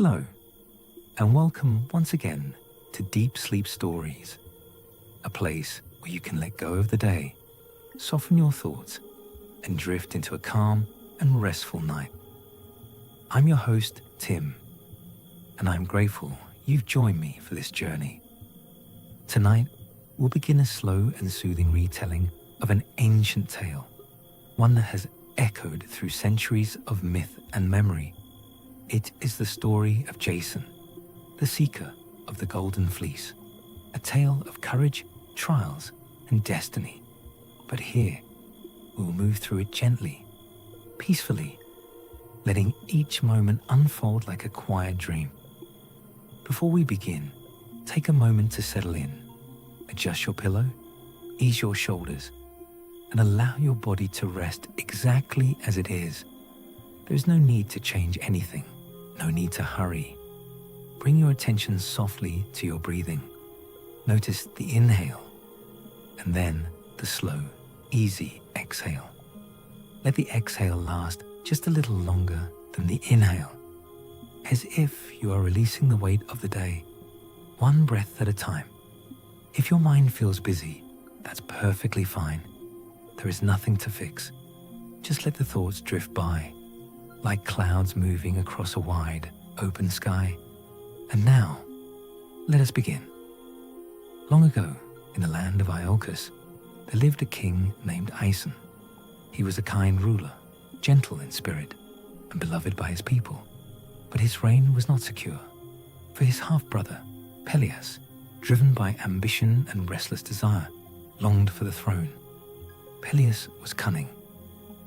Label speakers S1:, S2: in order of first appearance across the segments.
S1: Hello, and welcome once again to Deep Sleep Stories, a place where you can let go of the day, soften your thoughts, and drift into a calm and restful night. I'm your host, Tim, and I'm grateful you've joined me for this journey. Tonight, we'll begin a slow and soothing retelling of an ancient tale, one that has echoed through centuries of myth and memory. It is the story of Jason, the seeker of the Golden Fleece, a tale of courage, trials, and destiny. But here, we will move through it gently, peacefully, letting each moment unfold like a quiet dream. Before we begin, take a moment to settle in, adjust your pillow, ease your shoulders, and allow your body to rest exactly as it is. There is no need to change anything. No need to hurry. Bring your attention softly to your breathing. Notice the inhale, and then the slow, easy exhale. Let the exhale last just a little longer than the inhale, as if you are releasing the weight of the day, one breath at a time. If your mind feels busy, that's perfectly fine. There is nothing to fix. Just let the thoughts drift by, like clouds moving across a wide, open sky. And now, let us begin. Long ago, in the land of Iolcus, there lived a king named Aeson. He was a kind ruler, gentle in spirit, and beloved by his people. But his reign was not secure, for his half-brother, Peleus, driven by ambition and restless desire, longed for the throne. Peleus was cunning.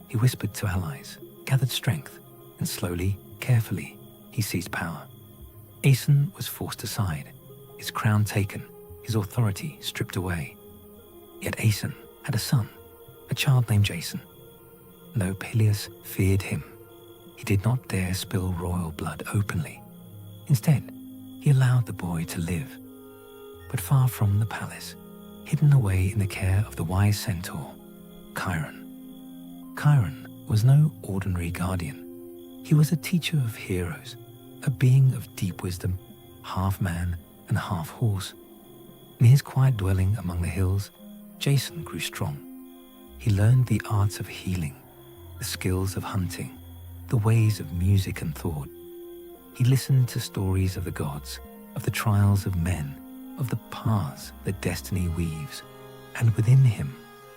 S1: He whispered to allies, gathered strength, and slowly, carefully, he seized power. Aeson was forced aside, his crown taken, his authority stripped away. Yet Aeson had a son, a child named Jason. Though Peleus feared him, he did not dare spill royal blood openly. Instead, he allowed the boy to live. But far from the palace, hidden away in the care of the wise centaur, Chiron. Chiron was no ordinary guardian. He was a teacher of heroes, a being of deep wisdom, half man and half horse. In his quiet dwelling among the hills, Jason grew strong. He learned the arts of healing, the skills of hunting, the ways of music and thought. He listened to stories of the gods, of the trials of men, of the paths that destiny weaves, and within him,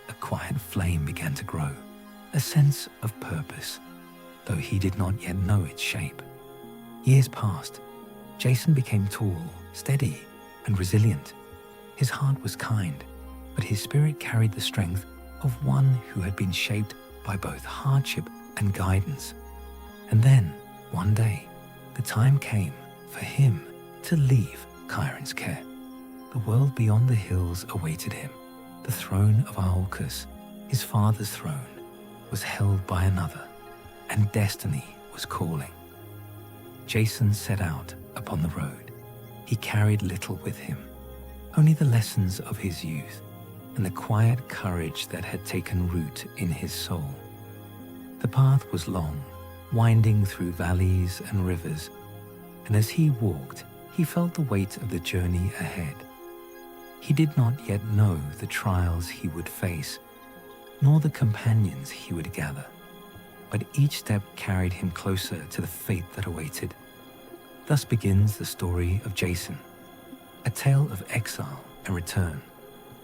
S1: a quiet flame began to grow, a sense of purpose, though he did not yet know its shape. Years passed. Jason became tall, steady, and resilient. His heart was kind, but his spirit carried the strength of one who had been shaped by both hardship and guidance. And then, one day, the time came for him to leave Chiron's care. The world beyond the hills awaited him. The throne of Iolcus, his father's throne, was held by another, and destiny was calling. Jason set out upon the road. He carried little with him, only the lessons of his youth and the quiet courage that had taken root in his soul. The path was long, winding through valleys and rivers, and as he walked, he felt the weight of the journey ahead. He did not yet know the trials he would face, nor the companions he would gather. But each step carried him closer to the fate that awaited. Thus begins the story of Jason, a tale of exile and return,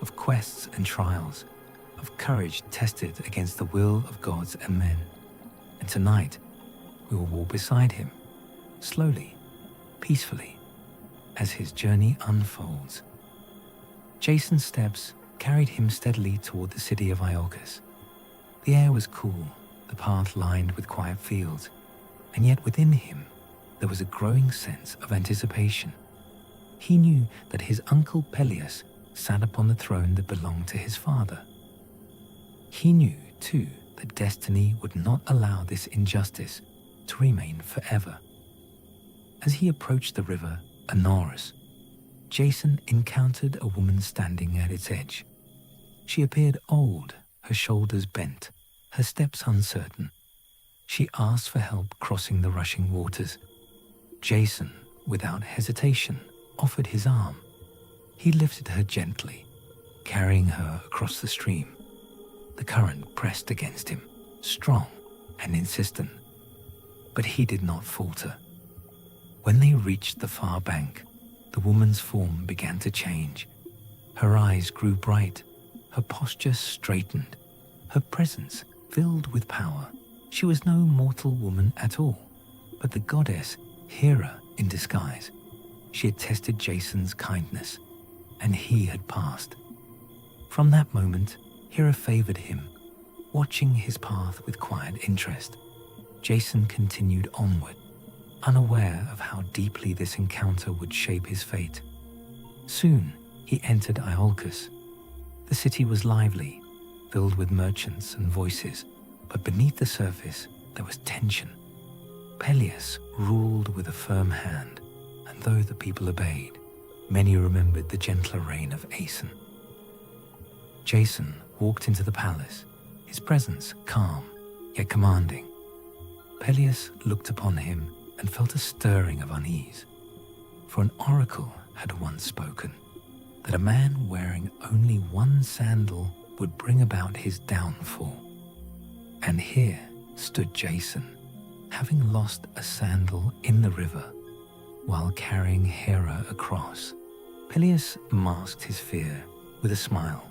S1: of quests and trials, of courage tested against the will of gods and men. And tonight, we will walk beside him, slowly, peacefully, as his journey unfolds. Jason's steps carried him steadily toward the city of Iolcus. The air was cool, the path lined with quiet fields, and yet within him there was a growing sense of anticipation. He knew that his uncle Peleus sat upon the throne that belonged to his father. He knew, too, that destiny would not allow this injustice to remain forever. As he approached the river Anauros, Jason encountered a woman standing at its edge. She appeared old, her shoulders bent, her steps uncertain. She asked for help crossing the rushing waters. Jason, without hesitation, offered his arm. He lifted her gently, carrying her across the stream. The current pressed against him, strong and insistent. But he did not falter. When they reached the far bank, the woman's form began to change. Her eyes grew bright, her posture straightened, her presence filled with power. She was no mortal woman at all, but the goddess Hera in disguise. She had tested Jason's kindness, and he had passed. From that moment, Hera favored him, watching his path with quiet interest. Jason continued onward, unaware of how deeply this encounter would shape his fate. Soon, he entered Iolcus. The city was lively, filled with merchants and voices, but beneath the surface, there was tension. Peleus ruled with a firm hand, and though the people obeyed, many remembered the gentler reign of Aeson. Jason walked into the palace, his presence calm, yet commanding. Peleus looked upon him and felt a stirring of unease. For an oracle had once spoken that a man wearing only one sandal would bring about his downfall. And here stood Jason, having lost a sandal in the river while carrying Hera across. Peleus masked his fear with a smile.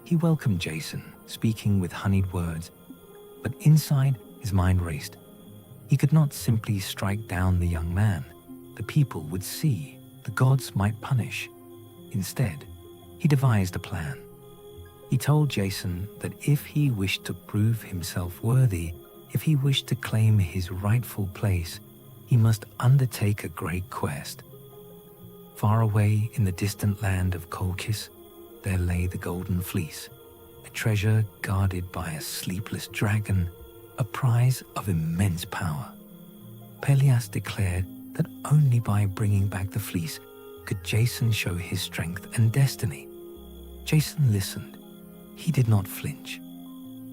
S1: He welcomed Jason, speaking with honeyed words, but inside his mind raced. He could not simply strike down the young man. The people would see, the gods might punish. Instead, he devised a plan. He told Jason that if he wished to prove himself worthy, if he wished to claim his rightful place, he must undertake a great quest. Far away in the distant land of Colchis, there lay the Golden Fleece, a treasure guarded by a sleepless dragon, a prize of immense power. Peleus declared that only by bringing back the fleece could Jason show his strength and destiny. Jason listened. He did not flinch.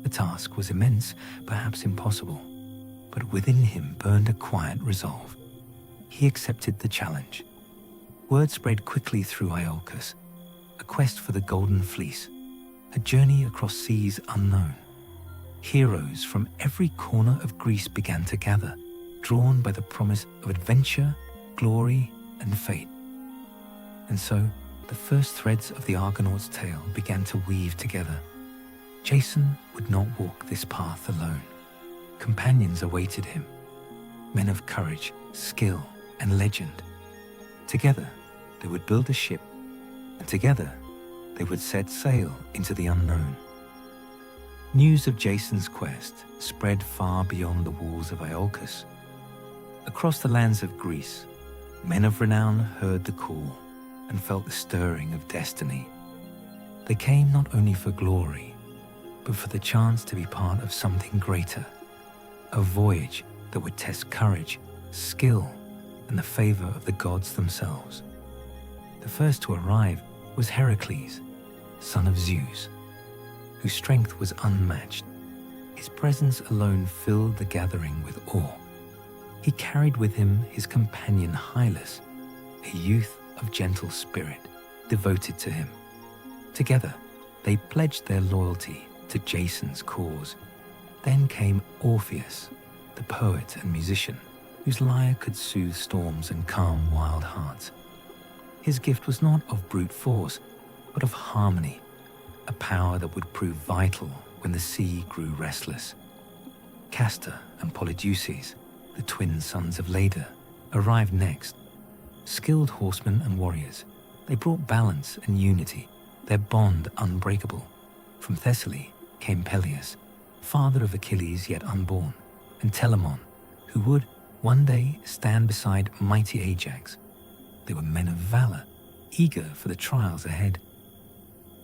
S1: The task was immense, perhaps impossible, but within him burned a quiet resolve. He accepted the challenge. Word spread quickly through Iolcus, a quest for the Golden Fleece, a journey across seas unknown. Heroes from every corner of Greece began to gather, drawn by the promise of adventure, glory, and fate. And so, the first threads of the Argonauts' tale began to weave together. Jason would not walk this path alone. Companions awaited him, men of courage, skill, and legend. Together, they would build a ship, and together, they would set sail into the unknown. News of Jason's quest spread far beyond the walls of Iolcus. Across the lands of Greece, men of renown heard the call and felt the stirring of destiny. They came not only for glory, but for the chance to be part of something greater, a voyage that would test courage, skill, and the favor of the gods themselves. The first to arrive was Heracles, son of Zeus, whose strength was unmatched. His presence alone filled the gathering with awe. He carried with him his companion Hylas, a youth of gentle spirit, devoted to him. Together, they pledged their loyalty to Jason's cause. Then came Orpheus, the poet and musician, whose lyre could soothe storms and calm wild hearts. His gift was not of brute force, but of harmony, a power that would prove vital when the sea grew restless. Castor and Polydeuces, the twin sons of Leda, arrived next. Skilled horsemen and warriors, they brought balance and unity, their bond unbreakable. From Thessaly came Peleus, father of Achilles yet unborn, and Telamon, who would one day stand beside mighty Ajax. They were men of valor, eager for the trials ahead.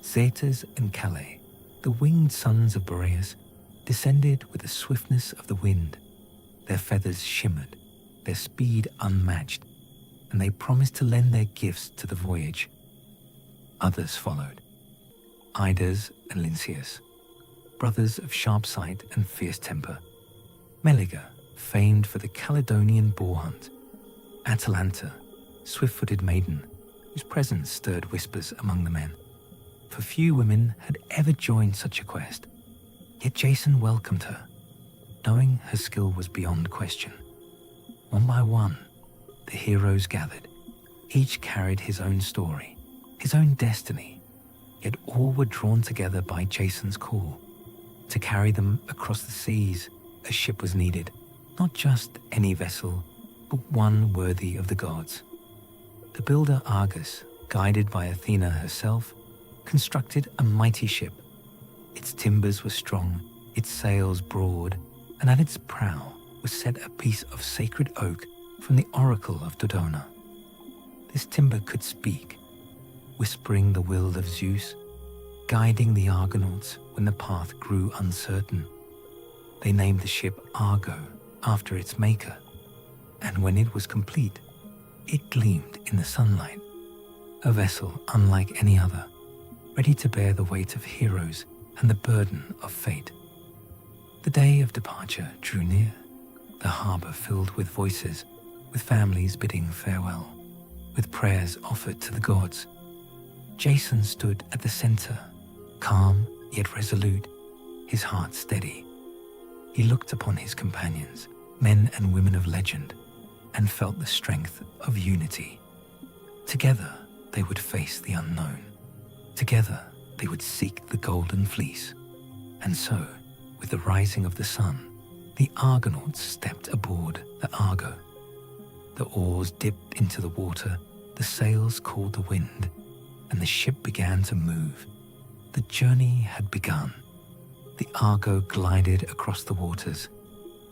S1: Zetas and Calais, the winged sons of Boreas, descended with the swiftness of the wind. Their feathers shimmered, their speed unmatched, and they promised to lend their gifts to the voyage. Others followed. Idas and Lynceus, brothers of sharp sight and fierce temper. Meleager, famed for the Caledonian boar hunt, Atalanta, swift-footed maiden, whose presence stirred whispers among the men. For few women had ever joined such a quest, yet Jason welcomed her, knowing her skill was beyond question. One by one, the heroes gathered. Each carried his own story, his own destiny, yet all were drawn together by Jason's call. To carry them across the seas, a ship was needed, not just any vessel, but one worthy of the gods. The builder Argus, guided by Athena herself, constructed a mighty ship. Its timbers were strong, its sails broad, and at its prow was set a piece of sacred oak from the oracle of Dodona. This timber could speak, whispering the will of Zeus, guiding the Argonauts when the path grew uncertain. They named the ship Argo after its maker, and when it was complete, it gleamed in the sunlight, a vessel unlike any other, ready to bear the weight of heroes and the burden of fate. The day of departure drew near, the harbor filled with voices, with families bidding farewell, with prayers offered to the gods. Jason stood at the center, calm yet resolute, his heart steady. He looked upon his companions, men and women of legend, and felt the strength of unity. Together they would face the unknown. Together they would seek the golden fleece. And so, with the rising of the sun, the Argonauts stepped aboard the Argo. The oars dipped into the water, the sails called the wind, and the ship began to move. The journey had begun. The Argo glided across the waters,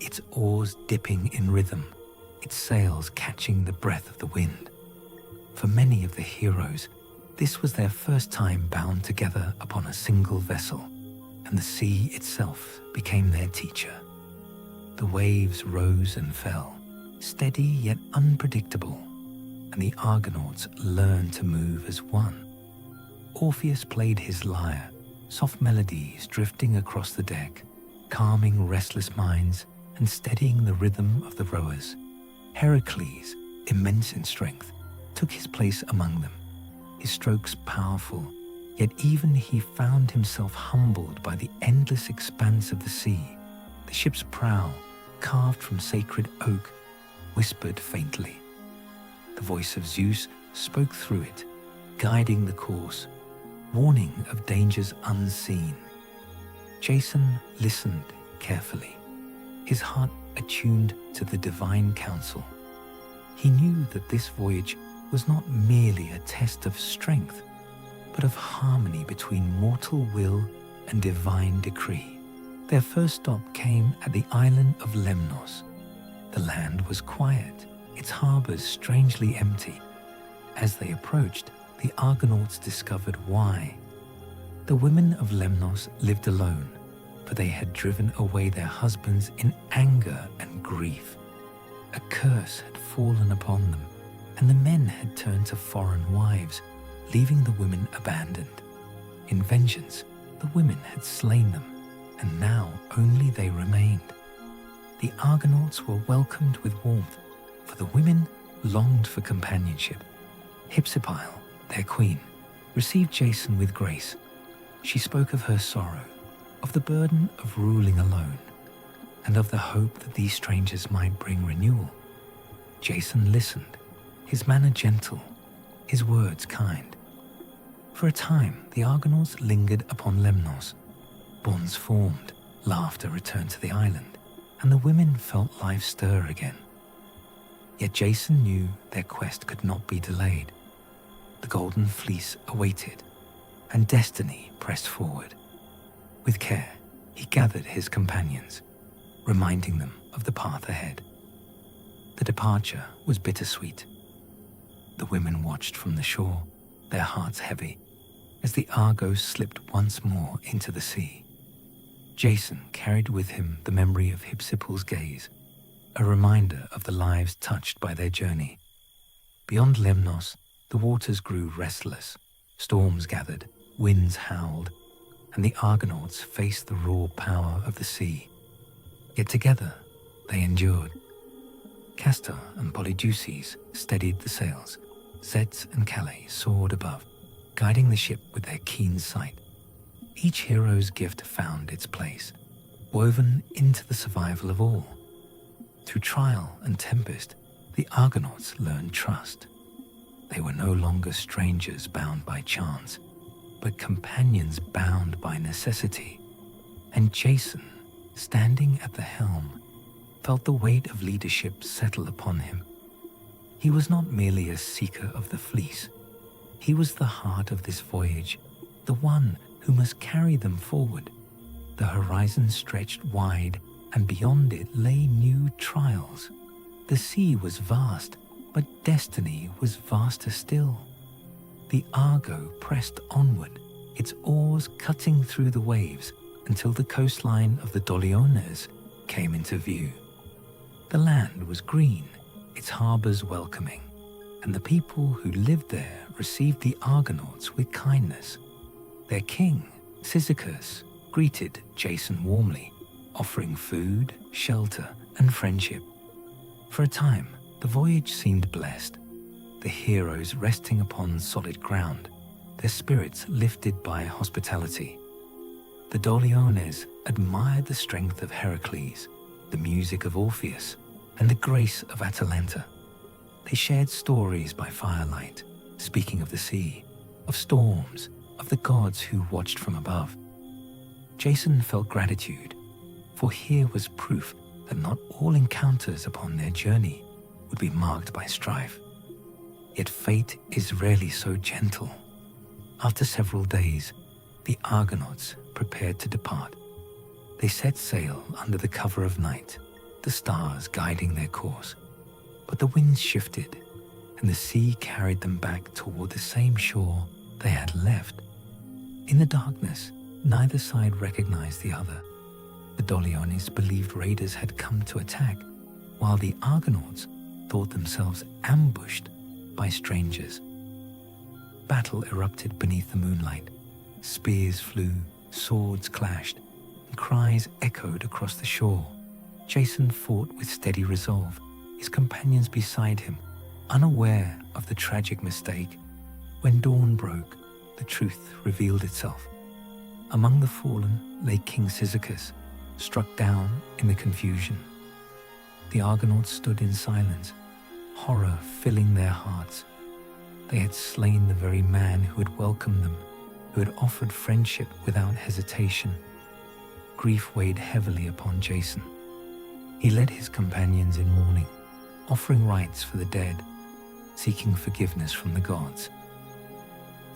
S1: its oars dipping in rhythm, its sails catching the breath of the wind. For many of the heroes, this was their first time bound together upon a single vessel, and the sea itself became their teacher. The waves rose and fell, steady yet unpredictable, and the Argonauts learned to move as one. Orpheus played his lyre, soft melodies drifting across the deck, calming restless minds and steadying the rhythm of the rowers. Heracles, immense in strength, took his place among them, his strokes powerful, yet even he found himself humbled by the endless expanse of the sea. The ship's prow, carved from sacred oak, whispered faintly. The voice of Zeus spoke through it, guiding the course, warning of dangers unseen. Jason listened carefully, his heart attuned to the divine counsel. He knew that this voyage was not merely a test of strength, but of harmony between mortal will and divine decree. Their first stop came at the island of Lemnos. The land was quiet, its harbors strangely empty. As they approached, the Argonauts discovered why. The women of Lemnos lived alone, for they had driven away their husbands in anger and grief. A curse had fallen upon them, and the men had turned to foreign wives, leaving the women abandoned. In vengeance, the women had slain them, and now only they remained. The Argonauts were welcomed with warmth, for the women longed for companionship. Hypsipyle, their queen, received Jason with grace. She spoke of her sorrow, of the burden of ruling alone, and of the hope that these strangers might bring renewal. Jason listened, his manner gentle, his words kind. For a time, the Argonauts lingered upon Lemnos. Bonds formed, laughter returned to the island, and the women felt life stir again. Yet Jason knew their quest could not be delayed. The golden fleece awaited, and destiny pressed forward. With care, he gathered his companions, reminding them of the path ahead. The departure was bittersweet. The women watched from the shore, their hearts heavy, as the Argo slipped once more into the sea. Jason carried with him the memory of Hypsipyle's gaze, a reminder of the lives touched by their journey. Beyond Lemnos, the waters grew restless, storms gathered, winds howled, and the Argonauts faced the raw power of the sea. Yet together, they endured. Castor and Polydeuces steadied the sails. Zets and Calais soared above, guiding the ship with their keen sight. Each hero's gift found its place, woven into the survival of all. Through trial and tempest, the Argonauts learned trust. They were no longer strangers bound by chance, but companions bound by necessity. And Jason, standing at the helm, felt the weight of leadership settle upon him. He was not merely a seeker of the fleece. He was the heart of this voyage, the one who must carry them forward. The horizon stretched wide, and beyond it lay new trials. The sea was vast, but destiny was vaster still. The Argo pressed onward, its oars cutting through the waves until the coastline of the Doliones came into view. The land was green, its harbors welcoming, and the people who lived there received the Argonauts with kindness. Their king, Cyzicus, greeted Jason warmly, offering food, shelter, and friendship. For a time, the voyage seemed blessed, the heroes resting upon solid ground, their spirits lifted by hospitality. The Doliones admired the strength of Heracles, the music of Orpheus, and the grace of Atalanta. They shared stories by firelight, speaking of the sea, of storms, of the gods who watched from above. Jason felt gratitude, for here was proof that not all encounters upon their journey would be marked by strife. Yet fate is rarely so gentle. After several days, the Argonauts prepared to depart. They set sail under the cover of night, the stars guiding their course. But the winds shifted, and the sea carried them back toward the same shore they had left. In the darkness, neither side recognized the other. The Doliones believed raiders had come to attack, while the Argonauts thought themselves ambushed by strangers. Battle erupted beneath the moonlight. Spears flew, swords clashed, and cries echoed across the shore. Jason fought with steady resolve, his companions beside him, unaware of the tragic mistake. When dawn broke, the truth revealed itself. Among the fallen lay King Cyzicus, struck down in the confusion. The Argonauts stood in silence, horror filling their hearts. They had slain the very man who had welcomed them, who had offered friendship without hesitation. Grief weighed heavily upon Jason. He led his companions in mourning, offering rites for the dead, seeking forgiveness from the gods.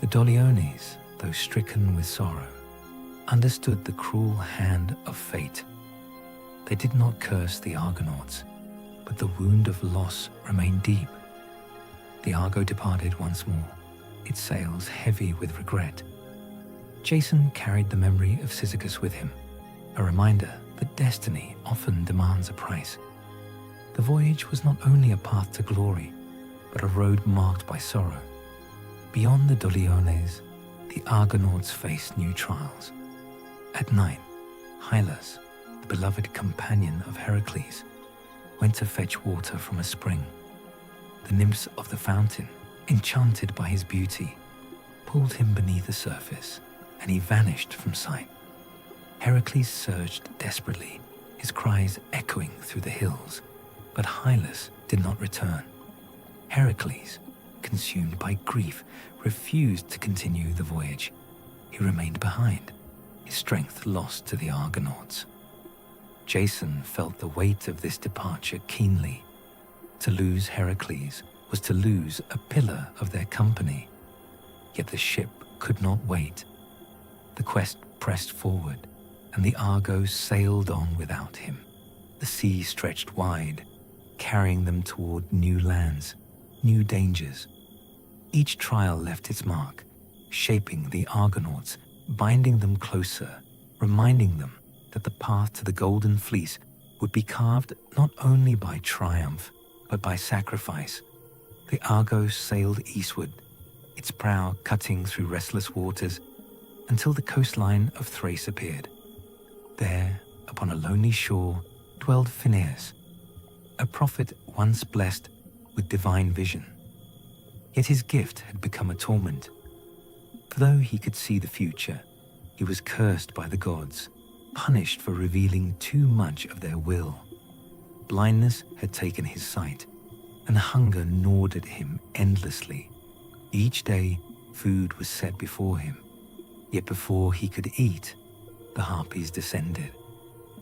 S1: The Doliones, though stricken with sorrow, understood the cruel hand of fate. They did not curse the Argonauts, but the wound of loss remained deep. The Argo departed once more, its sails heavy with regret. Jason carried the memory of Cyzicus with him, a reminder that destiny often demands a price. The voyage was not only a path to glory, but a road marked by sorrow. Beyond the Doliones, the Argonauts faced new trials. At night, Hylas, the beloved companion of Heracles, went to fetch water from a spring. The nymphs of the fountain, enchanted by his beauty, pulled him beneath the surface, and he vanished from sight. Heracles searched desperately, his cries echoing through the hills, but Hylas did not return. Heracles, consumed by grief, refused to continue the voyage. He remained behind, his strength lost to the Argonauts. Jason felt the weight of this departure keenly. To lose Heracles was to lose a pillar of their company. Yet the ship could not wait. The quest pressed forward, and the Argo sailed on without him. The sea stretched wide, carrying them toward new lands, new dangers. Each trial left its mark, shaping the Argonauts, binding them closer, reminding them that the path to the Golden Fleece would be carved not only by triumph, but by sacrifice. The Argo sailed eastward, its prow cutting through restless waters, until the coastline of Thrace appeared. There, upon a lonely shore, dwelled Phineus. a prophet once blessed with divine vision. Yet his gift had become a torment. For though he could see the future, he was cursed by the gods, punished for revealing too much of their will. Blindness had taken his sight, and hunger gnawed at him endlessly. Each day, food was set before him, yet before he could eat, the harpies descended.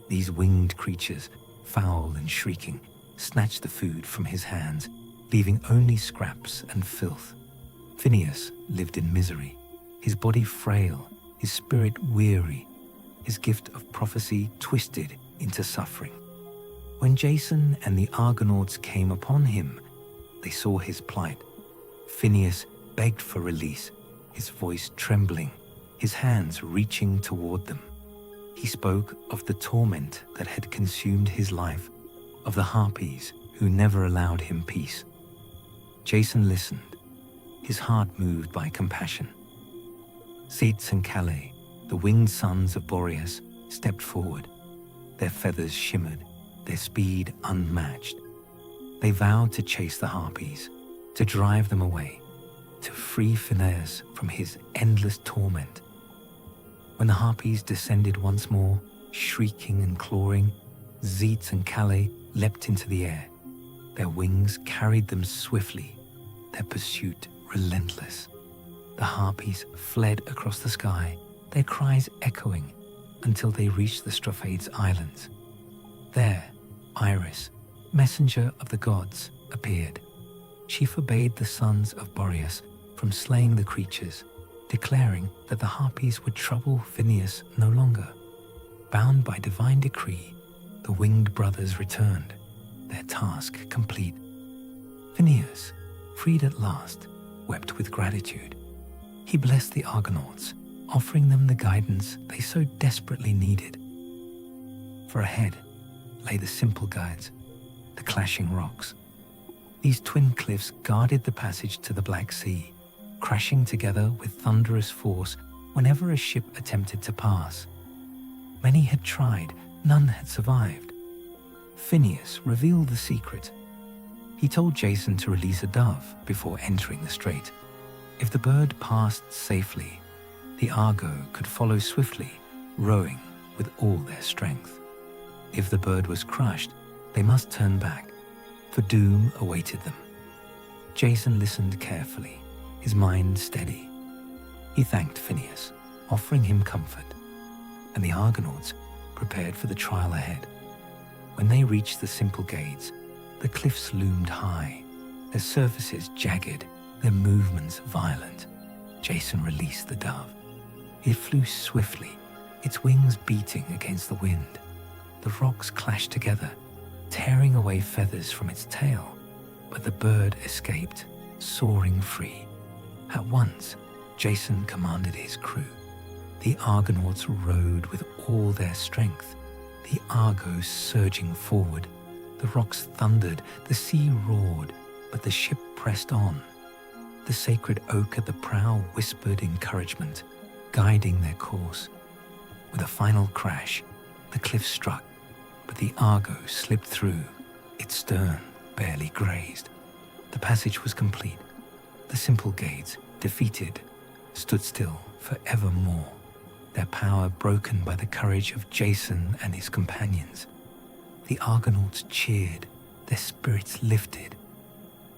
S1: These winged creatures, foul and shrieking, snatched the food from his hands, leaving only scraps and filth. Phineus lived in misery, his body frail, his spirit weary, his gift of prophecy twisted into suffering. When Jason and the Argonauts came upon him, they saw his plight. Phineus begged for release, his voice trembling, his hands reaching toward them. He spoke of the torment that had consumed his life, of the harpies who never allowed him peace. Jason listened, his heart moved by compassion. Cetes and Calais, the winged sons of Boreas, stepped forward. Their feathers shimmered, their speed unmatched. They vowed to chase the harpies, to drive them away, to free Phineus from his endless torment. When the harpies descended once more, shrieking and clawing, Cetes and Calais leapt into the air. Their wings carried them swiftly, their pursuit relentless. The harpies fled across the sky, their cries echoing until they reached the Strophades Islands. There, Iris, messenger of the gods, appeared. She forbade the sons of Boreas from slaying the creatures, declaring that the harpies would trouble Phineus no longer. Bound by divine decree, the winged brothers returned, their task complete. Phineus, freed at last, wept with gratitude. He blessed the Argonauts, offering them the guidance they so desperately needed. For ahead lay the simple guides, the clashing rocks. These twin cliffs guarded the passage to the Black Sea, crashing together with thunderous force whenever a ship attempted to pass. Many had tried, none had survived. Phineus revealed the secret. He told Jason to release a dove before entering the strait. If the bird passed safely, the Argo could follow swiftly, rowing with all their strength. If the bird was crushed, they must turn back, for doom awaited them. Jason listened carefully, his mind steady. He thanked Phineus, offering him comfort, and the Argonauts prepared for the trial ahead. When they reached the simple gates, the cliffs loomed high, their surfaces jagged, their movements violent. Jason released the dove. It flew swiftly, its wings beating against the wind. The rocks clashed together, tearing away feathers from its tail, but the bird escaped, soaring free. At once, Jason commanded his crew. The Argonauts rowed with all their strength, the Argo surging forward. The rocks thundered, the sea roared, but the ship pressed on. The sacred oak at the prow whispered encouragement, guiding their course. With a final crash, the cliff struck, but the Argo slipped through, its stern barely grazed. The passage was complete. The simple gates, defeated, stood still forevermore, their power broken by the courage of Jason and his companions. The Argonauts cheered, their spirits lifted.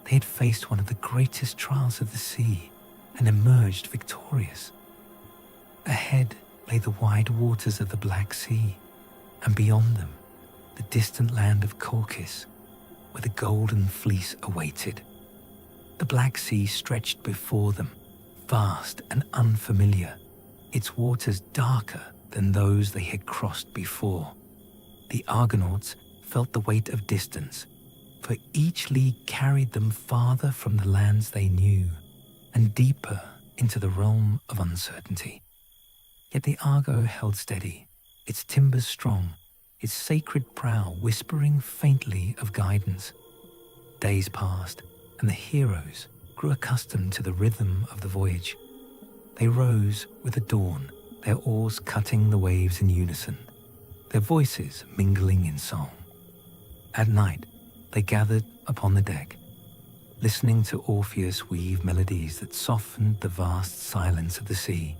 S1: They had faced one of the greatest trials of the sea and emerged victorious. Ahead lay the wide waters of the Black Sea, and beyond them, the distant land of Colchis, where the golden fleece awaited. The Black Sea stretched before them, vast and unfamiliar, its waters darker than those they had crossed before. The Argonauts felt the weight of distance, for each league carried them farther from the lands they knew, and deeper into the realm of uncertainty. Yet the Argo held steady, its timbers strong, its sacred prow whispering faintly of guidance. Days passed, and the heroes grew accustomed to the rhythm of the voyage. They rose with the dawn, their oars cutting the waves in unison, their voices mingling in song. At night, they gathered upon the deck, listening to Orpheus weave melodies that softened the vast silence of the sea.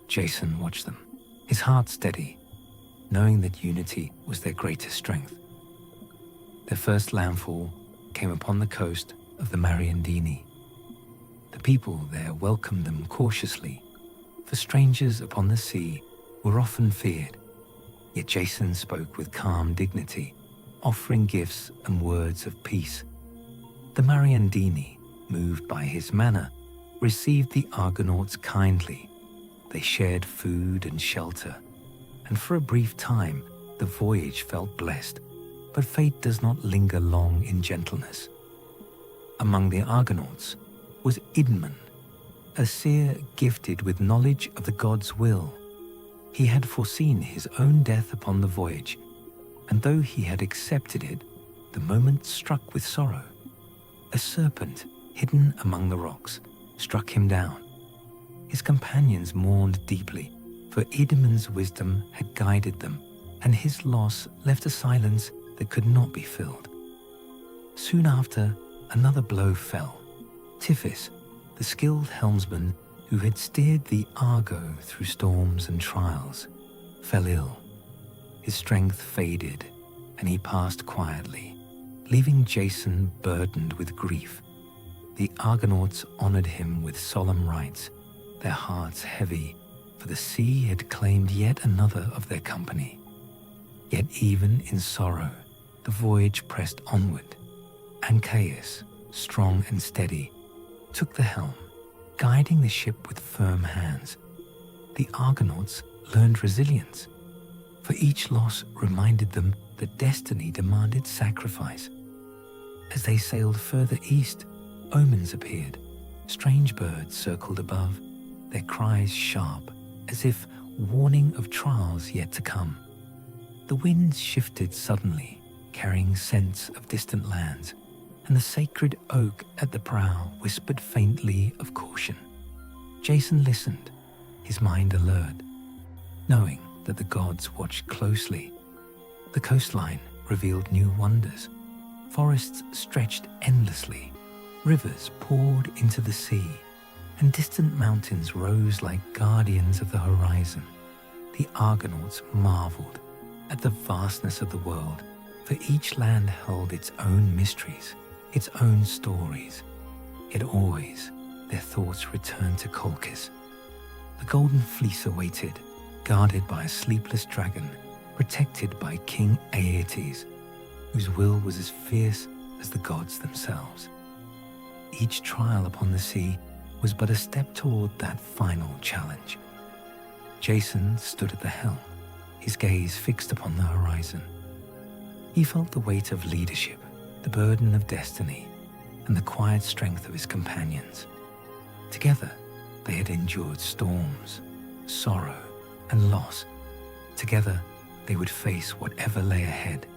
S1: Jason watched them, his heart steady, knowing that unity was their greatest strength. Their first landfall came upon the coast of the Mariandini. The people there welcomed them cautiously, for strangers upon the sea were often feared. Yet Jason spoke with calm dignity, offering gifts and words of peace. The Mariandini, moved by his manner, received the Argonauts kindly. They shared food and shelter, and for a brief time the voyage felt blessed. But fate does not linger long in gentleness. Among the Argonauts was Idmon, a seer gifted with knowledge of the god's will. He had foreseen his own death upon the voyage, and though he had accepted it, the moment struck with sorrow. A serpent, hidden among the rocks, struck him down. His companions mourned deeply, for Idmon's wisdom had guided them, and his loss left a silence that could not be filled. Soon after, another blow fell. Tiphys, the skilled helmsman who had steered the Argo through storms and trials, fell ill. His strength faded, and he passed quietly, leaving Jason burdened with grief. The Argonauts honored him with solemn rites, their hearts heavy, for the sea had claimed yet another of their company. Yet even in sorrow, the voyage pressed onward. Ancaeus, strong and steady, took the helm, guiding the ship with firm hands. The Argonauts learned resilience, for each loss reminded them that destiny demanded sacrifice. As they sailed further east, omens appeared. Strange birds circled above, their cries sharp, as if warning of trials yet to come. The winds shifted suddenly, carrying scents of distant lands, and the sacred oak at the prow whispered faintly of caution. Jason listened, his mind alert, knowing that the gods watched closely. The coastline revealed new wonders. Forests stretched endlessly, rivers poured into the sea, and distant mountains rose like guardians of the horizon. The Argonauts marveled at the vastness of the world, for each land held its own mysteries, its own stories. Yet always their thoughts returned to Colchis. The golden fleece awaited, guarded by a sleepless dragon, protected by King Aeetes, whose will was as fierce as the gods themselves. Each trial upon the sea was but a step toward that final challenge. Jason stood at the helm, his gaze fixed upon the horizon. He felt the weight of leadership, the burden of destiny, and the quiet strength of his companions. Together, they had endured storms, sorrow, and loss. Together, they would face whatever lay ahead.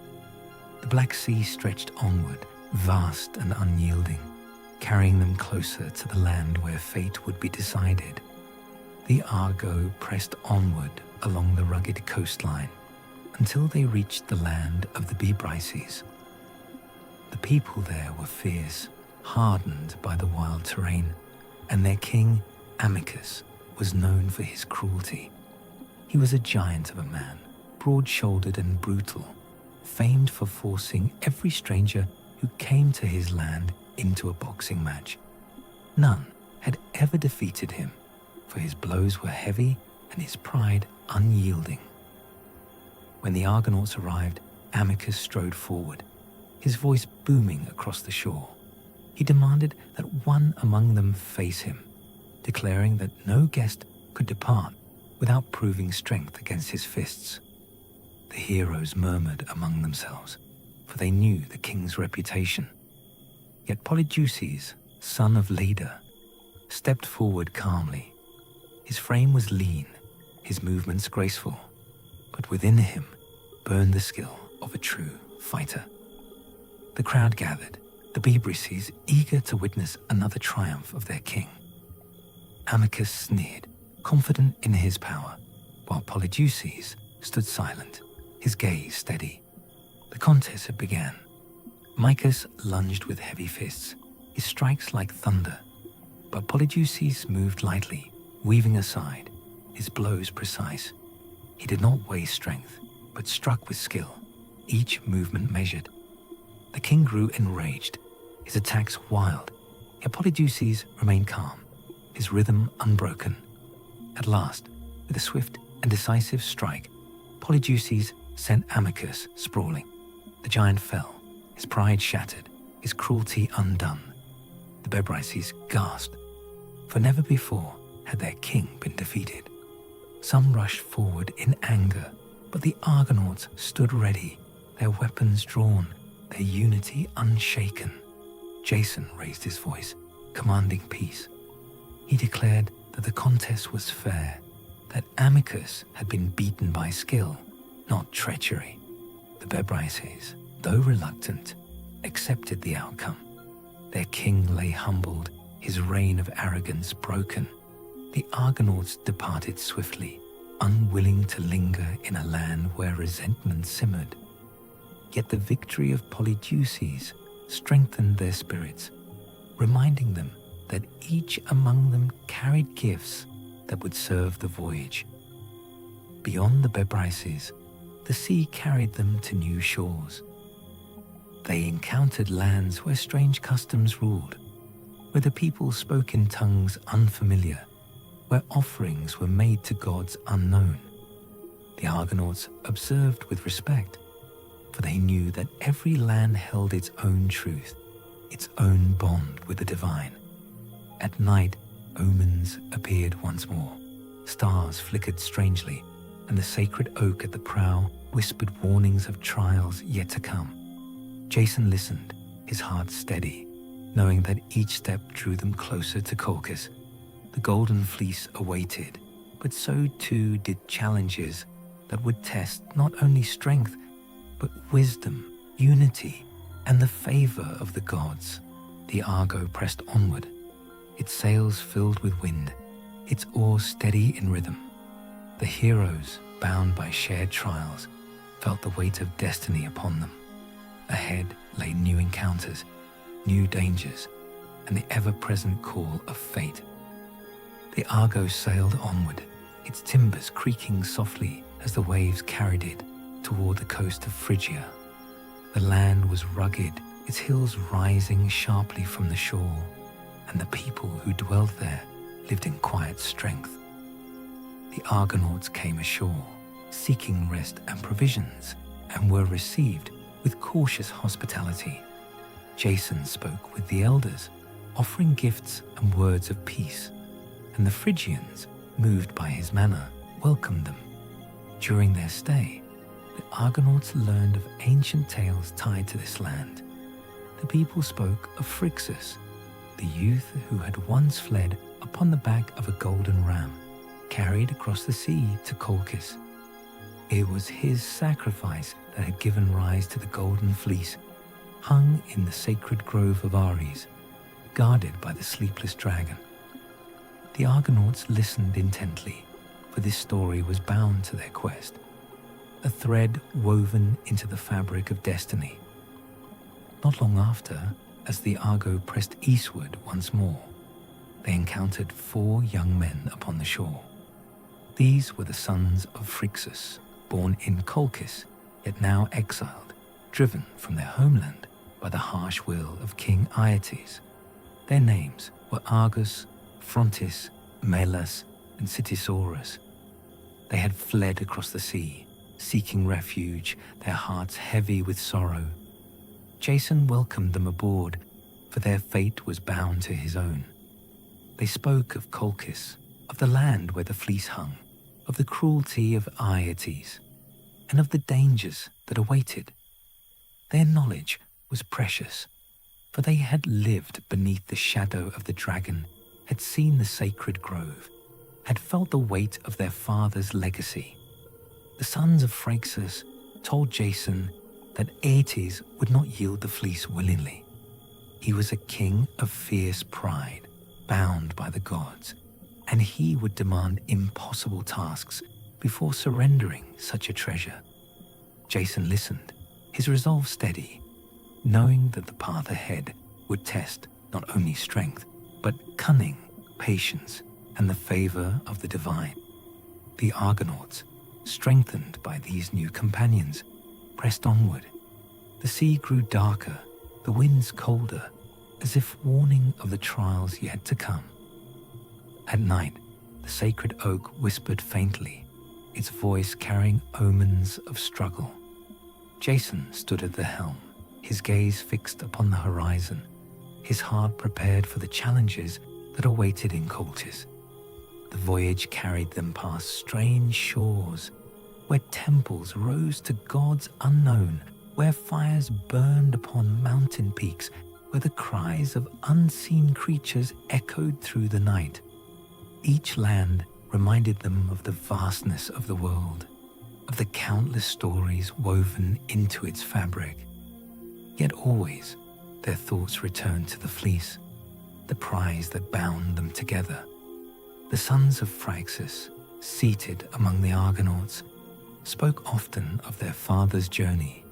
S1: The Black Sea stretched onward, vast and unyielding, carrying them closer to the land where fate would be decided. The Argo pressed onward along the rugged coastline until they reached the land of the Bebryces. The people there were fierce, hardened by the wild terrain, and their king, Amycus, was known for his cruelty. He was a giant of a man, broad-shouldered and brutal, famed for forcing every stranger who came to his land into a boxing match. None had ever defeated him, for his blows were heavy and his pride unyielding. When the Argonauts arrived, Amycus strode forward, his voice booming across the shore. He demanded that one among them face him, declaring that no guest could depart without proving strength against his fists. The heroes murmured among themselves, for they knew the king's reputation. Yet Polydeuces, son of Leda, stepped forward calmly. His frame was lean, his movements graceful, but within him burned the skill of a true fighter. The crowd gathered, the Bebryces eager to witness another triumph of their king. Amycus sneered, confident in his power, while Polydeuces stood silent, his gaze steady. The contest had begun. Mycus lunged with heavy fists, his strikes like thunder, but Polydeuces moved lightly, weaving aside, his blows precise. He did not waste strength, but struck with skill, each movement measured. The king grew enraged, his attacks wild, yet Polydeuces remained calm, his rhythm unbroken. At last, with a swift and decisive strike, Polydeuces sent Amycus sprawling. The giant fell, his pride shattered, his cruelty undone. The Bebryces gasped, for never before had their king been defeated. Some rushed forward in anger, but the Argonauts stood ready, their weapons drawn, their unity unshaken. Jason raised his voice, commanding peace. He declared that the contest was fair, that Amycus had been beaten by skill, not treachery. The Bebryces, though reluctant, accepted the outcome. Their king lay humbled, his reign of arrogance broken. The Argonauts departed swiftly, unwilling to linger in a land where resentment simmered. Yet the victory of Polydeuces strengthened their spirits, reminding them that each among them carried gifts that would serve the voyage. Beyond the Bebryces, the sea carried them to new shores. They encountered lands where strange customs ruled, where the people spoke in tongues unfamiliar, where offerings were made to gods unknown. The Argonauts observed with respect, for they knew that every land held its own truth, its own bond with the divine. At night, omens appeared once more. Stars flickered strangely, and the sacred oak at the prow whispered warnings of trials yet to come. Jason listened, his heart steady, knowing that each step drew them closer to Colchis. The golden fleece awaited, but so too did challenges that would test not only strength, but wisdom, unity, and the favor of the gods. The Argo pressed onward, its sails filled with wind, its oars steady in rhythm. The heroes, bound by shared trials, felt the weight of destiny upon them. Ahead lay new encounters, new dangers, and the ever-present call of fate. The Argo sailed onward, its timbers creaking softly as the waves carried it toward the coast of Phrygia. The land was rugged, its hills rising sharply from the shore, and the people who dwelt there lived in quiet strength. The Argonauts came ashore, seeking rest and provisions, and were received with cautious hospitality. Jason spoke with the elders, offering gifts and words of peace, and the Phrygians, moved by his manner, welcomed them. During their stay, the Argonauts learned of ancient tales tied to this land. The people spoke of Phrixus, the youth who had once fled upon the back of a golden ram, carried across the sea to Colchis. It was his sacrifice that had given rise to the golden fleece, hung in the sacred grove of Ares, guarded by the sleepless dragon. The Argonauts listened intently, for this story was bound to their quest, a thread woven into the fabric of destiny. Not long after, as the Argo pressed eastward once more, they encountered 4 young men upon the shore. These were the sons of Phrixus, born in Colchis, yet now exiled, driven from their homeland by the harsh will of King Aeetes. Their names were Argus, Phrontis, Melas, and Citisaurus. They had fled across the sea, seeking refuge, their hearts heavy with sorrow. Jason welcomed them aboard, for their fate was bound to his own. They spoke of Colchis, of the land where the fleece hung, of the cruelty of Aeetes, and of the dangers that awaited. Their knowledge was precious, for they had lived beneath the shadow of the dragon, had seen the sacred grove, had felt the weight of their father's legacy. The sons of Phrixus told Jason that Aeetes would not yield the fleece willingly. He was a king of fierce pride, bound by the gods, and he would demand impossible tasks before surrendering such a treasure. Jason listened, his resolve steady. knowing that the path ahead would test not only strength, but cunning, patience, and the favor of the divine. The Argonauts, strengthened by these new companions, pressed onward. The sea grew darker, the winds colder, as if warning of the trials yet to come. At night, the sacred oak whispered faintly, its voice carrying omens of struggle. Jason stood at the helm, his gaze fixed upon the horizon, his heart prepared for the challenges that awaited in Colchis. The voyage carried them past strange shores, where temples rose to gods unknown, where fires burned upon mountain peaks, where the cries of unseen creatures echoed through the night. Each land reminded them of the vastness of the world, of the countless stories woven into its fabric. Yet always, their thoughts returned to the fleece, the prize that bound them together. The sons of Phryxus, seated among the Argonauts, spoke often of their father's journey,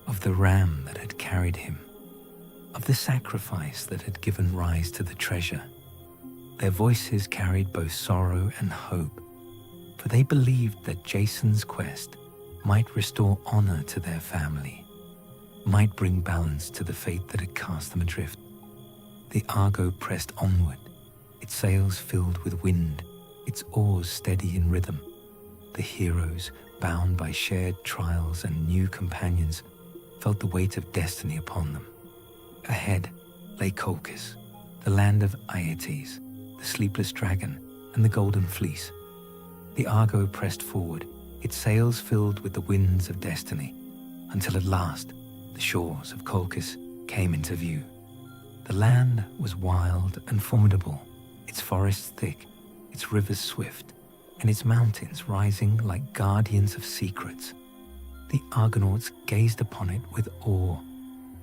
S1: of the ram that had carried him, of the sacrifice that had given rise to the treasure. Their voices carried both sorrow and hope, for they believed that Jason's quest might restore honor to their family, might bring balance to the fate that had cast them adrift. The Argo pressed onward, its sails filled with wind, its oars steady in rhythm. The heroes, bound by shared trials and new companions, felt the weight of destiny upon them. Ahead lay Colchis, the land of Aeetes, the sleepless dragon, and the golden fleece. The Argo pressed forward, its sails filled with the winds of destiny, until at last the shores of Colchis came into view. The land was wild and formidable, its forests thick, its rivers swift, and its mountains rising like guardians of secrets. The Argonauts gazed upon it with awe,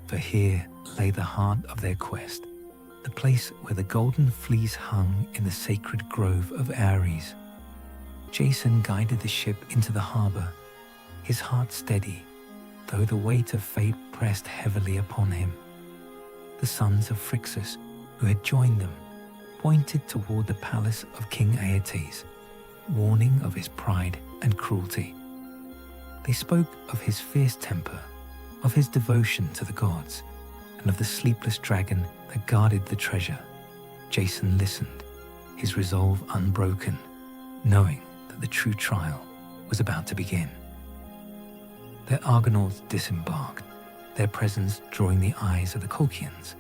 S1: for here lay the heart of their quest, the place where the golden fleece hung in the sacred grove of Ares. Jason guided the ship into the harbor, his heart steady, though the weight of fate pressed heavily upon him. The sons of Phryxus, who had joined them, pointed toward the palace of King Aeetes, warning of his pride and cruelty. They spoke of his fierce temper, of his devotion to the gods, and of the sleepless dragon that guarded the treasure. Jason listened, his resolve unbroken, knowing that the true trial was about to begin. The Argonauts disembarked, their presence drawing the eyes of the Colchians.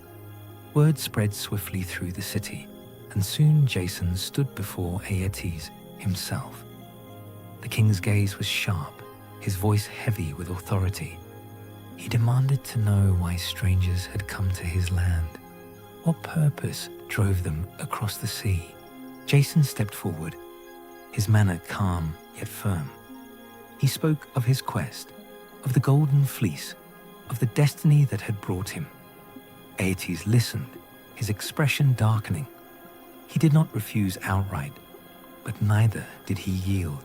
S1: Word spread swiftly through the city, and soon Jason stood before Aeetes himself. The king's gaze was sharp, his voice heavy with authority. He demanded to know why strangers had come to his land. What purpose drove them across the sea? Jason stepped forward, his manner calm yet firm. He spoke of his quest, of the golden fleece, of the destiny that had brought him. Aeetes listened, his expression darkening. He did not refuse outright, but neither did he yield.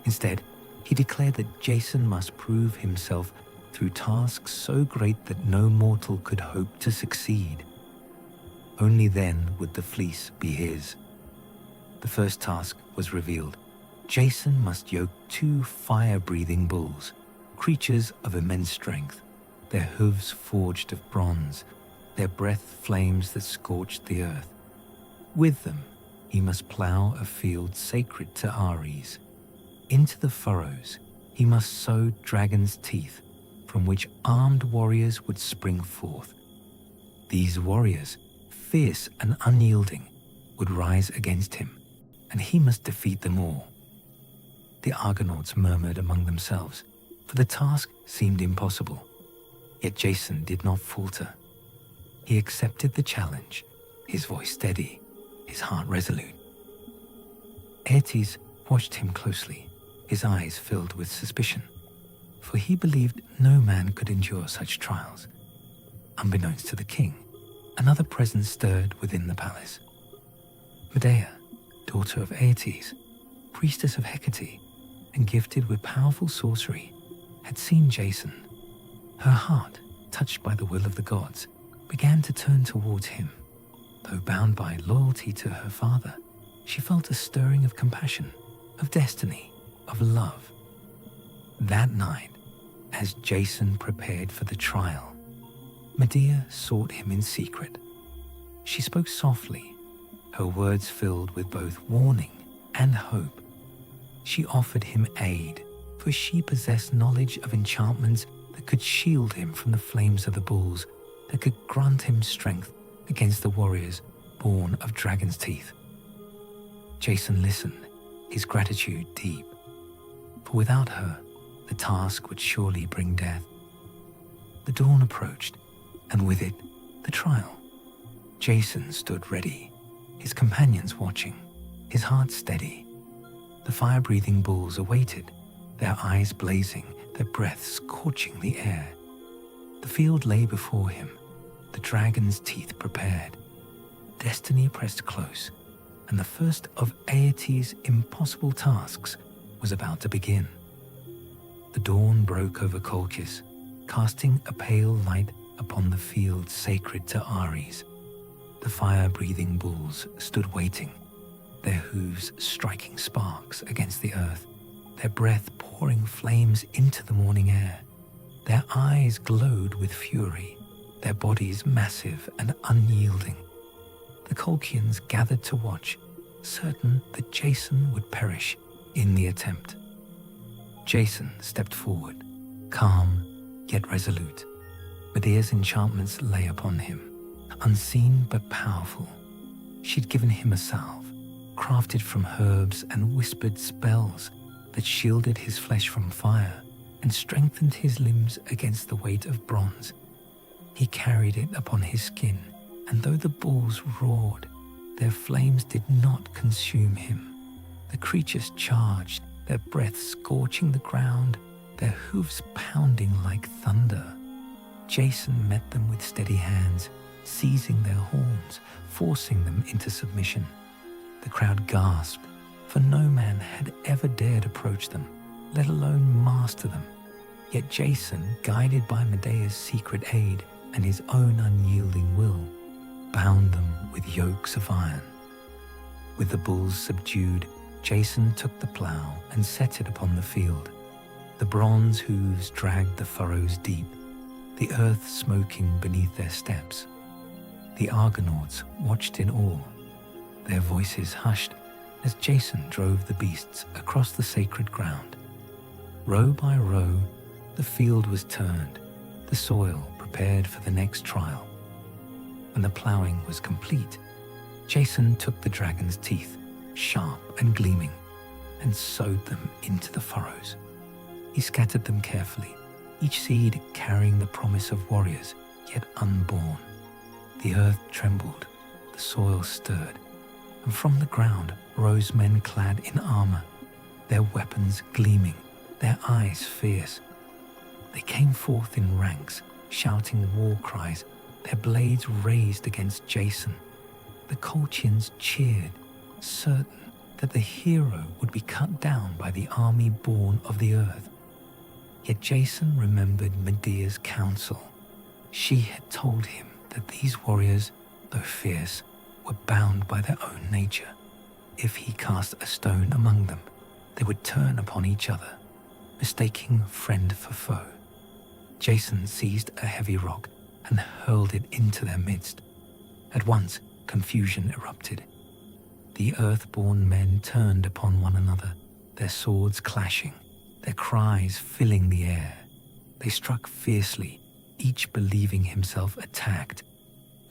S1: Instead, he declared that Jason must prove himself through tasks so great that no mortal could hope to succeed. Only then would the fleece be his. The first task was revealed. Jason must yoke 2 fire-breathing bulls, creatures of immense strength, their hooves forged of bronze, their breath flames that scorched the earth. With them, he must plough a field sacred to Ares. Into the furrows, he must sow dragon's teeth, from which armed warriors would spring forth. These warriors, fierce and unyielding, would rise against him, and he must defeat them all. The Argonauts murmured among themselves, for the task seemed impossible. Yet Jason did not falter. He accepted the challenge, his voice steady, his heart resolute. Aeetes watched him closely, his eyes filled with suspicion, for he believed no man could endure such trials. Unbeknownst to the king, another presence stirred within the palace. Medea, daughter of Aeetes, priestess of Hecate, and gifted with powerful sorcery, had seen Jason. Her heart, touched by the will of the gods, began to turn towards him. Though bound by loyalty to her father, she felt a stirring of compassion, of destiny, of love. That night, as Jason prepared for the trial, Medea sought him in secret. She spoke softly, her words filled with both warning and hope. She offered him aid, for she possessed knowledge of enchantments that could shield him from the flames of the bulls, that could grant him strength against the warriors born of dragon's teeth. Jason listened, his gratitude deep, for without her, the task would surely bring death. The dawn approached, and with it, the trial. Jason stood ready, his companions watching, his heart steady. The fire-breathing bulls awaited, their eyes blazing, their breath scorching the air. The field lay before him, the dragon's teeth prepared. Destiny pressed close, and the first of Aeetes' impossible tasks was about to begin. The dawn broke over Colchis, casting a pale light upon the field sacred to Ares. The fire-breathing bulls stood waiting, their hooves striking sparks against the earth, their breath pouring flames into the morning air. Their eyes glowed with fury, their bodies massive and unyielding. The Colchians gathered to watch, certain that Jason would perish in the attempt. Jason stepped forward, calm yet resolute. Medea's enchantments lay upon him, unseen but powerful. She'd given him a salve, crafted from herbs and whispered spells that shielded his flesh from fire and strengthened his limbs against the weight of bronze. He carried it upon his skin, and though the bulls roared, their flames did not consume him. The creatures charged, their breath scorching the ground, their hooves pounding like thunder. Jason met them with steady hands, seizing their horns, forcing them into submission. The crowd gasped, for no man had ever dared approach them, let alone master them. Yet Jason, guided by Medea's secret aid and his own unyielding will, bound them with yokes of iron. With the bulls subdued, Jason took the plough and set it upon the field. The bronze hooves dragged the furrows deep, the earth smoking beneath their steps. The Argonauts watched in awe, their voices hushed as Jason drove the beasts across the sacred ground. Row by row, the field was turned, the soil prepared for the next trial. When the ploughing was complete, Jason took the dragon's teeth, sharp and gleaming, and sowed them into the furrows. He scattered them carefully, each seed carrying the promise of warriors yet unborn. The earth trembled, the soil stirred, and from the ground rose men clad in armor, their weapons gleaming, their eyes fierce. They came forth in ranks, shouting war cries, their blades raised against Jason. The Colchians cheered, certain that the hero would be cut down by the army born of the earth. Yet Jason remembered Medea's counsel. She had told him that these warriors, though fierce, were bound by their own nature. If he cast a stone among them, they would turn upon each other, mistaking friend for foe. Jason seized a heavy rock and hurled it into their midst. At once, confusion erupted. The earth-born men turned upon one another, their swords clashing, their cries filling the air. They struck fiercely, each believing himself attacked,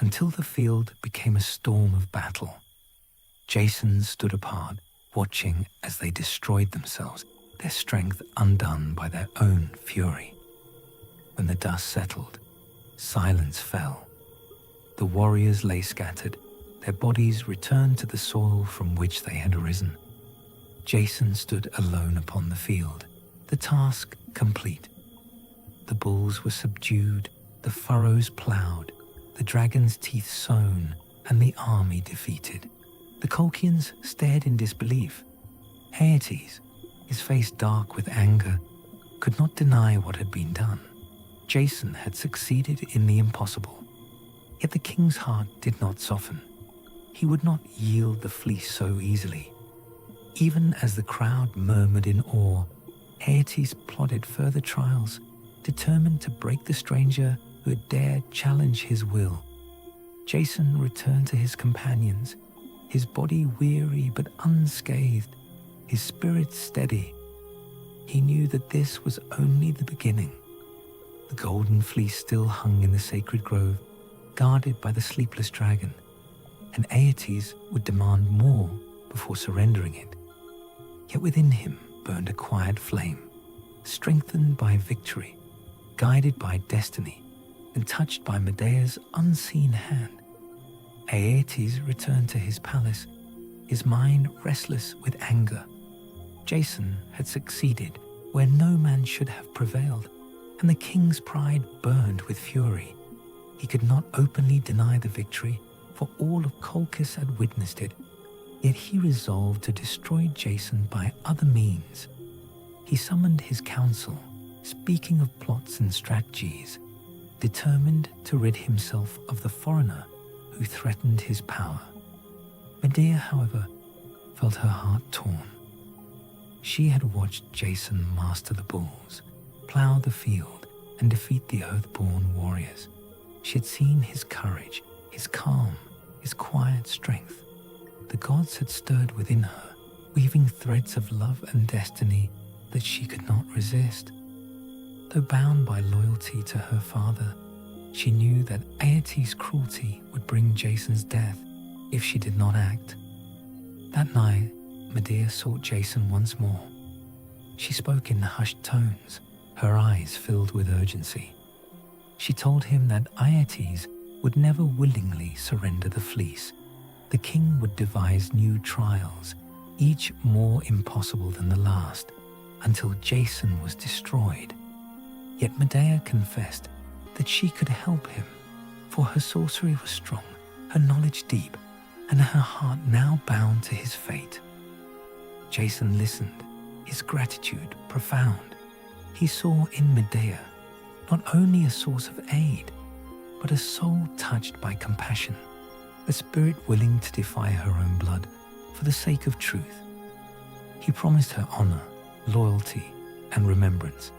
S1: until the field became a storm of battle. Jason stood apart, watching as they destroyed themselves, their strength undone by their own fury. When the dust settled, silence fell. The warriors lay scattered, their bodies returned to the soil from which they had arisen. Jason stood alone upon the field, the task complete. The bulls were subdued, the furrows ploughed, the dragon's teeth sown, and the army defeated. The Colchians stared in disbelief. Aeetes, his face dark with anger, could not deny what had been done. Jason had succeeded in the impossible. Yet the king's heart did not soften. He would not yield the fleece so easily. Even as the crowd murmured in awe, Aeetes plotted further trials, determined to break the stranger who had dared challenge his will. Jason returned to his companions, his body weary but unscathed, his spirit steady. He knew that this was only the beginning. The golden fleece still hung in the sacred grove, guarded by the sleepless dragon, and Aeetes would demand more before surrendering it. Yet within him burned a quiet flame, strengthened by victory, guided by destiny, and touched by Medea's unseen hand. Aeetes returned to his palace, his mind restless with anger. Jason had succeeded where no man should have prevailed, and the king's pride burned with fury. He could not openly deny the victory, for all of Colchis had witnessed it, yet he resolved to destroy Jason by other means. He summoned his council, speaking of plots and strategies, determined to rid himself of the foreigner who threatened his power. Medea, however, felt her heart torn. She had watched Jason master the bulls, plough the field, and defeat the earthborn warriors. She had seen his courage, his calm, his quiet strength. The gods had stirred within her, weaving threads of love and destiny that she could not resist. Though bound by loyalty to her father, she knew that Aeetes' cruelty would bring Jason's death if she did not act. That night, Medea sought Jason once more. She spoke in hushed tones, her eyes filled with urgency. She told him that Aeetes would never willingly surrender the fleece. The king would devise new trials, each more impossible than the last, until Jason was destroyed. Yet Medea confessed that she could help him, for her sorcery was strong, her knowledge deep, and her heart now bound to his fate. Jason listened, his gratitude profound. He saw in Medea not only a source of aid, but a soul touched by compassion, a spirit willing to defy her own blood for the sake of truth. He promised her honor, loyalty, and remembrance,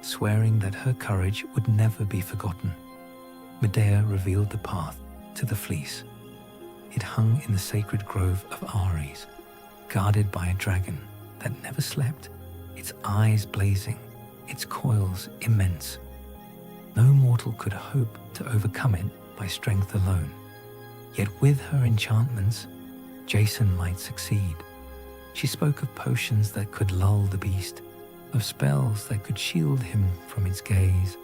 S1: swearing that her courage would never be forgotten. Medea revealed the path to the fleece. It hung in the sacred grove of Ares, guarded by a dragon that never slept, its eyes blazing, its coils immense. No mortal could hope to overcome it by strength alone. Yet with her enchantments, Jason might succeed. She spoke of potions that could lull the beast, of spells that could shield him from its gaze,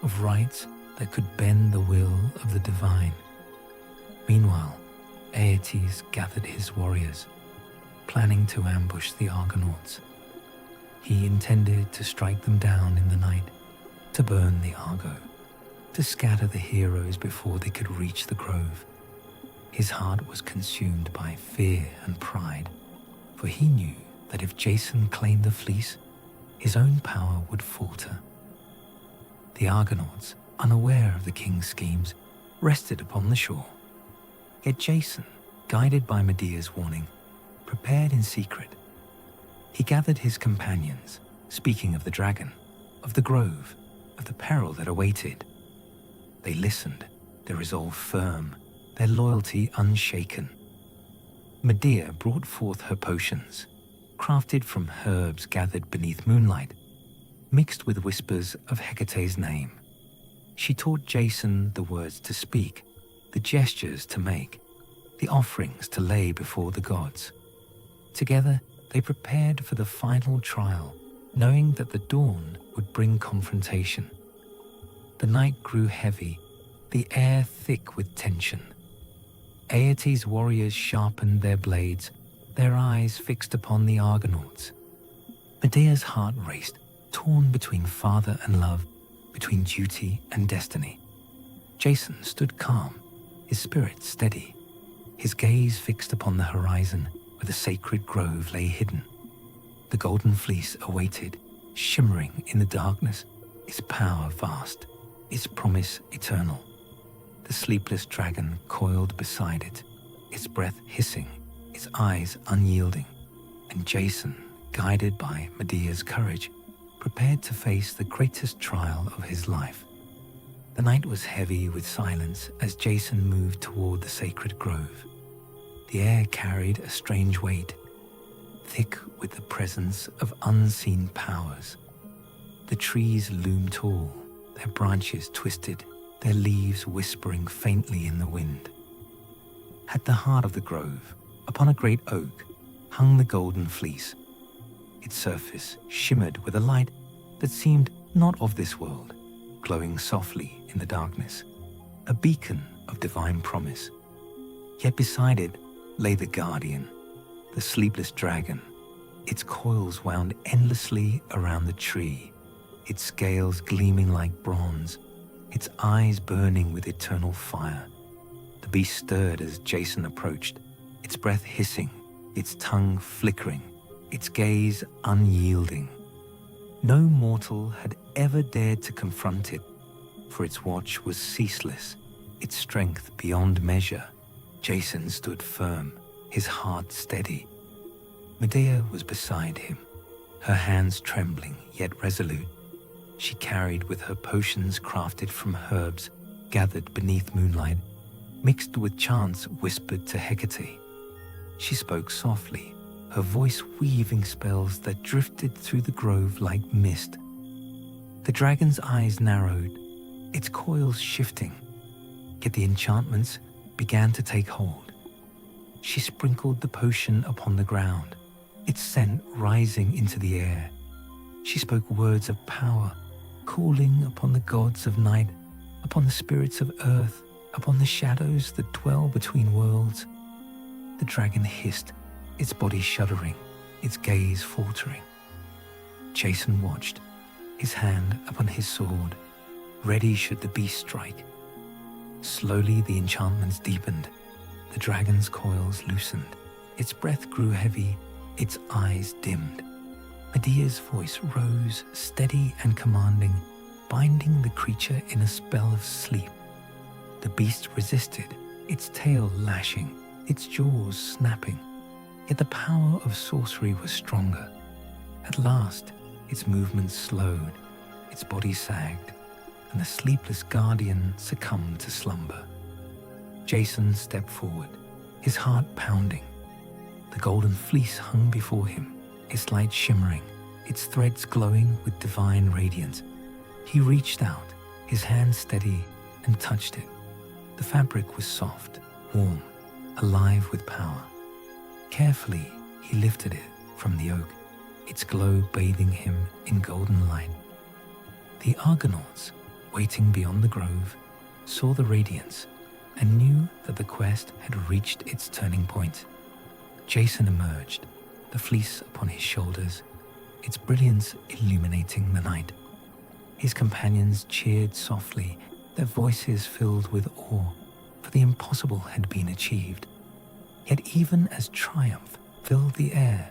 S1: of rites that could bend the will of the divine. Meanwhile, Aeetes gathered his warriors, planning to ambush the Argonauts. He intended to strike them down in the night, to burn the Argo, to scatter the heroes before they could reach the grove. His heart was consumed by fear and pride, for he knew that if Jason claimed the fleece, his own power would falter. The Argonauts, unaware of the king's schemes, rested upon the shore. Yet Jason, guided by Medea's warning, prepared in secret. He gathered his companions, speaking of the dragon, of the grove, of the peril that awaited. They listened, their resolve firm, their loyalty unshaken. Medea brought forth her potions, crafted from herbs gathered beneath moonlight, mixed with whispers of Hecate's name. She taught Jason the words to speak, the gestures to make, the offerings to lay before the gods. Together, they prepared for the final trial, knowing that the dawn would bring confrontation. The night grew heavy, the air thick with tension. Aeetes' warriors sharpened their blades, their eyes fixed upon the Argonauts. Medea's heart raced, torn between father and love, between duty and destiny. Jason stood calm, his spirit steady, his gaze fixed upon the horizon where the sacred grove lay hidden. The golden fleece awaited, shimmering in the darkness, its power vast, its promise eternal. The sleepless dragon coiled beside it, its breath hissing, its eyes unyielding, and Jason, guided by Medea's courage, prepared to face the greatest trial of his life. The night was heavy with silence as Jason moved toward the sacred grove. The air carried a strange weight, thick with the presence of unseen powers. The trees loomed tall, their branches twisted, their leaves whispering faintly in the wind. At the heart of the grove, upon a great oak, hung the golden fleece. Its surface shimmered with a light that seemed not of this world, glowing softly in the darkness, a beacon of divine promise. Yet beside it lay the guardian, the sleepless dragon. Its coils wound endlessly around the tree, its scales gleaming like bronze, its eyes burning with eternal fire. The beast stirred as Jason approached, its breath hissing, its tongue flickering, its gaze unyielding. No mortal had ever dared to confront it, for its watch was ceaseless, its strength beyond measure. Jason stood firm, his heart steady. Medea was beside him, her hands trembling yet resolute. She carried with her potions crafted from herbs gathered beneath moonlight, mixed with chants whispered to Hecate. She spoke softly, her voice weaving spells that drifted through the grove like mist. The dragon's eyes narrowed, its coils shifting, yet the enchantments began to take hold. She sprinkled the potion upon the ground, its scent rising into the air. She spoke words of power, calling upon the gods of night, upon the spirits of earth, upon the shadows that dwell between worlds. The dragon hissed, its body shuddering, its gaze faltering. Jason watched, his hand upon his sword, ready should the beast strike. Slowly the enchantments deepened, the dragon's coils loosened, its breath grew heavy, its eyes dimmed. Medea's voice rose, steady and commanding, binding the creature in a spell of sleep. The beast resisted, its tail lashing, its jaws snapping. Yet the power of sorcery was stronger. At last, its movements slowed, its body sagged, and the sleepless guardian succumbed to slumber. Jason stepped forward, his heart pounding. The golden fleece hung before him, its light shimmering, its threads glowing with divine radiance. He reached out, his hand steady, and touched it. The fabric was soft, warm, alive with power. Carefully, he lifted it from the oak, its glow bathing him in golden light. The Argonauts, waiting beyond the grove, saw the radiance and knew that the quest had reached its turning point. Jason emerged, the fleece upon his shoulders, its brilliance illuminating the night. His companions cheered softly, their voices filled with awe, for the impossible had been achieved. Yet even as triumph filled the air,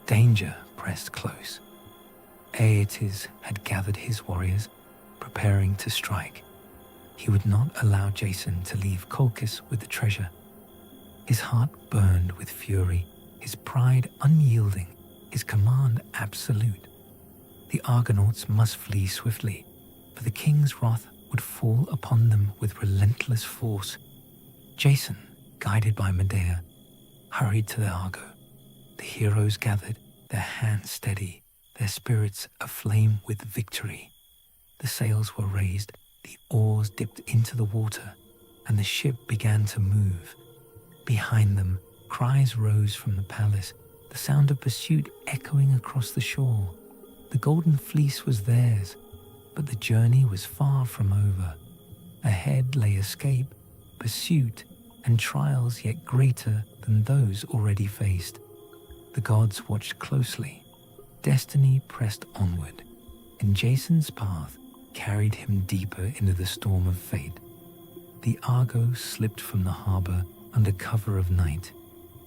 S1: danger pressed close. Aeetes had gathered his warriors, preparing to strike. He would not allow Jason to leave Colchis with the treasure. His heart burned with fury, his pride unyielding, his command absolute. The Argonauts must flee swiftly, for the king's wrath would fall upon them with relentless force. Jason, guided by Medea, hurried to the Argo. The heroes gathered, their hands steady, their spirits aflame with victory. The sails were raised, the oars dipped into the water, and the ship began to move. Behind them, cries rose from the palace, the sound of pursuit echoing across the shore. The golden fleece was theirs, but the journey was far from over. Ahead lay escape, pursuit, and trials yet greater than those already faced. The gods watched closely. Destiny pressed onward, and Jason's path carried him deeper into the storm of fate. The Argo slipped from the harbor under cover of night,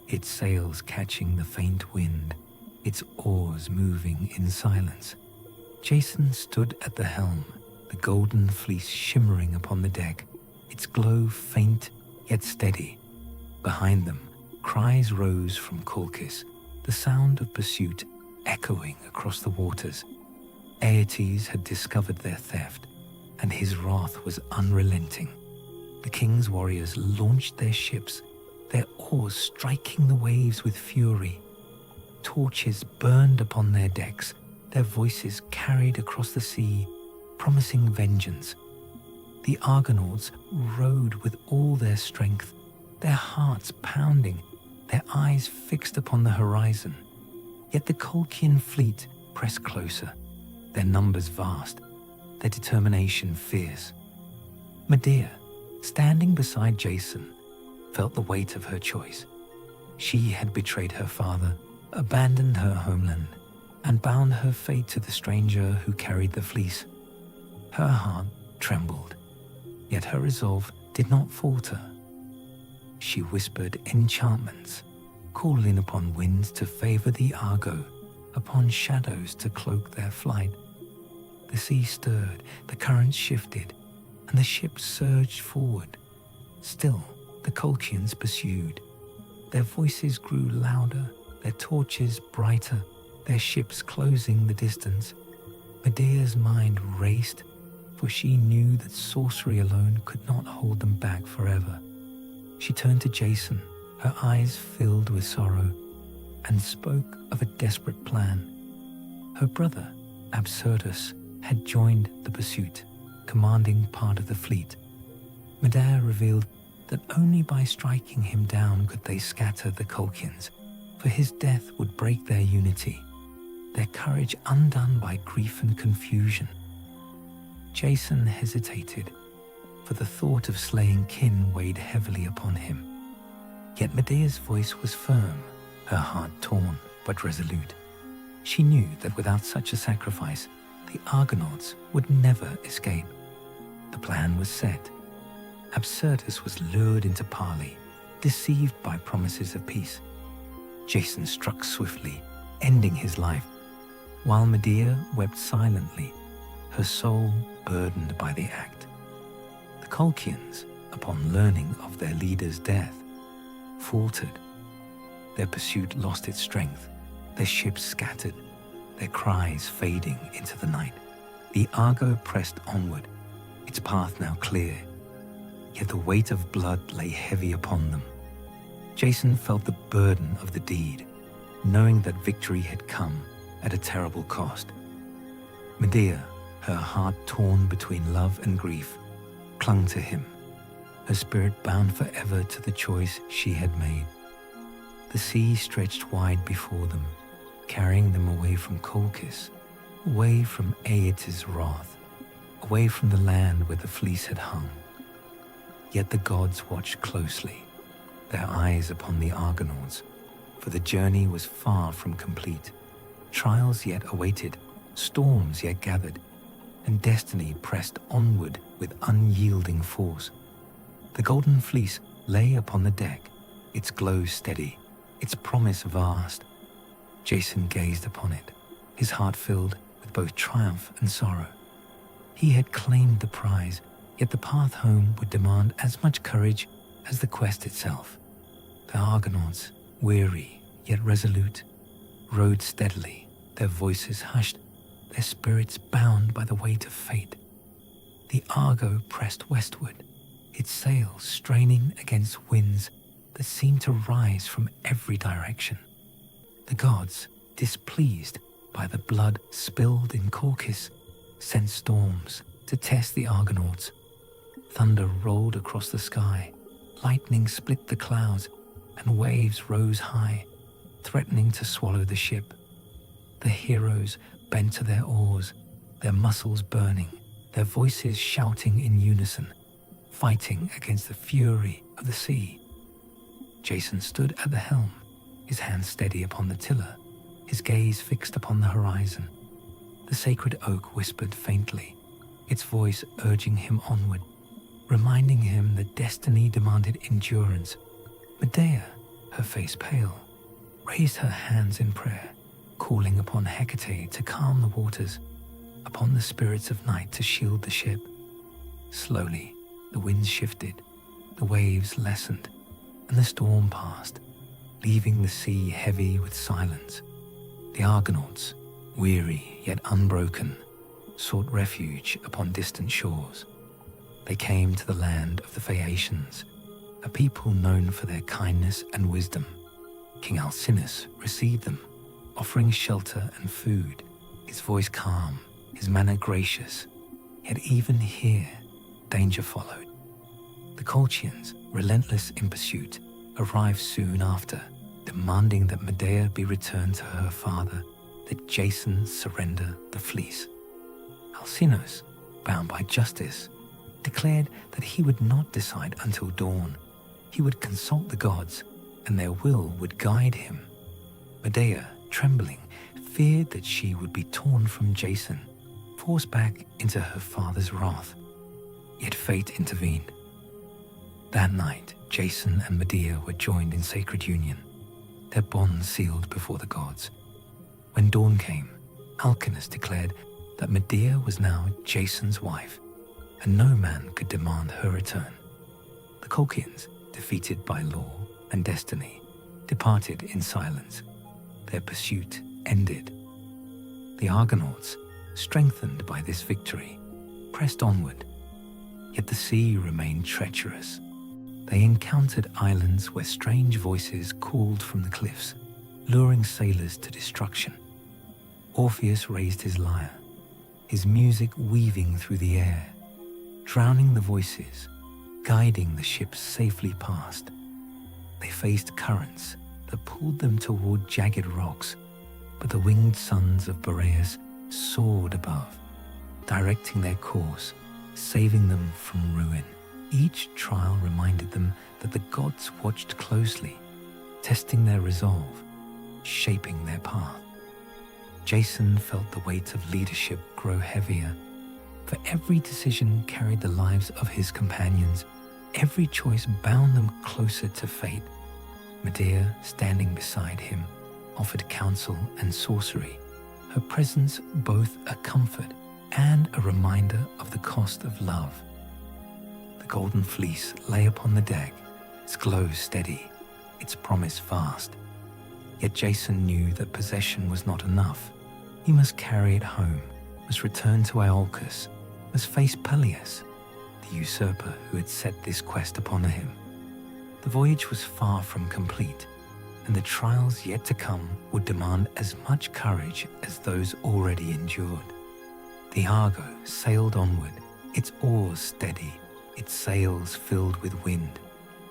S1: its sails catching the faint wind, its oars moving in silence. Jason stood at the helm, the golden fleece shimmering upon the deck, its glow faint yet steady. Behind them, cries rose from Colchis, the sound of pursuit echoing across the waters. Aeetes had discovered their theft, and his wrath was unrelenting. The king's warriors launched their ships, their oars striking the waves with fury. Torches burned upon their decks, their voices carried across the sea, promising vengeance. The Argonauts rowed with all their strength, their hearts pounding, their eyes fixed upon the horizon. Yet the Colchian fleet pressed closer, their numbers vast, their determination fierce. Medea, standing beside Jason, felt the weight of her choice. She had betrayed her father, abandoned her homeland, and bound her fate to the stranger who carried the fleece. Her heart trembled, yet her resolve did not falter. She whispered enchantments, calling upon winds to favor the Argo, upon shadows to cloak their flight. The sea stirred, the currents shifted, and the ship surged forward. Still, the Colchians pursued. Their voices grew louder, their torches brighter, their ships closing the distance. Medea's mind raced, for she knew that sorcery alone could not hold them back forever. She turned to Jason, her eyes filled with sorrow, and spoke of a desperate plan. Her brother, Absyrtus, had joined the pursuit, commanding part of the fleet. Medea revealed that only by striking him down could they scatter the Colchians, for his death would break their unity, their courage undone by grief and confusion. Jason hesitated, for the thought of slaying kin weighed heavily upon him. Yet Medea's voice was firm, her heart torn but resolute. She knew that without such a sacrifice, the Argonauts would never escape. The plan was set. Absyrtus was lured into parley, deceived by promises of peace. Jason struck swiftly, ending his life, while Medea wept silently, her soul burdened by the act. The Colchians, upon learning of their leader's death, faltered. Their pursuit lost its strength, their ships scattered, their cries fading into the night. The Argo pressed onward, its path now clear, yet the weight of blood lay heavy upon them. Jason felt the burden of the deed, knowing that victory had come at a terrible cost. Medea, her heart torn between love and grief, clung to him, her spirit bound forever to the choice she had made. The sea stretched wide before them, carrying them away from Colchis, away from Aeetes' wrath, away from the land where the fleece had hung. Yet the gods watched closely, their eyes upon the Argonauts, for the journey was far from complete. Trials yet awaited, storms yet gathered, and destiny pressed onward with unyielding force. The golden fleece lay upon the deck, its glow steady, its promise vast. Jason gazed upon it, his heart filled with both triumph and sorrow. He had claimed the prize, yet the path home would demand as much courage as the quest itself. The Argonauts, weary yet resolute, rowed steadily, their voices hushed, their spirits bound by the weight of fate. The Argo pressed westward, its sails straining against winds that seemed to rise from every direction. The gods, displeased by the blood spilled in Colchis, sent storms to test the Argonauts. Thunder rolled across the sky, lightning split the clouds, and waves rose high, threatening to swallow the ship. The heroes bent to their oars, their muscles burning, their voices shouting in unison, fighting against the fury of the sea. Jason stood at the helm, his hand steady upon the tiller, his gaze fixed upon the horizon. The sacred oak whispered faintly, its voice urging him onward, reminding him that destiny demanded endurance. Medea, her face pale, raised her hands in prayer, calling upon Hecate to calm the waters. upon the spirits of night to shield the ship. Slowly, the winds shifted, the waves lessened, and the storm passed, leaving the sea heavy with silence. The Argonauts, weary yet unbroken, sought refuge upon distant shores. They came to the land of the Phaeacians, a people known for their kindness and wisdom. King Alcinous received them, offering shelter and food, his voice calm, his manner gracious. Yet even here, danger followed. The Colchians, relentless in pursuit, arrived soon after, demanding that Medea be returned to her father, that Jason surrender the fleece. Alcinous, bound by justice, declared that he would not decide until dawn. He would consult the gods, and their will would guide him. Medea, trembling, feared that she would be torn from Jason, forced back into her father's wrath. Yet fate intervened. That night, Jason and Medea were joined in sacred union, their bond sealed before the gods. When dawn came, Alcinous declared that Medea was now Jason's wife, and no man could demand her return. The Colchians, defeated by law and destiny, departed in silence. Their pursuit ended. The Argonauts, strengthened by this victory, pressed onward. Yet the sea remained treacherous. They encountered islands where strange voices called from the cliffs, luring sailors to destruction. Orpheus raised his lyre, his music weaving through the air, drowning the voices, guiding the ships safely past. They faced currents that pulled them toward jagged rocks, but the winged sons of Boreas soared above, directing their course, saving them from ruin. Each trial reminded them that the gods watched closely, testing their resolve, shaping their path. Jason felt the weight of leadership grow heavier, for every decision carried the lives of his companions. Every choice bound them closer to fate. Medea, standing beside him, offered counsel and sorcery, her presence both a comfort and a reminder of the cost of love. The golden fleece lay upon the deck, its glow steady, its promise vast. Yet Jason knew that possession was not enough. He must carry it home, must return to Iolcus, must face Peleus, the usurper who had set this quest upon him. The voyage was far from complete, and the trials yet to come would demand as much courage as those already endured. The Argo sailed onward, its oars steady, its sails filled with wind.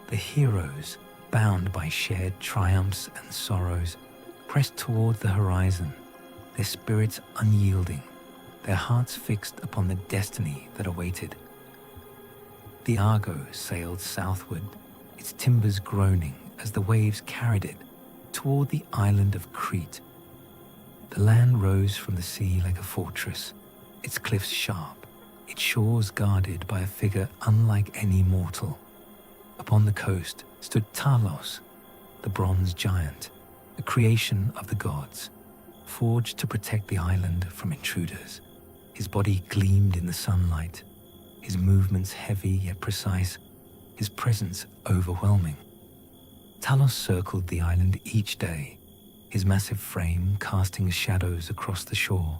S1: The heroes, bound by shared triumphs and sorrows, pressed toward the horizon, their spirits unyielding, their hearts fixed upon the destiny that awaited. The Argo sailed southward, its timbers groaning as the waves carried it toward the island of Crete. The land rose from the sea like a fortress, its cliffs sharp, its shores guarded by a figure unlike any mortal. Upon the coast stood Talos, the bronze giant, a creation of the gods, forged to protect the island from intruders. His body gleamed in the sunlight, his movements heavy yet precise, his presence overwhelming. Talos circled the island each day, his massive frame casting shadows across the shore.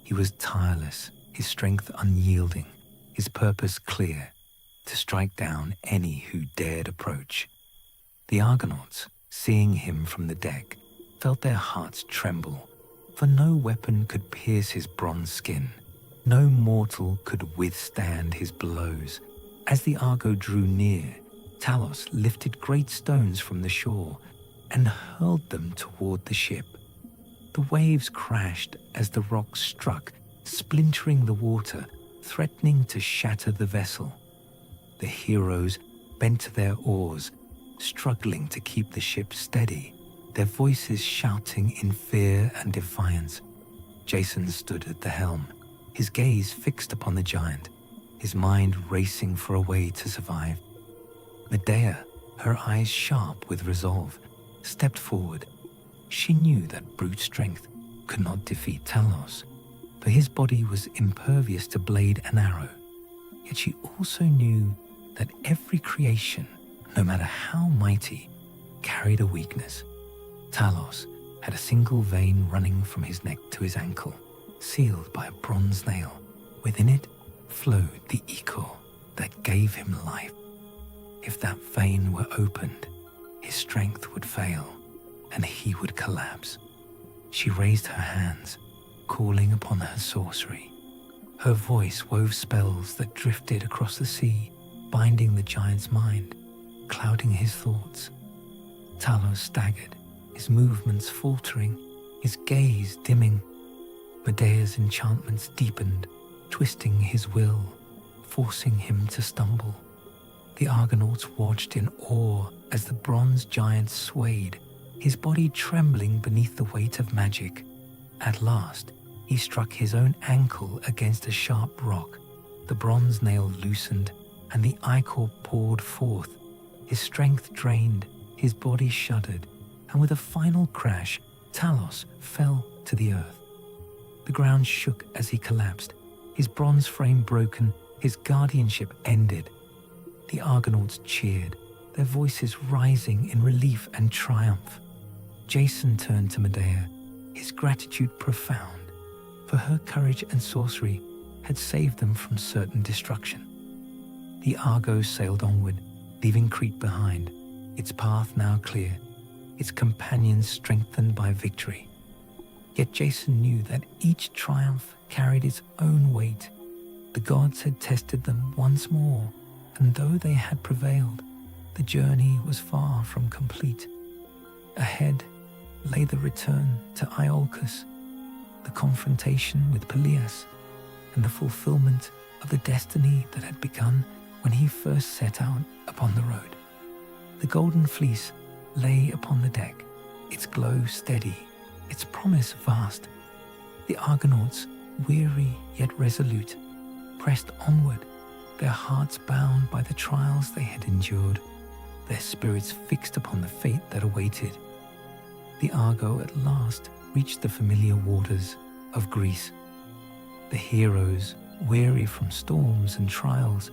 S1: He was tireless, his strength unyielding, his purpose clear, to strike down any who dared approach. The Argonauts, seeing him from the deck, felt their hearts tremble, for no weapon could pierce his bronze skin. No mortal could withstand his blows. As the Argo drew near, Talos lifted great stones from the shore and hurled them toward the ship. The waves crashed as the rocks struck, splintering the water, threatening to shatter the vessel. The heroes bent to their oars, struggling to keep the ship steady, their voices shouting in fear and defiance. Jason stood at the helm, his gaze fixed upon the giant, his mind racing for a way to survive. Medea, her eyes sharp with resolve, stepped forward. She knew that brute strength could not defeat Talos, for his body was impervious to blade and arrow. Yet she also knew that every creation, no matter how mighty, carried a weakness. Talos had a single vein running from his neck to his ankle, sealed by a bronze nail. Within it flowed the ichor that gave him life. If that vein were opened, his strength would fail and he would collapse. She raised her hands, calling upon her sorcery. Her voice wove spells that drifted across the sea, binding the giant's mind, clouding his thoughts. Talos staggered, his movements faltering, his gaze dimming. Medea's enchantments deepened, twisting his will, forcing him to stumble. The Argonauts watched in awe as the bronze giant swayed, his body trembling beneath the weight of magic. At last, he struck his own ankle against a sharp rock. The bronze nail loosened, and the ichor poured forth. His strength drained, his body shuddered, and with a final crash, Talos fell to the earth. The ground shook as he collapsed, his bronze frame broken, his guardianship ended. The Argonauts cheered, their voices rising in relief and triumph. Jason turned to Medea, his gratitude profound, for her courage and sorcery had saved them from certain destruction. The Argo sailed onward, leaving Crete behind, its path now clear, its companions strengthened by victory. Yet Jason knew that each triumph carried its own weight. The gods had tested them once more, and though they had prevailed, the journey was far from complete. Ahead lay the return to Iolcus, the confrontation with Peleus, and the fulfillment of the destiny that had begun when he first set out upon the road. The golden fleece lay upon the deck, its glow steady, its promise vast. The Argonauts, weary yet resolute, pressed onward, their hearts bound by the trials they had endured, their spirits fixed upon the fate that awaited. The Argo at last reached the familiar waters of Greece. The heroes, weary from storms and trials,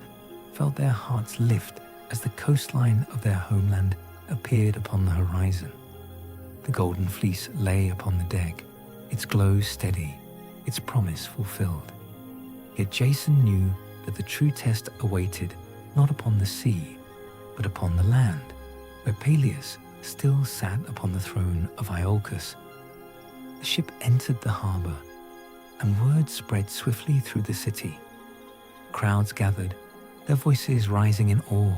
S1: felt their hearts lift as the coastline of their homeland appeared upon the horizon. The golden fleece lay upon the deck, its glow steady, its promise fulfilled. Yet Jason knew that the true test awaited not upon the sea, but upon the land, where Peleus still sat upon the throne of Iolcus. The ship entered the harbor, and word spread swiftly through the city. Crowds gathered, their voices rising in awe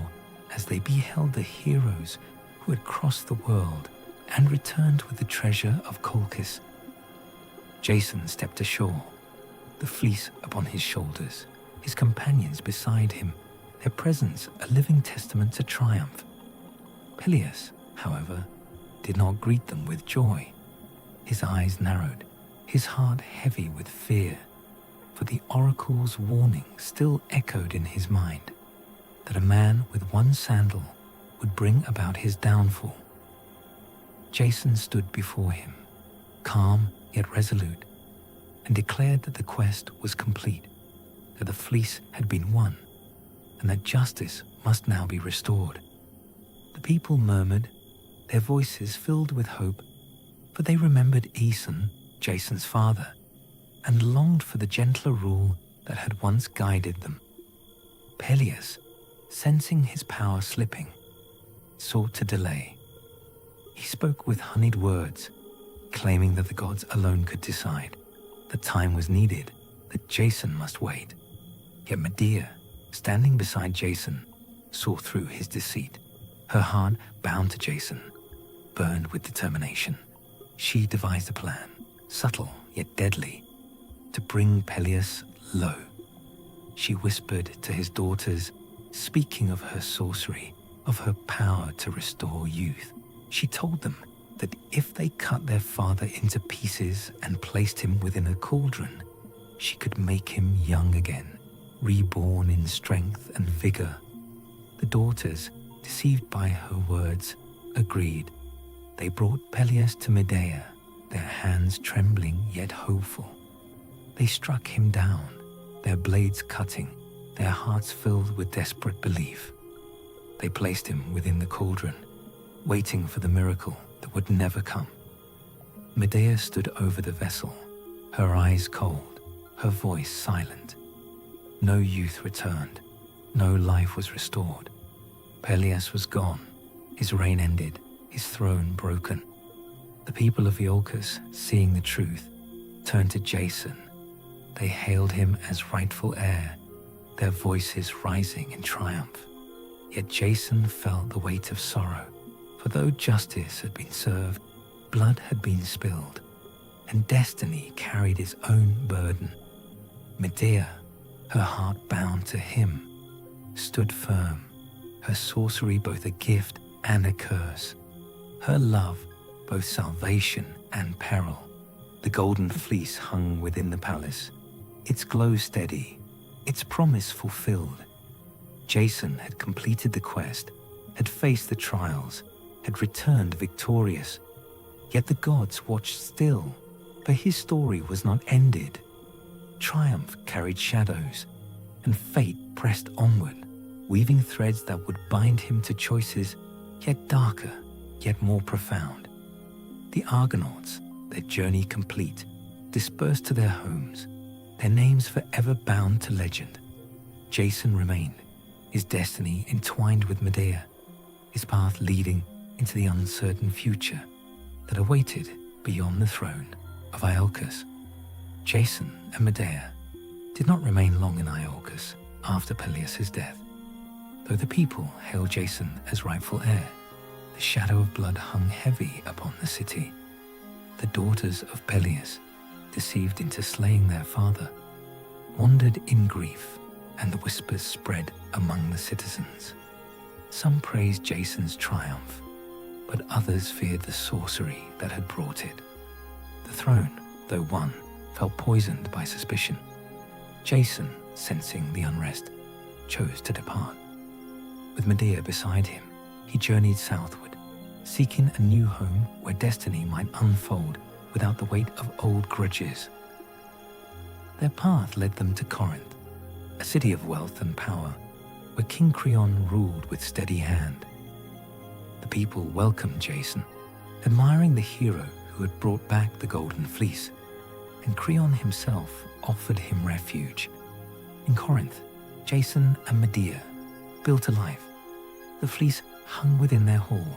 S1: as they beheld the heroes who had crossed the world and returned with the treasure of Colchis. Jason stepped ashore, the fleece upon his shoulders, his companions beside him, their presence a living testament to triumph. Peleus, however, did not greet them with joy. His eyes narrowed, his heart heavy with fear, for the oracle's warning still echoed in his mind, that a man with one sandal would bring about his downfall. Jason stood before him, calm yet resolute, and declared that the quest was complete, that the fleece had been won, and that justice must now be restored. The people murmured, their voices filled with hope, for they remembered Aeson, Jason's father, and longed for the gentler rule that had once guided them. Peleus, sensing his power slipping, sought to delay. He spoke with honeyed words, claiming that the gods alone could decide, that time was needed, that Jason must wait. Yet Medea, standing beside Jason, saw through his deceit. Her heart, bound to Jason, burned with determination. She devised a plan, subtle yet deadly, to bring Peleus low. She whispered to his daughters, speaking of her sorcery, of her power to restore youth. She told them that if they cut their father into pieces and placed him within a cauldron, she could make him young again, reborn in strength and vigor. The daughters, deceived by her words, agreed. They brought Peleus to Medea, their hands trembling yet hopeful. They struck him down, their blades cutting, their hearts filled with desperate belief. They placed him within the cauldron, waiting for the miracle that would never come. Medea stood over the vessel, her eyes cold, her voice silent. No youth returned, no life was restored. Peleus was gone, his reign ended, his throne broken. The people of Iolcus, seeing the truth, turned to Jason. They hailed him as rightful heir, their voices rising in triumph. Yet Jason felt the weight of sorrow, for though justice had been served, blood had been spilled, and destiny carried its own burden. Medea, her heart bound to him, stood firm, her sorcery both a gift and a curse, her love both salvation and peril. The golden fleece hung within the palace, its glow steady, its promise fulfilled. Jason had completed the quest, had faced the trials, had returned victorious. Yet the gods watched still, for his story was not ended. Triumph carried shadows, and fate pressed onward, weaving threads that would bind him to choices yet darker, yet more profound. The Argonauts, their journey complete, dispersed to their homes, their names forever bound to legend. Jason remained, his destiny entwined with Medea, his path leading into the uncertain future that awaited beyond the throne of Iolcus. Jason and Medea did not remain long in Iolcus after Peleus' death. Though the people hailed Jason as rightful heir, the shadow of blood hung heavy upon the city. The daughters of Peleus, deceived into slaying their father, wandered in grief, and the whispers spread among the citizens. Some praised Jason's triumph, but others feared the sorcery that had brought it. The throne, though won, felt poisoned by suspicion. Jason, sensing the unrest, chose to depart. With Medea beside him, he journeyed southward, seeking a new home where destiny might unfold without the weight of old grudges. Their path led them to Corinth, a city of wealth and power, where King Creon ruled with steady hand. The people welcomed Jason, admiring the hero who had brought back the golden fleece, and Creon himself offered him refuge. In Corinth, Jason and Medea built a life. The fleece hung within their hall,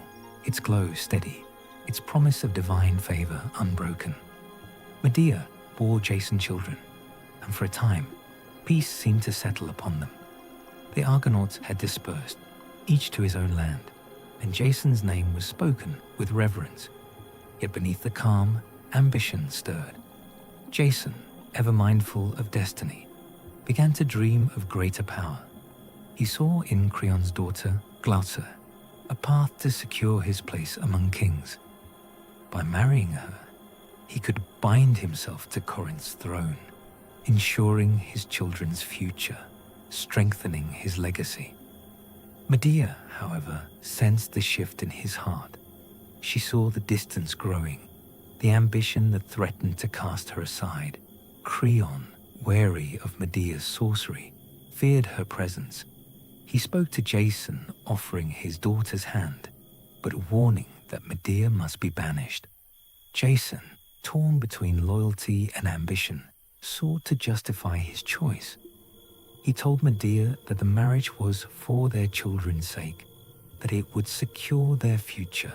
S1: its glow steady, its promise of divine favor unbroken. Medea bore Jason children, and for a time, peace seemed to settle upon them. The Argonauts had dispersed, each to his own land, and Jason's name was spoken with reverence. Yet beneath the calm, ambition stirred. Jason, ever mindful of destiny, began to dream of greater power. He saw in Creon's daughter, Glauca, a path to secure his place among kings. By marrying her, he could bind himself to Corinth's throne, ensuring his children's future, strengthening his legacy. Medea, however, sensed the shift in his heart. She saw the distance growing, the ambition that threatened to cast her aside. Creon, wary of Medea's sorcery, feared her presence. He spoke to Jason, offering his daughter's hand, but warning that Medea must be banished. Jason, torn between loyalty and ambition, sought to justify his choice. He told Medea that the marriage was for their children's sake, that it would secure their future,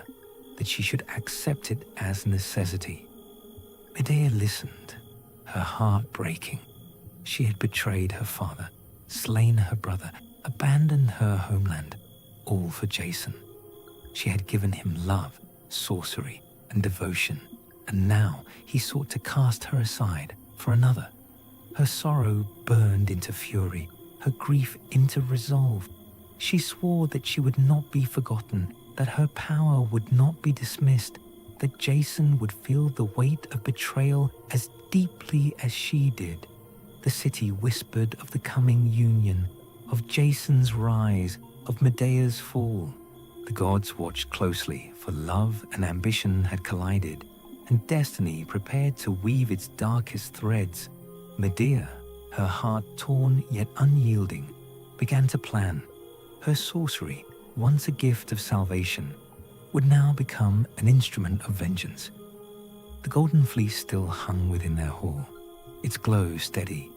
S1: that she should accept it as necessity. Medea listened, her heart breaking. She had betrayed her father, slain her brother, abandoned her homeland, all for Jason. She had given him love, sorcery, and devotion, and now he sought to cast her aside for another. Her sorrow burned into fury, her grief into resolve. She swore that she would not be forgotten, that her power would not be dismissed, that Jason would feel the weight of betrayal as deeply as she did. The city whispered of the coming union, of Jason's rise, of Medea's fall. The gods watched closely, for love and ambition had collided, and destiny prepared to weave its darkest threads. Medea, her heart torn yet unyielding, began to plan. Her sorcery, once a gift of salvation, would now become an instrument of vengeance. The golden fleece still hung within their hall, its glow steady,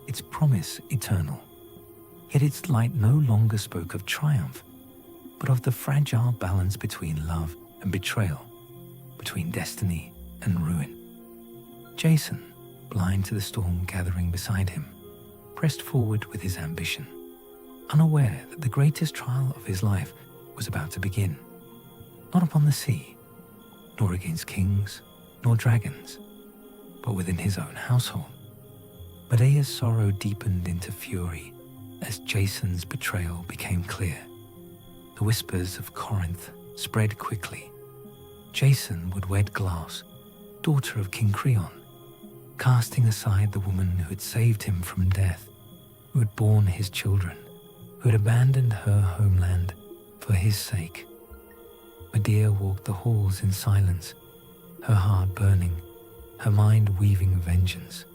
S1: its promise eternal. Yet its light no longer spoke of triumph, but of the fragile balance between love and betrayal, between destiny and ruin. Jason, blind to the storm gathering beside him, pressed forward with his ambition, unaware that the greatest trial of his life was about to begin, not upon the sea, nor against kings, nor dragons, but within his own household. Medea's sorrow deepened into fury as Jason's betrayal became clear. The whispers of Corinth spread quickly. Jason would wed Glass, daughter of King Creon, casting aside the woman who had saved him from death, who had borne his children, who had abandoned her homeland for his sake. Medea walked the halls in silence, her heart burning, her mind weaving vengeance.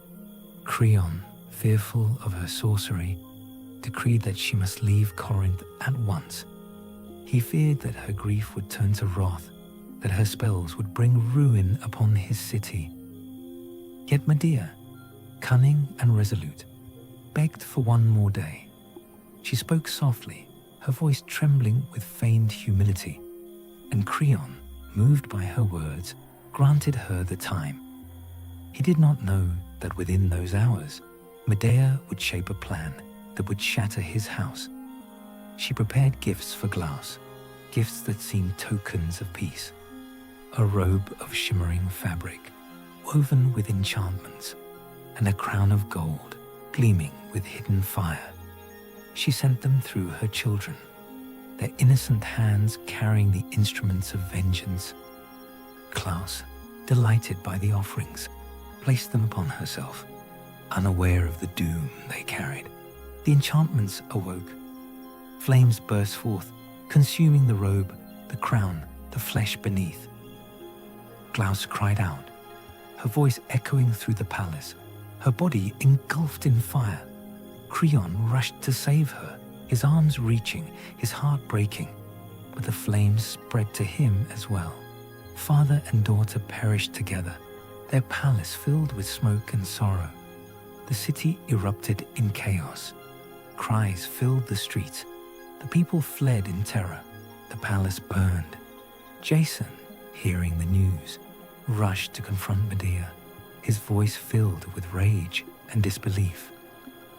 S1: Creon, fearful of her sorcery, decreed that she must leave Corinth at once. He feared that her grief would turn to wrath, that her spells would bring ruin upon his city. Yet Medea, cunning and resolute, begged for one more day. She spoke softly, her voice trembling with feigned humility, and Creon, moved by her words, granted her the time. He did not know that within those hours, Medea would shape a plan that would shatter his house. She prepared gifts for Glass, gifts that seemed tokens of peace. A robe of shimmering fabric, woven with enchantments, and a crown of gold, gleaming with hidden fire. She sent them through her children, their innocent hands carrying the instruments of vengeance. Glass, delighted by the offerings, placed them upon herself, unaware of the doom they carried. The enchantments awoke. Flames burst forth, consuming the robe, the crown, the flesh beneath. Glass cried out, her voice echoing through the palace, her body engulfed in fire. Creon rushed to save her, his arms reaching, his heart breaking, but the flames spread to him as well. Father and daughter perished together, their palace filled with smoke and sorrow. The city erupted in chaos. Cries filled the streets. The people fled in terror. The palace burned. Jason, hearing the news, rushed to confront Medea, his voice filled with rage and disbelief.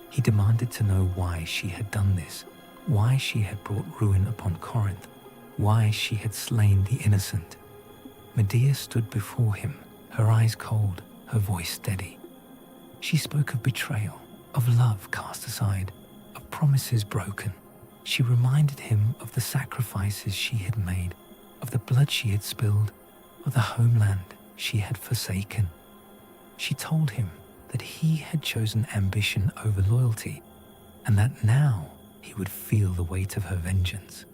S1: He demanded to know why she had done this, why she had brought ruin upon Corinth, why she had slain the innocent. Medea stood before him, her eyes cold, her voice steady. She spoke of betrayal, of love cast aside, of promises broken. She reminded him of the sacrifices she had made, of the blood she had spilled, of the homeland she had forsaken. She told him that he had chosen ambition over loyalty, and that now he would feel the weight of her vengeance.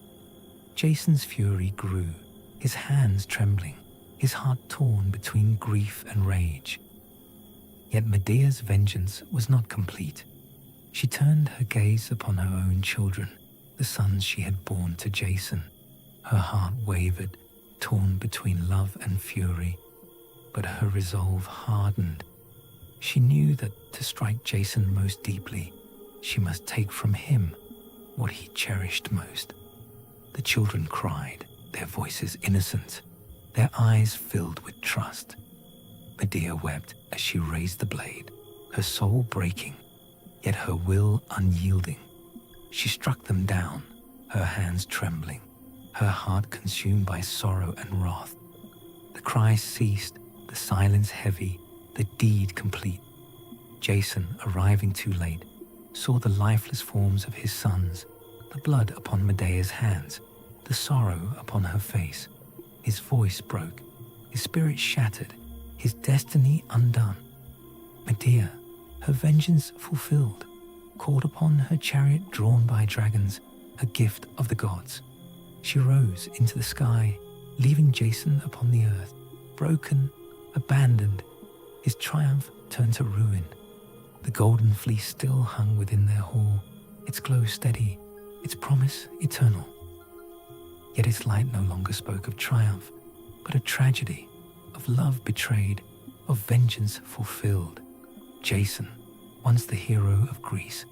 S1: Jason's fury grew, his hands trembling, his heart torn between grief and rage. Yet Medea's vengeance was not complete. She turned her gaze upon her own children, the sons she had borne to Jason. Her heart wavered, torn between love and fury, but her resolve hardened. She knew that to strike Jason most deeply, she must take from him what he cherished most. The children cried, their voices innocent, their eyes filled with trust. Medea wept as she raised the blade, her soul breaking, yet her will unyielding. She struck them down, her hands trembling, her heart consumed by sorrow and wrath. The cries ceased, the silence heavy, the deed complete. Jason, arriving too late, saw the lifeless forms of his sons, the blood upon Medea's hands, the sorrow upon her face. His voice broke, his spirit shattered, his destiny undone. Medea, her vengeance fulfilled, called upon her chariot drawn by dragons, a gift of the gods. She rose into the sky, leaving Jason upon the earth, broken, abandoned, his triumph turned to ruin. The golden fleece still hung within their hall, its glow steady, its promise eternal. Yet its light no longer spoke of triumph, but a tragedy, of love betrayed, of vengeance fulfilled. Jason, once the hero of Greece,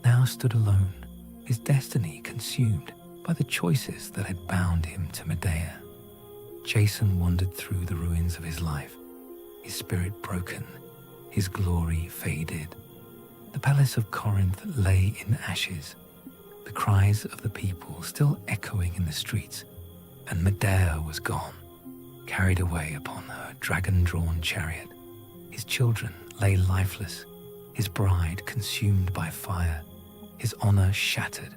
S1: now stood alone, his destiny consumed by the choices that had bound him to Medea. Jason wandered through the ruins of his life, his spirit broken, his glory faded. The palace of Corinth lay in ashes, the cries of the people still echoing in the streets, and Medea was gone, carried away upon her dragon-drawn chariot. His children lay lifeless, his bride consumed by fire, his honor shattered.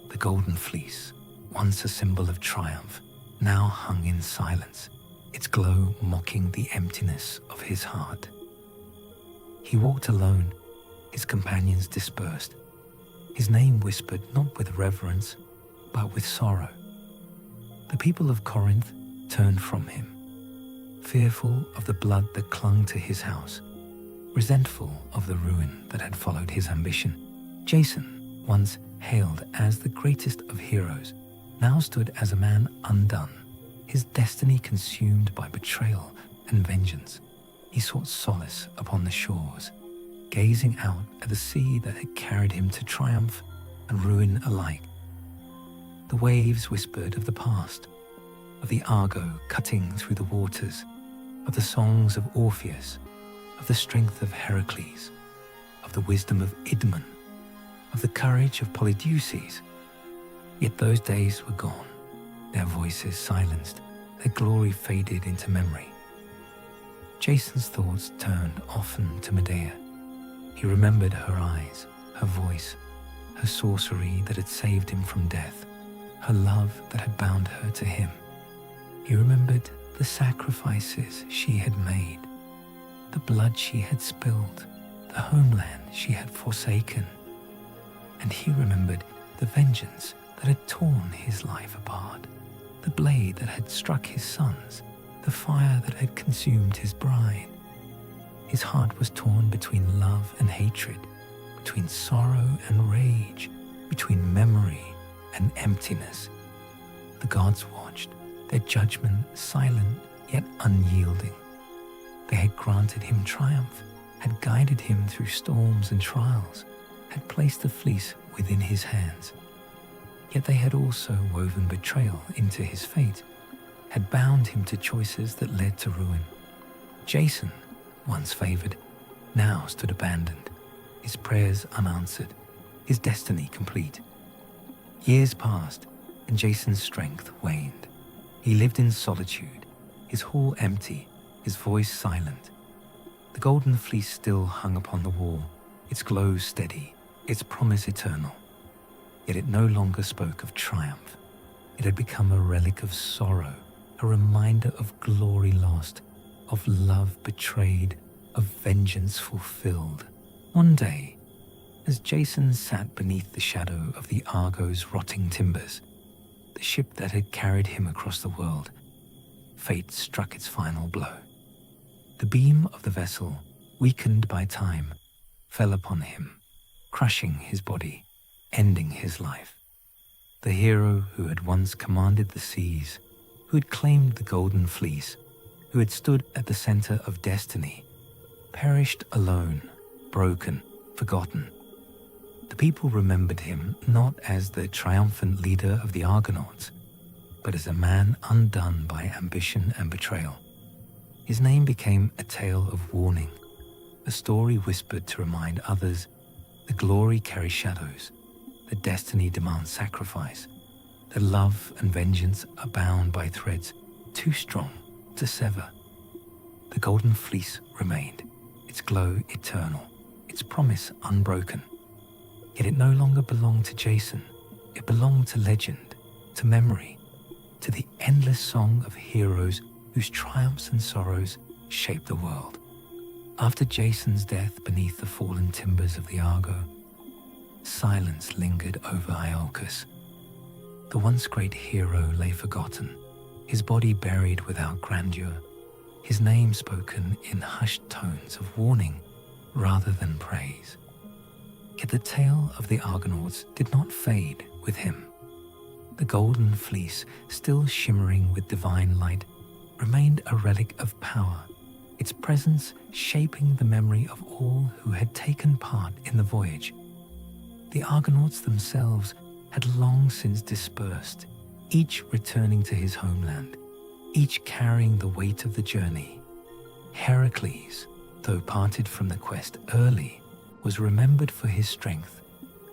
S1: The golden fleece, once a symbol of triumph, now hung in silence, its glow mocking the emptiness of his heart. He walked alone, his companions dispersed, his name whispered not with reverence, but with sorrow. The people of Corinth turned from him, fearful of the blood that clung to his house, resentful of the ruin that had followed his ambition. Jason, once hailed as the greatest of heroes, now stood as a man undone, his destiny consumed by betrayal and vengeance. He sought solace upon the shores, gazing out at the sea that had carried him to triumph and ruin alike. The waves whispered of the past, of the Argo cutting through the waters, of the songs of Orpheus, of the strength of Heracles, of the wisdom of Idmon, of the courage of Polydeuces. Yet those days were gone, their voices silenced, their glory faded into memory. Jason's thoughts turned often to Medea. He remembered her eyes, her voice, her sorcery that had saved him from death, her love that had bound her to him. He remembered the sacrifices she had made, the blood she had spilled, the homeland she had forsaken. And he remembered the vengeance that had torn his life apart, the blade that had struck his sons, the fire that had consumed his bride. His heart was torn between love and hatred, between sorrow and rage, between memory and emptiness. The gods watched, their judgment silent yet unyielding. They had granted him triumph, had guided him through storms and trials, had placed the fleece within his hands. Yet they had also woven betrayal into his fate, had bound him to choices that led to ruin. Jason, once favored, now stood abandoned, his prayers unanswered, his destiny complete. Years passed, and Jason's strength waned. He lived in solitude, his hall empty, his voice silent. The golden fleece still hung upon the wall, its glow steady, its promise eternal. Yet it no longer spoke of triumph. It had become a relic of sorrow, a reminder of glory lost, of love betrayed, of vengeance fulfilled. One day, as Jason sat beneath the shadow of the Argo's rotting timbers, the ship that had carried him across the world, fate struck its final blow. The beam of the vessel, weakened by time, fell upon him, crushing his body, ending his life. The hero who had once commanded the seas, who had claimed the golden fleece, who had stood at the center of destiny, perished alone, broken, forgotten. The people remembered him not as the triumphant leader of the Argonauts, but as a man undone by ambition and betrayal. His name became a tale of warning, a story whispered to remind others the glory carries shadows, the destiny demands sacrifice, the love and vengeance are bound by threads too strong to sever. The golden fleece remained, its glow eternal, its promise unbroken. Yet it no longer belonged to Jason. It belonged to legend, to memory, to the endless song of heroes whose triumphs and sorrows shaped the world. After Jason's death beneath the fallen timbers of the Argo, silence lingered over Iolcus. The once great hero lay forgotten, his body buried without grandeur, his name spoken in hushed tones of warning rather than praise. Yet the tale of the Argonauts did not fade with him. The golden fleece, still shimmering with divine light, remained a relic of power, its presence shaping the memory of all who had taken part in the voyage. The Argonauts themselves had long since dispersed, each returning to his homeland, each carrying the weight of the journey. Heracles, though parted from the quest early, was remembered for his strength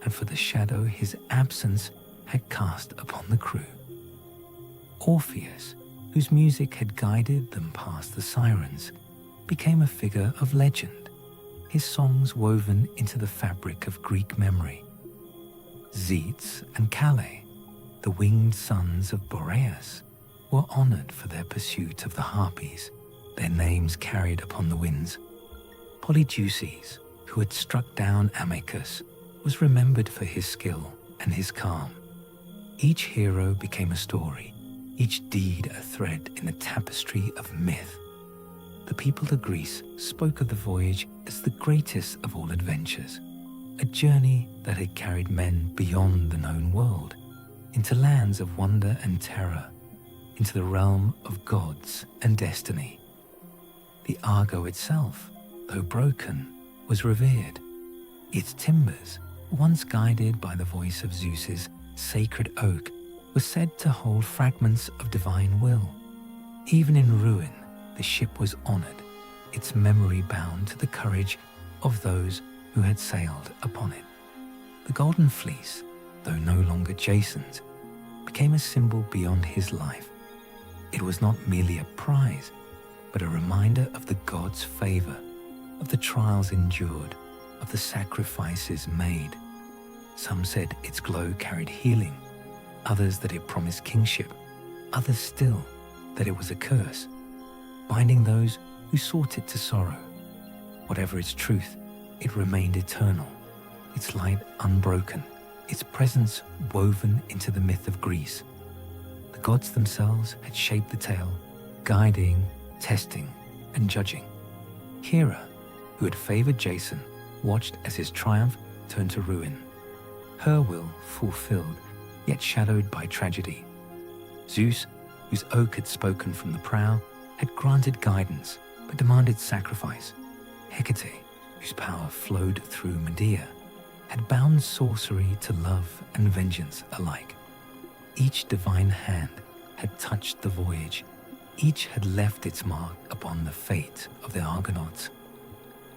S1: and for the shadow his absence had cast upon the crew. Orpheus, whose music had guided them past the sirens, became a figure of legend, his songs woven into the fabric of Greek memory. Zetes and Calais, the winged sons of Boreas, were honored for their pursuit of the harpies, their names carried upon the winds. Polydeuces, who had struck down Amycus, was remembered for his skill and his calm. Each hero became a story, each deed a thread in the tapestry of myth. The people of Greece spoke of the voyage as the greatest of all adventures, a journey that had carried men beyond the known world, into lands of wonder and terror, into the realm of gods and destiny. The Argo itself, though broken, was revered. Its timbers, once guided by the voice of Zeus's sacred oak, were said to hold fragments of divine will. Even in ruin, the ship was honored, its memory bound to the courage of those who had sailed upon it. The golden fleece, though no longer Jason's, became a symbol beyond his life. It was not merely a prize, but a reminder of the gods' favor, of the trials endured, of the sacrifices made. Some said its glow carried healing, others that it promised kingship, others still that it was a curse, binding those who sought it to sorrow. Whatever its truth, it remained eternal, its light unbroken, its presence woven into the myth of Greece. The gods themselves had shaped the tale, guiding, testing, and judging. Hera, who had favored Jason, watched as his triumph turned to ruin, her will fulfilled, yet shadowed by tragedy. Zeus, whose oak had spoken from the prow, had granted guidance, but demanded sacrifice. Hecate, whose power flowed through Medea, had bound sorcery to love and vengeance alike. Each divine hand had touched the voyage. Each had left its mark upon the fate of the Argonauts.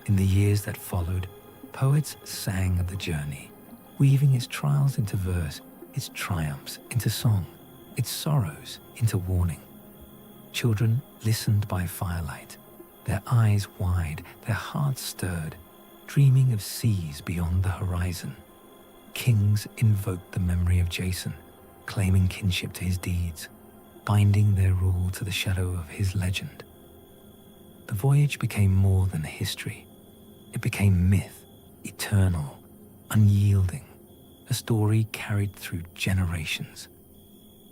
S1: In the years that followed, poets sang of the journey, weaving its trials into verse, its triumphs into song, its sorrows into warning. Children listened by firelight, their eyes wide, their hearts stirred, dreaming of seas beyond the horizon. Kings invoked the memory of Jason, claiming kinship to his deeds, binding their rule to the shadow of his legend. The voyage became more than history. It became myth, eternal, unyielding, a story carried through generations.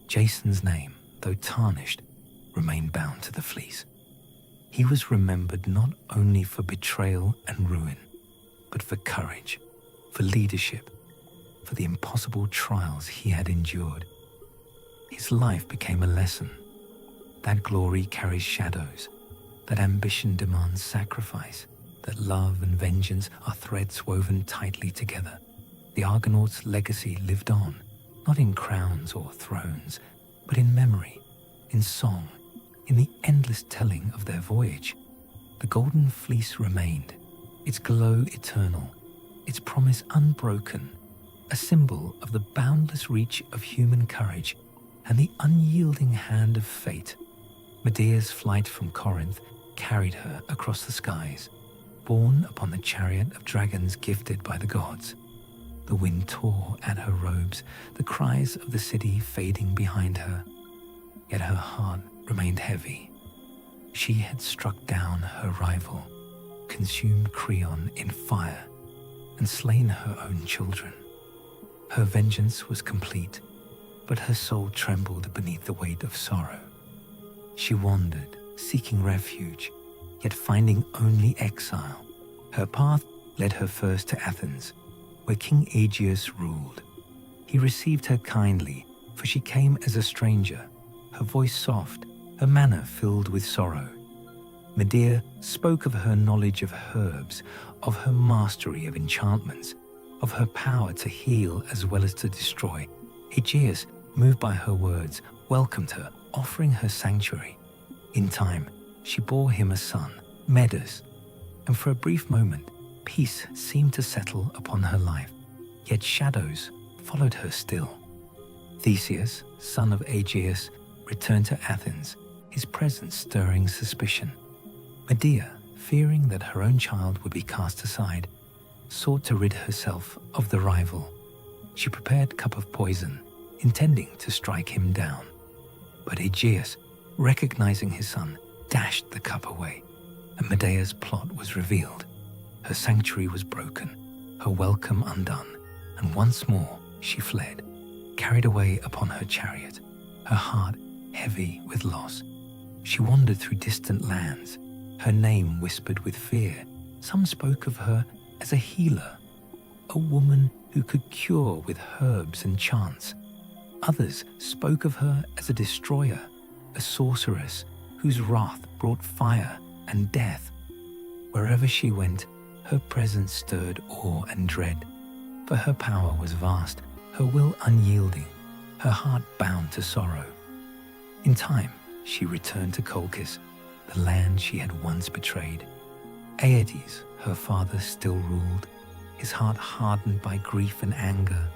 S1: Jason's name, though tarnished, remained bound to the fleece. He was remembered not only for betrayal and ruin, but for courage, for leadership, for the impossible trials he had endured. His life became a lesson. That glory carries shadows, that ambition demands sacrifice, that love and vengeance are threads woven tightly together. The Argonauts' legacy lived on, not in crowns or thrones, but in memory, in song, in the endless telling of their voyage. The golden fleece remained, its glow eternal, its promise unbroken, a symbol of the boundless reach of human courage and the unyielding hand of fate. Medea's flight from Corinth carried her across the skies, borne upon the chariot of dragons gifted by the gods. The wind tore at her robes, the cries of the city fading behind her. Yet her heart remained heavy. She had struck down her rival, consumed Creon in fire, and slain her own children. Her vengeance was complete, but her soul trembled beneath the weight of sorrow. She wandered, seeking refuge, yet finding only exile, Her path led her first to Athens, where King Aegeus ruled. He received her kindly, for she came as a stranger, her voice soft, her manner filled with sorrow. Medea spoke of her knowledge of herbs, of her mastery of enchantments, of her power to heal as well as to destroy. Aegeus, moved by her words, welcomed her, offering her sanctuary. In time, she bore him a son, Medus, and for a brief moment, peace seemed to settle upon her life, yet shadows followed her still. Theseus, son of Aegeus, returned to Athens, his presence stirring suspicion. Medea, fearing that her own child would be cast aside, sought to rid herself of the rival. She prepared a cup of poison, intending to strike him down. But Aegeus, recognizing his son, dashed the cup away, and Medea's plot was revealed. Her sanctuary was broken, her welcome undone, and once more she fled, carried away upon her chariot, her heart heavy with loss. She wandered through distant lands, her name whispered with fear. Some spoke of her as a healer, a woman who could cure with herbs and chants. Others spoke of her as a destroyer, a sorceress whose wrath brought fire and death. Wherever she went, her presence stirred awe and dread, for her power was vast, her will unyielding, her heart bound to sorrow. In time, she returned to Colchis, the land she had once betrayed. Aeetes, her father, still ruled, his heart hardened by grief and anger.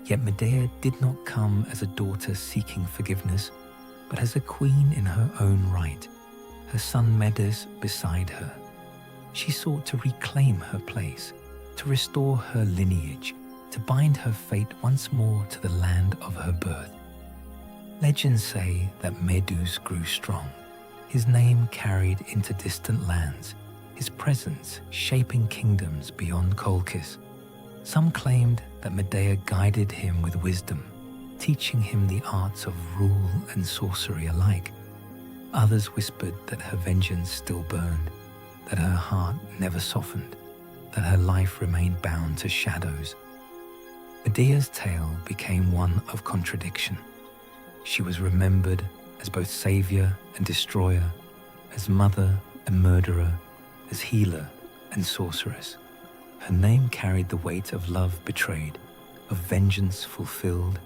S1: Yet Medea did not come as a daughter seeking forgiveness, but as a queen in her own right, her son Medus beside her. She sought to reclaim her place, to restore her lineage, to bind her fate once more to the land of her birth. Legends say that Medus grew strong, his name carried into distant lands, his presence shaping kingdoms beyond Colchis. Some claimed that Medea guided him with wisdom, teaching him the arts of rule and sorcery alike. Others whispered that her vengeance still burned, that her heart never softened, that her life remained bound to shadows. Medea's tale became one of contradiction. She was remembered as both savior and destroyer, as mother and murderer, as healer and sorceress. Her name carried the weight of love betrayed, of vengeance fulfilled,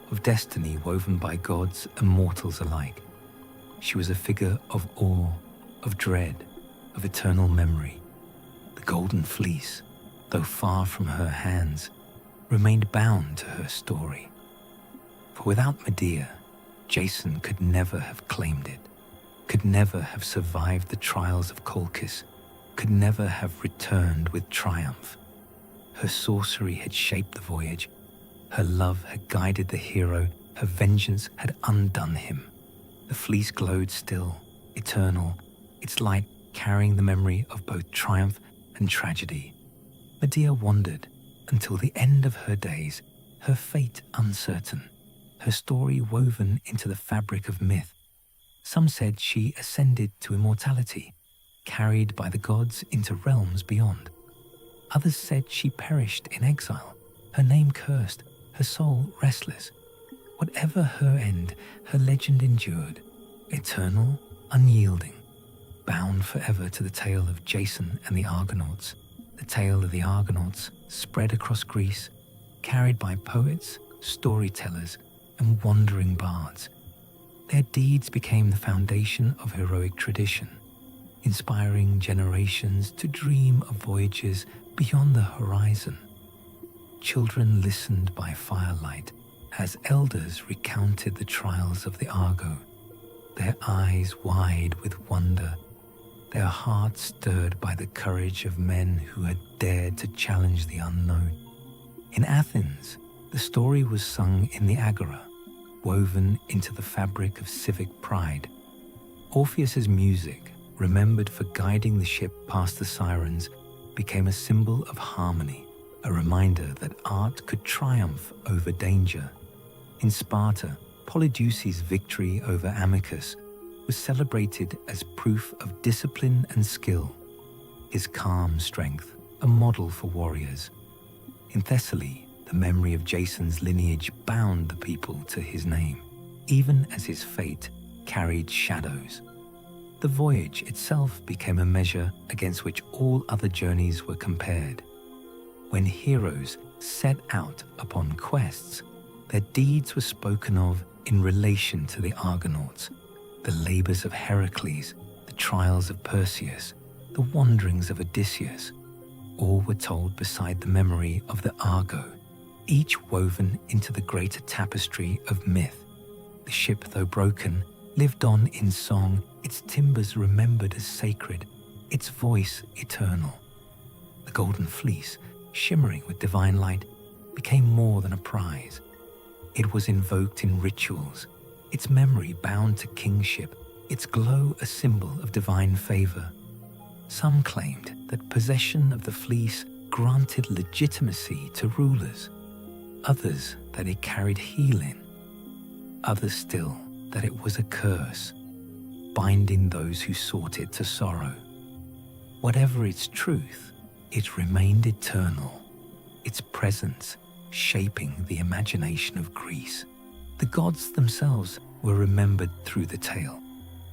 S1: of destiny woven by gods and mortals alike. She was a figure of awe, of dread, of eternal memory. The golden fleece, though far from her hands, remained bound to her story. For without Medea, Jason could never have claimed it, could never have survived the trials of Colchis, could never have returned with triumph. Her sorcery had shaped the voyage, her love had guided the hero, her vengeance had undone him. The fleece glowed still, eternal, its light carrying the memory of both triumph and tragedy. Medea wandered until the end of her days, her fate uncertain, her story woven into the fabric of myth. Some said she ascended to immortality, carried by the gods into realms beyond. Others said she perished in exile, her name cursed, her soul restless. Whatever her end, her legend endured, eternal, unyielding, bound forever to the tale of Jason and the Argonauts. The tale of the Argonauts spread across Greece, carried by poets, storytellers, and wandering bards. Their deeds became the foundation of heroic tradition, inspiring generations to dream of voyages beyond the horizon. Children listened by firelight as elders recounted the trials of the Argo, their eyes wide with wonder, their hearts stirred by the courage of men who had dared to challenge the unknown. In Athens, the story was sung in the agora, woven into the fabric of civic pride. Orpheus's music, remembered for guiding the ship past the sirens, became a symbol of harmony, a reminder that art could triumph over danger. In Sparta, Polydeuces' victory over Amycus was celebrated as proof of discipline and skill. his calm strength a model for warriors. In Thessaly, the memory of Jason's lineage bound the people to his name, even as his fate carried shadows. The voyage itself became a measure against which all other journeys were compared. When heroes set out upon quests, their deeds were spoken of in relation to the Argonauts, the labors of Heracles, the trials of Perseus, the wanderings of Odysseus. All were told beside the memory of the Argo, each woven into the greater tapestry of myth. The ship, though broken, lived on in song, its timbers remembered as sacred, its voice eternal. The golden fleece, shimmering with divine light, became more than a prize. It was invoked in rituals, its memory bound to kingship, its glow a symbol of divine favor. Some claimed that possession of the fleece granted legitimacy to rulers, others that it carried healing, others still that it was a curse, binding those who sought it to sorrow. Whatever its truth, it remained eternal, its presence shaping the imagination of Greece. The gods themselves were remembered through the tale.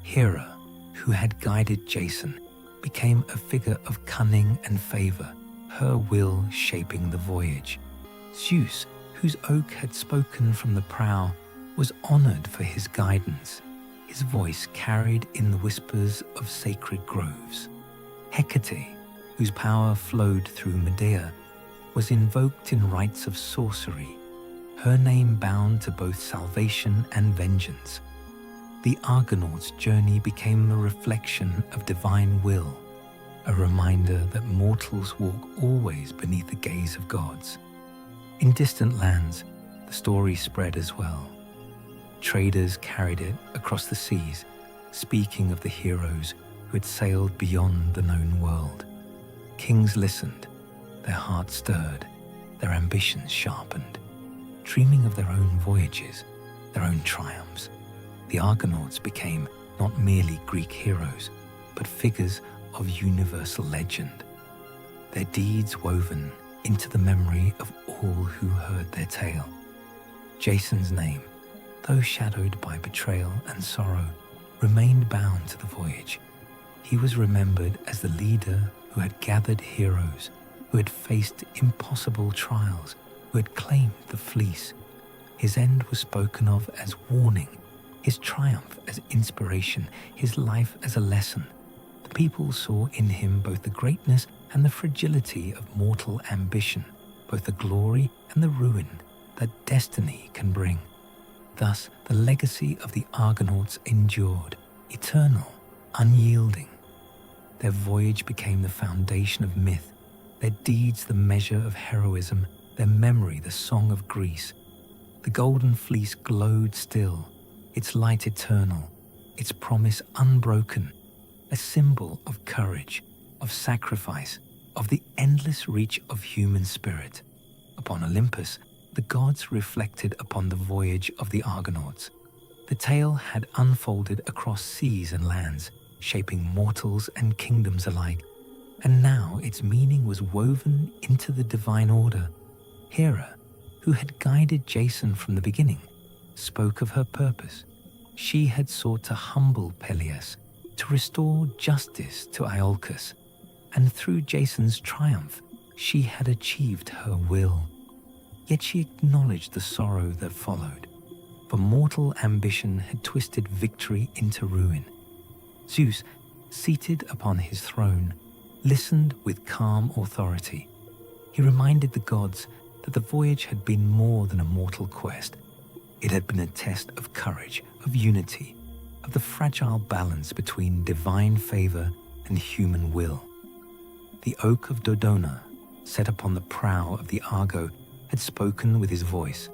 S1: Hera, who had guided Jason, became a figure of cunning and favor, her will shaping the voyage. Zeus, whose oak had spoken from the prow, was honored for his guidance, his voice carried in the whispers of sacred groves. Hecate, whose power flowed through Medea, was invoked in rites of sorcery, her name bound to both salvation and vengeance. The Argonauts' journey became a reflection of divine will, a reminder that mortals walk always beneath the gaze of gods. In distant lands, the story spread as well. Traders carried it across the seas, speaking of the heroes who had sailed beyond the known world. Kings listened, their hearts stirred, their ambitions sharpened, dreaming of their own voyages, their own triumphs. The Argonauts became not merely Greek heroes, but figures of universal legend, their deeds woven into the memory of all who heard their tale. Jason's name, though shadowed by betrayal and sorrow, remained bound to the voyage. He was remembered as the leader who had gathered heroes, who had faced impossible trials, who had claimed the fleece. His end was spoken of as warning, his triumph as inspiration, his life as a lesson. The people saw in him both the greatness and the fragility of mortal ambition, both the glory and the ruin that destiny can bring. Thus, the legacy of the Argonauts endured, eternal, unyielding. Their voyage became the foundation of myth, their deeds the measure of heroism, their memory the song of Greece. The golden fleece glowed still, its light eternal, its promise unbroken, a symbol of courage, of sacrifice, of the endless reach of human spirit. Upon Olympus, the gods reflected upon the voyage of the Argonauts. The tale had unfolded across seas and lands, shaping mortals and kingdoms alike, and now its meaning was woven into the divine order. Hera, who had guided Jason from the beginning, spoke of her purpose. She had sought to humble Peleus, to restore justice to Iolcus, and through Jason's triumph, she had achieved her will. Yet she acknowledged the sorrow that followed, for mortal ambition had twisted victory into ruin. Zeus, seated upon his throne, listened with calm authority. He reminded the gods that the voyage had been more than a mortal quest. It had been a test of courage, of unity, of the fragile balance between divine favor and human will. The oak of Dodona, set upon the prow of the Argo, had spoken with his voice,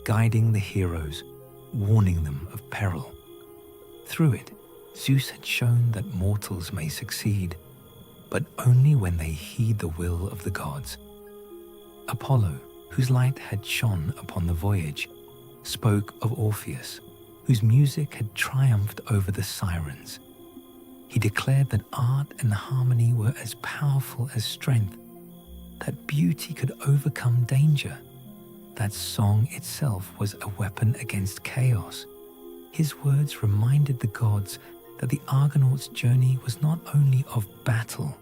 S1: guiding the heroes, warning them of peril. Through it, Zeus had shown that mortals may succeed, but only when they heed the will of the gods. Apollo, whose light had shone upon the voyage, spoke of Orpheus, whose music had triumphed over the sirens. He declared that art and harmony were as powerful as strength, that beauty could overcome danger, that song itself was a weapon against chaos. His words reminded the gods that the Argonauts' journey was not only of battle,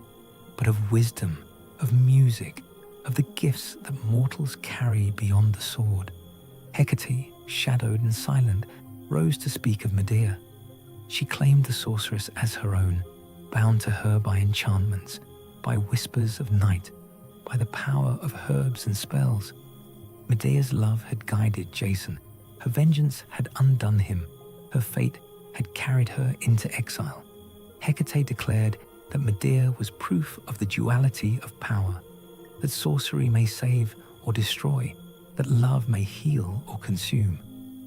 S1: but of wisdom, of music, of the gifts that mortals carry beyond the sword. Hecate, shadowed and silent, rose to speak of Medea. She claimed the sorceress as her own, bound to her by enchantments, by whispers of night, by the power of herbs and spells. Medea's love had guided Jason. Her vengeance had undone him. Her fate had carried her into exile. Hecate declared that Medea was proof of the duality of power, that sorcery may save or destroy, that love may heal or consume,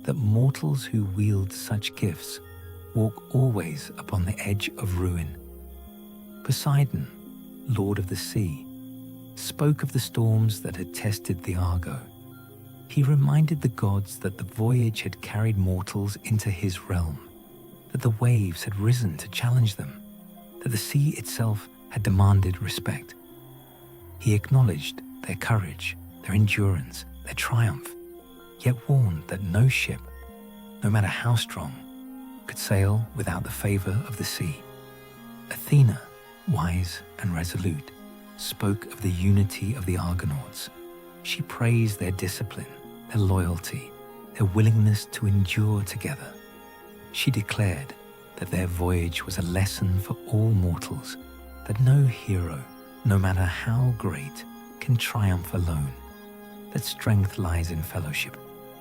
S1: that mortals who wield such gifts walk always upon the edge of ruin. Poseidon, lord of the sea, spoke of the storms that had tested the Argo. He reminded the gods that the voyage had carried mortals into his realm, that the waves had risen to challenge them, that the sea itself had demanded respect. He acknowledged their courage, their endurance, their triumph, yet warned that no ship, no matter how strong, could sail without the favor of the sea. Athena, wise and resolute, spoke of the unity of the Argonauts. She praised their discipline, their loyalty, their willingness to endure together. She declared that their voyage was a lesson for all mortals, that no hero, no matter how great, can triumph alone, that strength lies in fellowship,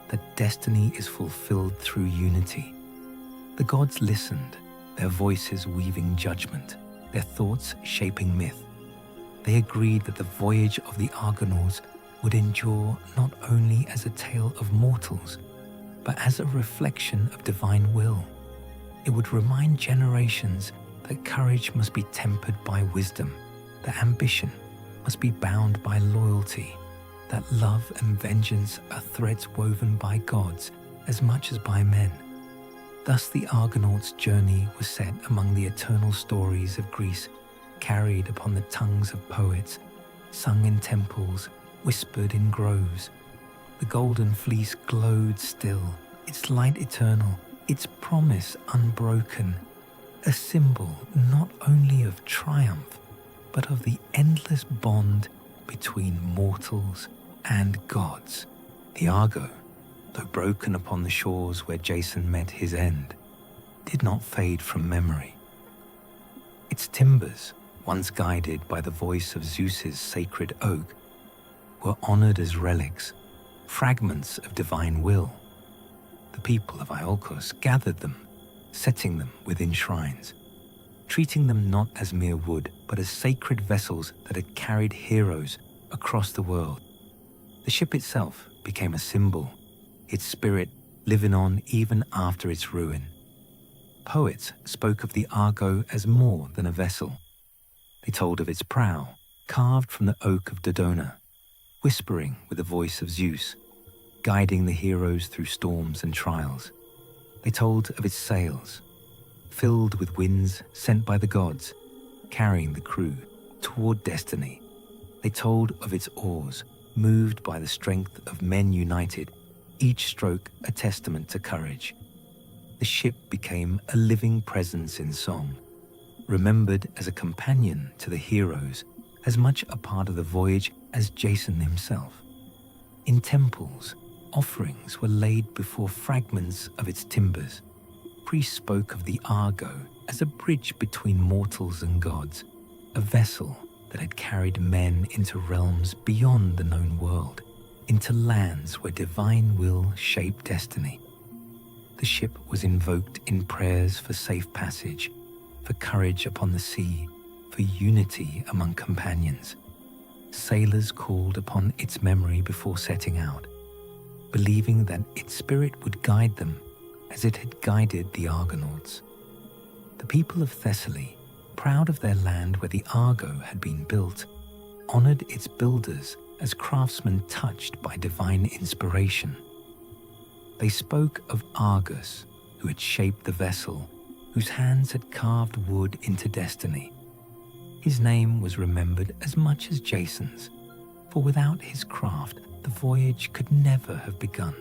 S1: that destiny is fulfilled through unity. The gods listened, their voices weaving judgment, their thoughts shaping myth. They agreed that the voyage of the Argonauts would endure not only as a tale of mortals, but as a reflection of divine will. It would remind generations that courage must be tempered by wisdom, that ambition must be bound by loyalty, that love and vengeance are threads woven by gods as much as by men. Thus the Argonauts' journey was set among the eternal stories of Greece, carried upon the tongues of poets, sung in temples, whispered in groves. The golden fleece glowed still, its light eternal, its promise unbroken, a symbol not only of triumph, but of the endless bond between mortals and gods. The Argo, though broken upon the shores where Jason met his end, did not fade from memory. Its timbers, once guided by the voice of Zeus's sacred oak, were honored as relics, fragments of divine will. The people of Iolcos gathered them, setting them within shrines, treating them not as mere wood, but as sacred vessels that had carried heroes across the world. The ship itself became a symbol, its spirit living on even after its ruin. Poets spoke of the Argo as more than a vessel. They told of its prow, carved from the oak of Dodona, whispering with the voice of Zeus, guiding the heroes through storms and trials. They told of its sails, filled with winds sent by the gods, carrying the crew toward destiny. They told of its oars, moved by the strength of men united, each stroke a testament to courage. The ship became a living presence in song, remembered as a companion to the heroes, as much a part of the voyage as Jason himself. In temples, offerings were laid before fragments of its timbers. Priests spoke of the Argo as a bridge between mortals and gods, a vessel that had carried men into realms beyond the known world, into lands where divine will shaped destiny. The ship was invoked in prayers for safe passage, for courage upon the sea, for unity among companions. Sailors called upon its memory before setting out, believing that its spirit would guide them as it had guided the Argonauts. The people of Thessaly, proud of their land where the Argo had been built, honored its builders as craftsmen touched by divine inspiration. They spoke of Argus, who had shaped the vessel, whose hands had carved wood into destiny. His name was remembered as much as Jason's, for without his craft, the voyage could never have begun.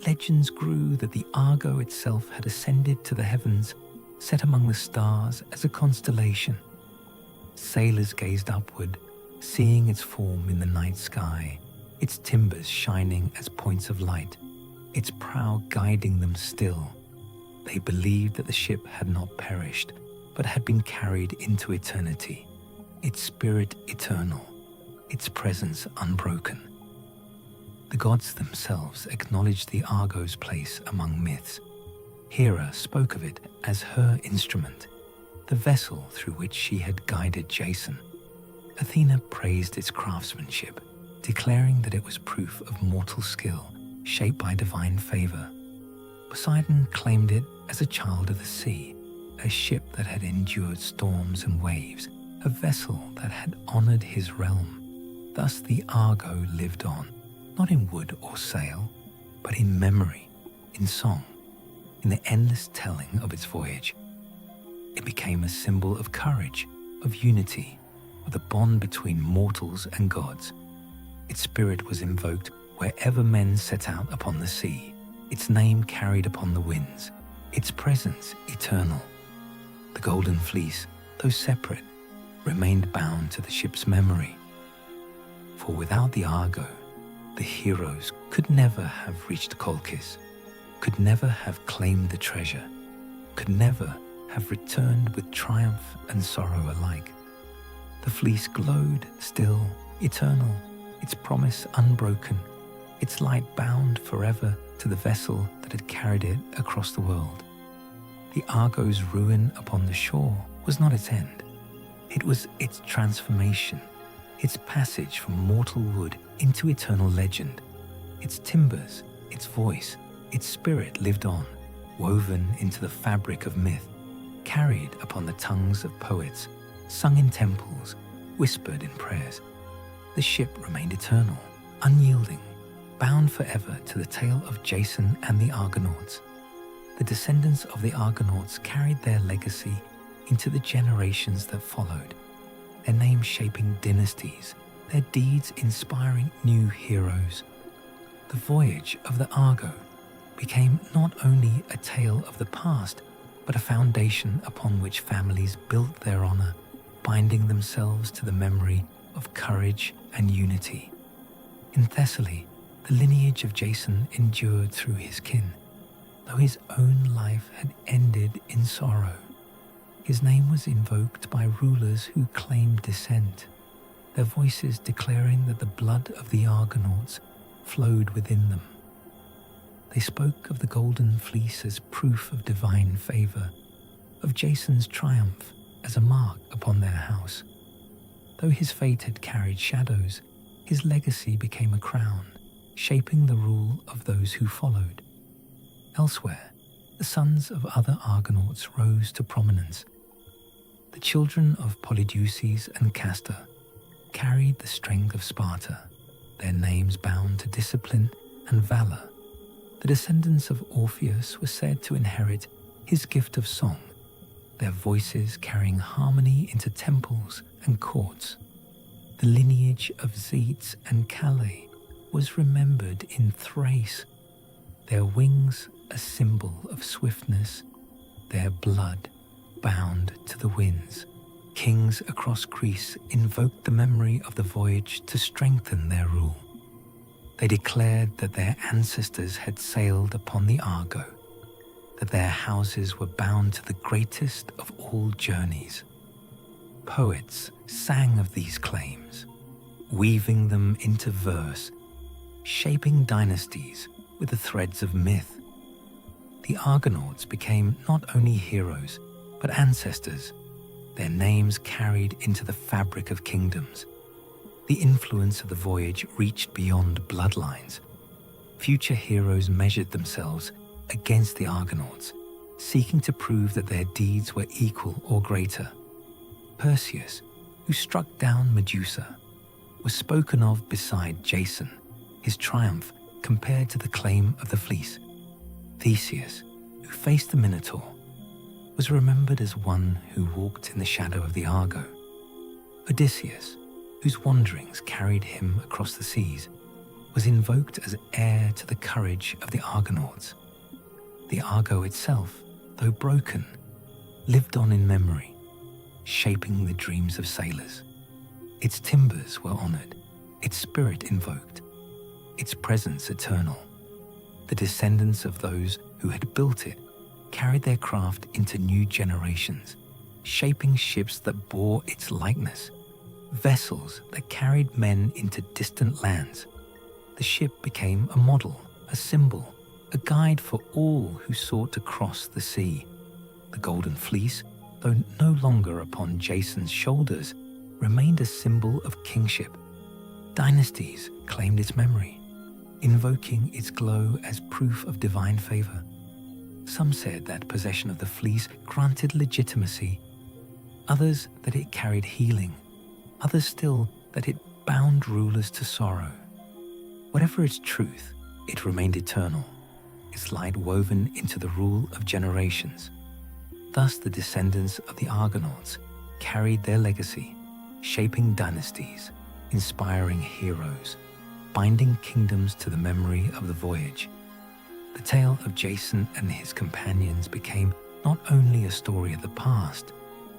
S1: Legends grew that the Argo itself had ascended to the heavens, set among the stars as a constellation. Sailors gazed upward, seeing its form in the night sky, its timbers shining as points of light, its prow guiding them still. They believed that the ship had not perished, but had been carried into eternity, its spirit eternal, its presence unbroken. The gods themselves acknowledged the Argo's place among myths. Hera spoke of it as her instrument, the vessel through which she had guided Jason. Athena praised its craftsmanship, declaring that it was proof of mortal skill, shaped by divine favor. Poseidon claimed it as a child of the sea, a ship that had endured storms and waves, a vessel that had honored his realm. Thus the Argo lived on, not in wood or sail, but in memory, in song, in the endless telling of its voyage. It became a symbol of courage, of unity, of the bond between mortals and gods. Its spirit was invoked wherever men set out upon the sea, its name carried upon the winds, its presence eternal. The golden fleece, though separate, remained bound to the ship's memory. For without the Argo, the heroes could never have reached Colchis, could never have claimed the treasure, could never have returned with triumph and sorrow alike. The fleece glowed still, eternal, its promise unbroken, its light bound forever to the vessel that had carried it across the world. The Argo's ruin upon the shore was not its end. It was its transformation, its passage from mortal wood into eternal legend. Its timbers, its voice, its spirit lived on, woven into the fabric of myth, carried upon the tongues of poets, sung in temples, whispered in prayers. The ship remained eternal, unyielding, bound forever to the tale of Jason and the Argonauts. The descendants of the Argonauts carried their legacy into the generations that followed, their names shaping dynasties, their deeds inspiring new heroes. The voyage of the Argo became not only a tale of the past, but a foundation upon which families built their honor, binding themselves to the memory of courage and unity. In Thessaly, the lineage of Jason endured through his kin, though his own life had ended in sorrow. His name was invoked by rulers who claimed descent, their voices declaring that the blood of the Argonauts flowed within them. They spoke of the golden fleece as proof of divine favor, of Jason's triumph as a mark upon their house. Though his fate had carried shadows, his legacy became a crown, shaping the rule of those who followed. Elsewhere, the sons of other Argonauts rose to prominence. The children of Polydeuces and Castor carried the strength of Sparta, their names bound to discipline and valor. The descendants of Orpheus were said to inherit his gift of song, their voices carrying harmony into temples and courts. The lineage of Zetes and Calais was remembered in Thrace, their wings a symbol of swiftness, their blood bound to the winds. Kings across Greece invoked the memory of the voyage to strengthen their rule. They declared that their ancestors had sailed upon the Argo, that their houses were bound to the greatest of all journeys. Poets sang of these claims, weaving them into verse, shaping dynasties with the threads of myth. The Argonauts became not only heroes, but ancestors, their names carried into the fabric of kingdoms. The influence of the voyage reached beyond bloodlines. Future heroes measured themselves against the Argonauts, seeking to prove that their deeds were equal or greater. Perseus, who struck down Medusa, was spoken of beside Jason, his triumph compared to the claim of the fleece. Theseus, who faced the Minotaur, was remembered as one who walked in the shadow of the Argo. Odysseus, whose wanderings carried him across the seas, was invoked as heir to the courage of the Argonauts. The Argo itself, though broken, lived on in memory, shaping the dreams of sailors. Its timbers were honored, its spirit invoked, its presence eternal. The descendants of those who had built it carried their craft into new generations, shaping ships that bore its likeness, vessels that carried men into distant lands. The ship became a model, a symbol, a guide for all who sought to cross the sea. The Golden Fleece, though no longer upon Jason's shoulders, remained a symbol of kingship. Dynasties claimed its memory, invoking its glow as proof of divine favor. Some said that possession of the fleece granted legitimacy, others that it carried healing, others still that it bound rulers to sorrow. Whatever its truth, it remained eternal, its light woven into the rule of generations. Thus the descendants of the Argonauts carried their legacy, shaping dynasties, inspiring heroes, binding kingdoms to the memory of the voyage. The tale of Jason and his companions became not only a story of the past,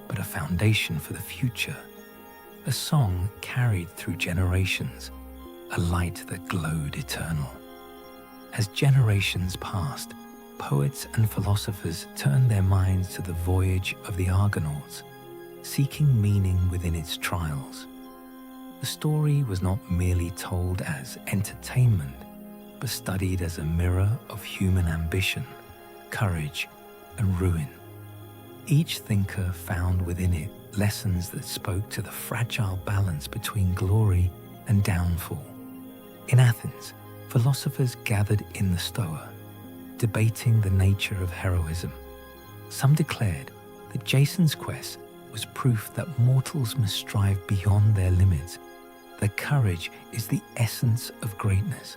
S1: but a foundation for the future, a song carried through generations, a light that glowed eternal. As generations passed, poets and philosophers turned their minds to the voyage of the Argonauts, seeking meaning within its trials. The story was not merely told as entertainment, but studied as a mirror of human ambition, courage, and ruin. Each thinker found within it lessons that spoke to the fragile balance between glory and downfall. In Athens, philosophers gathered in the Stoa, debating the nature of heroism. Some declared that Jason's quest was proof that mortals must strive beyond their limits, that courage is the essence of greatness.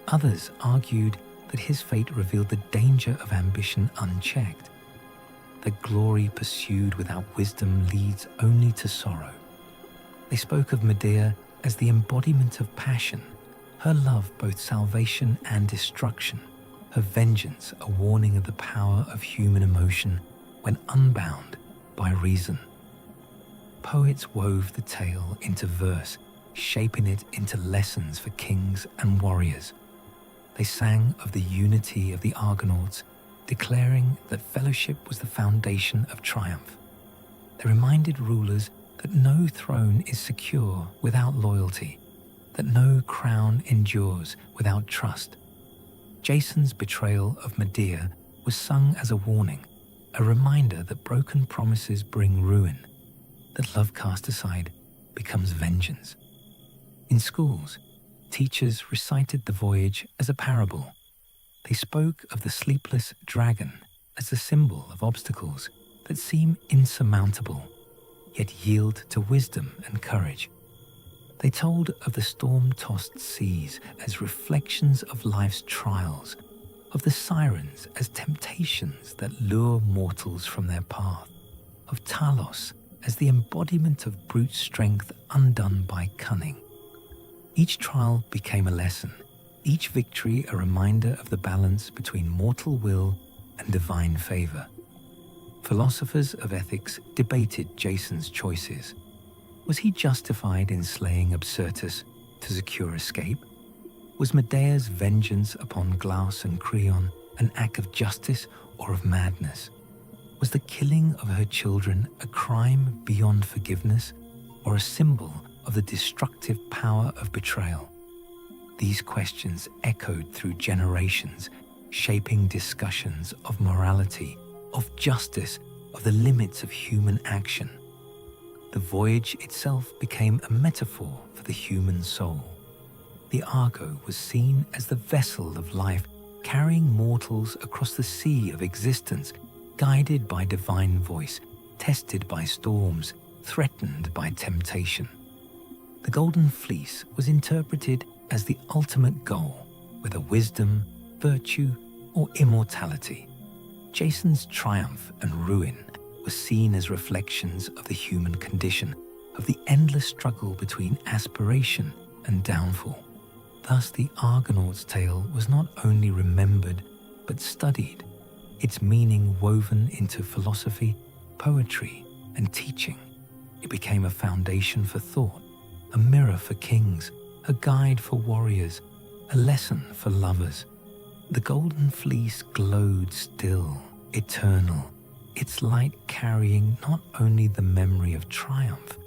S1: Others argued that his fate revealed the danger of ambition unchecked, that glory pursued without wisdom leads only to sorrow. They spoke of Medea as the embodiment of passion, her love both salvation and destruction, her vengeance a warning of the power of human emotion when unbound by reason. Poets wove the tale into verse, shaping it into lessons for kings and warriors. They sang of the unity of the Argonauts, declaring that fellowship was the foundation of triumph. They reminded rulers that no throne is secure without loyalty, that no crown endures without trust. Jason's betrayal of Medea was sung as a warning, a reminder that broken promises bring ruin, that love cast aside becomes vengeance. In schools, teachers recited the voyage as a parable. They spoke of the sleepless dragon as a symbol of obstacles that seem insurmountable, yet yield to wisdom and courage. They told of the storm-tossed seas as reflections of life's trials, of the sirens as temptations that lure mortals from their path, of Talos as the embodiment of brute strength undone by cunning. Each trial became a lesson, each victory a reminder of the balance between mortal will and divine favor. Philosophers of ethics debated Jason's choices. Was he justified in slaying Absyrtus to secure escape? Was Medea's vengeance upon Glaus and Creon an act of justice or of madness? Was the killing of her children a crime beyond forgiveness or a symbol of the destructive power of betrayal? These questions echoed through generations, shaping discussions of morality, of justice, of the limits of human action. The voyage itself became a metaphor for the human soul. The Argo was seen as the vessel of life, carrying mortals across the sea of existence, guided by divine voice, tested by storms, threatened by temptation. The Golden Fleece was interpreted as the ultimate goal, whether wisdom, virtue, or immortality. Jason's triumph and ruin were seen as reflections of the human condition, of the endless struggle between aspiration and downfall. Thus, the Argonauts' tale was not only remembered, but studied, its meaning woven into philosophy, poetry, and teaching. It became a foundation for thought, a mirror for kings, a guide for warriors, a lesson for lovers. The golden fleece glowed still, eternal, its light carrying not only the memory of triumph,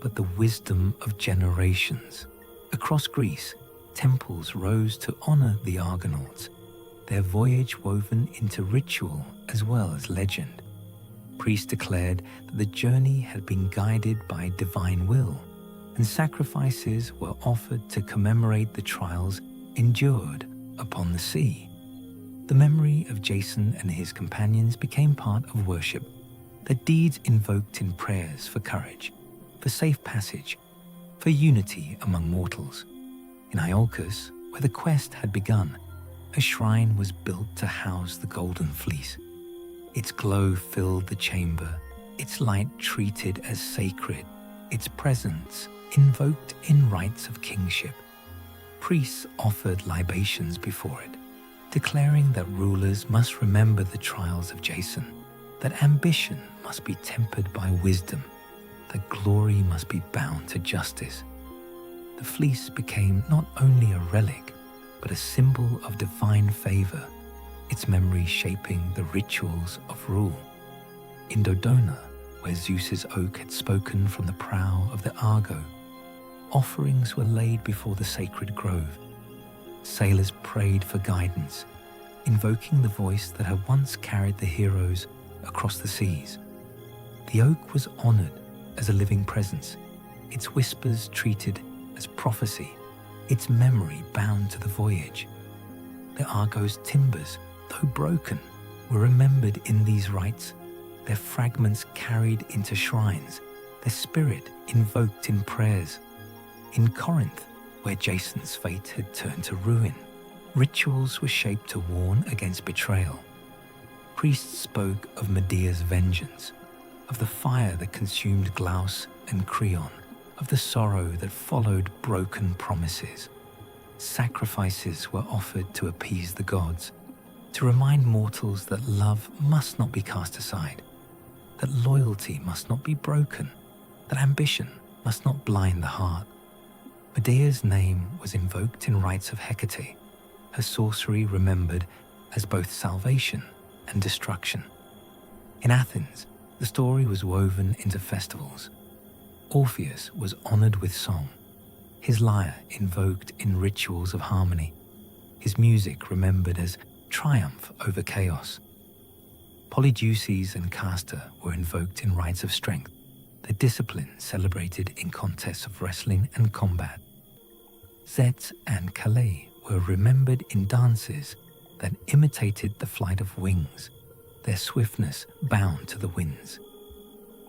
S1: but the wisdom of generations. Across Greece, temples rose to honor the Argonauts, their voyage woven into ritual as well as legend. Priests declared that the journey had been guided by divine will, and sacrifices were offered to commemorate the trials endured upon the sea. The memory of Jason and his companions became part of worship, their deeds invoked in prayers for courage, for safe passage, for unity among mortals. In Iolcus, where the quest had begun, a shrine was built to house the golden fleece. Its glow filled the chamber, its light treated as sacred, its presence invoked in rites of kingship. Priests offered libations before it, declaring that rulers must remember the trials of Jason, that ambition must be tempered by wisdom, that glory must be bound to justice. The fleece became not only a relic, but a symbol of divine favor, its memory shaping the rituals of rule. In Dodona, where Zeus's oak had spoken from the prow of the Argo, offerings were laid before the sacred grove. Sailors prayed for guidance, invoking the voice that had once carried the heroes across the seas. The oak was honored as a living presence, its whispers treated as prophecy, its memory bound to the voyage. The Argo's timbers, though broken, were remembered in these rites, their fragments carried into shrines, their spirit invoked in prayers. In Corinth, where Jason's fate had turned to ruin, rituals were shaped to warn against betrayal. Priests spoke of Medea's vengeance, of the fire that consumed Glaus and Creon, of the sorrow that followed broken promises. Sacrifices were offered to appease the gods, to remind mortals that love must not be cast aside, that loyalty must not be broken, that ambition must not blind the heart. Medea's name was invoked in rites of Hecate, her sorcery remembered as both salvation and destruction. In Athens, the story was woven into festivals. Orpheus was honored with song, his lyre invoked in rituals of harmony, his music remembered as triumph over chaos. Polydeuces and Castor were invoked in rites of strength, their discipline celebrated in contests of wrestling and combat. Zets and Calais were remembered in dances that imitated the flight of wings, their swiftness bound to the winds.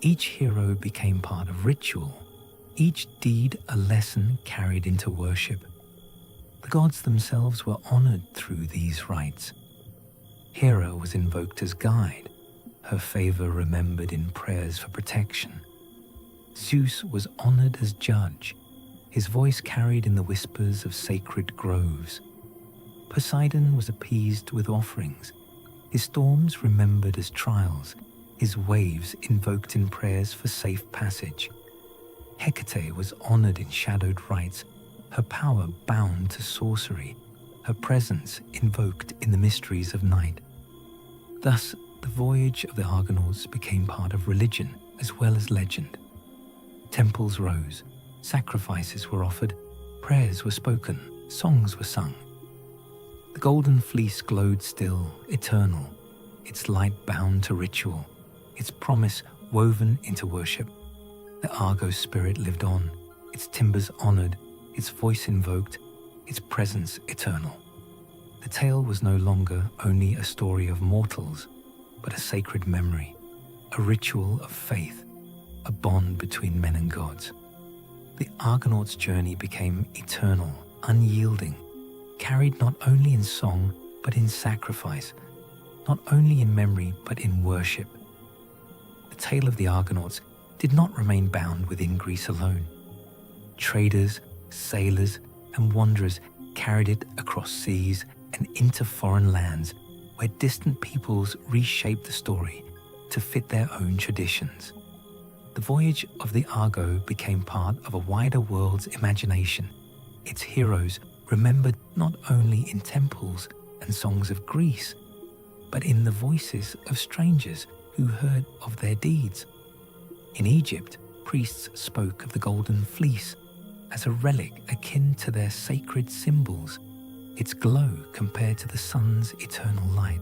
S1: Each hero became part of ritual, each deed a lesson carried into worship. The gods themselves were honored through these rites. Hera was invoked as guide, her favor remembered in prayers for protection. Zeus was honored as judge, his voice carried in the whispers of sacred groves. Poseidon was appeased with offerings, his storms remembered as trials, his waves invoked in prayers for safe passage. Hecate was honored in shadowed rites, her power bound to sorcery, her presence invoked in the mysteries of night. Thus, the voyage of the Argonauts became part of religion as well as legend. Temples rose, sacrifices were offered, prayers were spoken, songs were sung. The golden fleece glowed still, eternal, its light bound to ritual, its promise woven into worship. The Argo spirit lived on, its timbers honored, its voice invoked, its presence eternal. The tale was no longer only a story of mortals, but a sacred memory, a ritual of faith, a bond between men and gods. The Argonauts' journey became eternal, unyielding, carried not only in song, but in sacrifice, not only in memory but in worship. The tale of the Argonauts did not remain bound within Greece alone. Traders, sailors, and wanderers carried it across seas and into foreign lands where distant peoples reshaped the story to fit their own traditions. The voyage of the Argo became part of a wider world's imagination, its heroes remembered not only in temples and songs of Greece, but in the voices of strangers who heard of their deeds. In Egypt, priests spoke of the golden fleece as a relic akin to their sacred symbols, its glow compared to the sun's eternal light.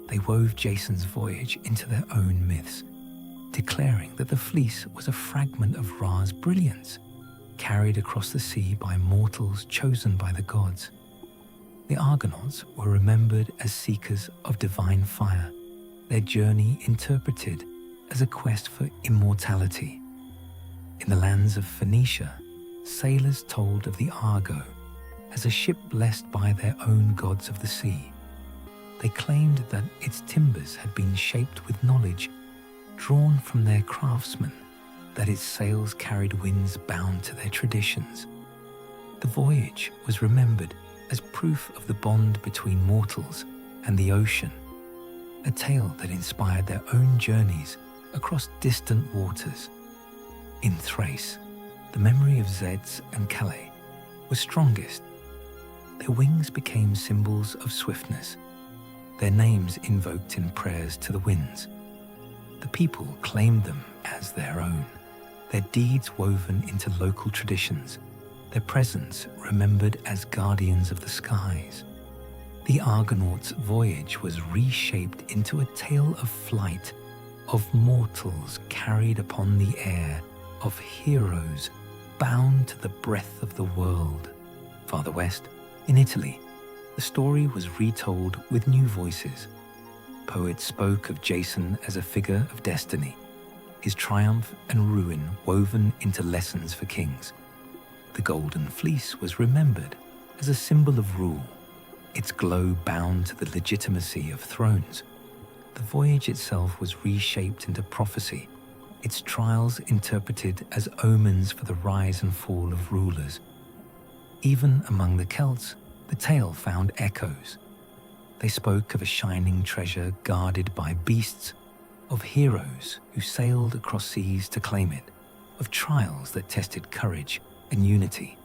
S1: They wove Jason's voyage into their own myths, declaring that the fleece was a fragment of Ra's brilliance, carried across the sea by mortals chosen by the gods. The Argonauts were remembered as seekers of divine fire, their journey interpreted as a quest for immortality. In the lands of Phoenicia, sailors told of the Argo as a ship blessed by their own gods of the sea. They claimed that its timbers had been shaped with knowledge drawn from their craftsmen, that its sails carried winds bound to their traditions. The voyage was remembered as proof of the bond between mortals and the ocean, a tale that inspired their own journeys across distant waters. In Thrace, the memory of Zeds and Calais was strongest. Their wings became symbols of swiftness, their names invoked in prayers to the winds. The people claimed them as their own, their deeds woven into local traditions, their presence remembered as guardians of the skies. The Argonauts' voyage was reshaped into a tale of flight, of mortals carried upon the air, of heroes bound to the breath of the world. Farther west, in Italy, the story was retold with new voices. Poets spoke of Jason as a figure of destiny, his triumph and ruin woven into lessons for kings. The golden fleece was remembered as a symbol of rule, its glow bound to the legitimacy of thrones. The voyage itself was reshaped into prophecy, its trials interpreted as omens for the rise and fall of rulers. Even among the Celts, the tale found echoes. They spoke of a shining treasure guarded by beasts, of heroes who sailed across seas to claim it, of trials that tested courage and unity.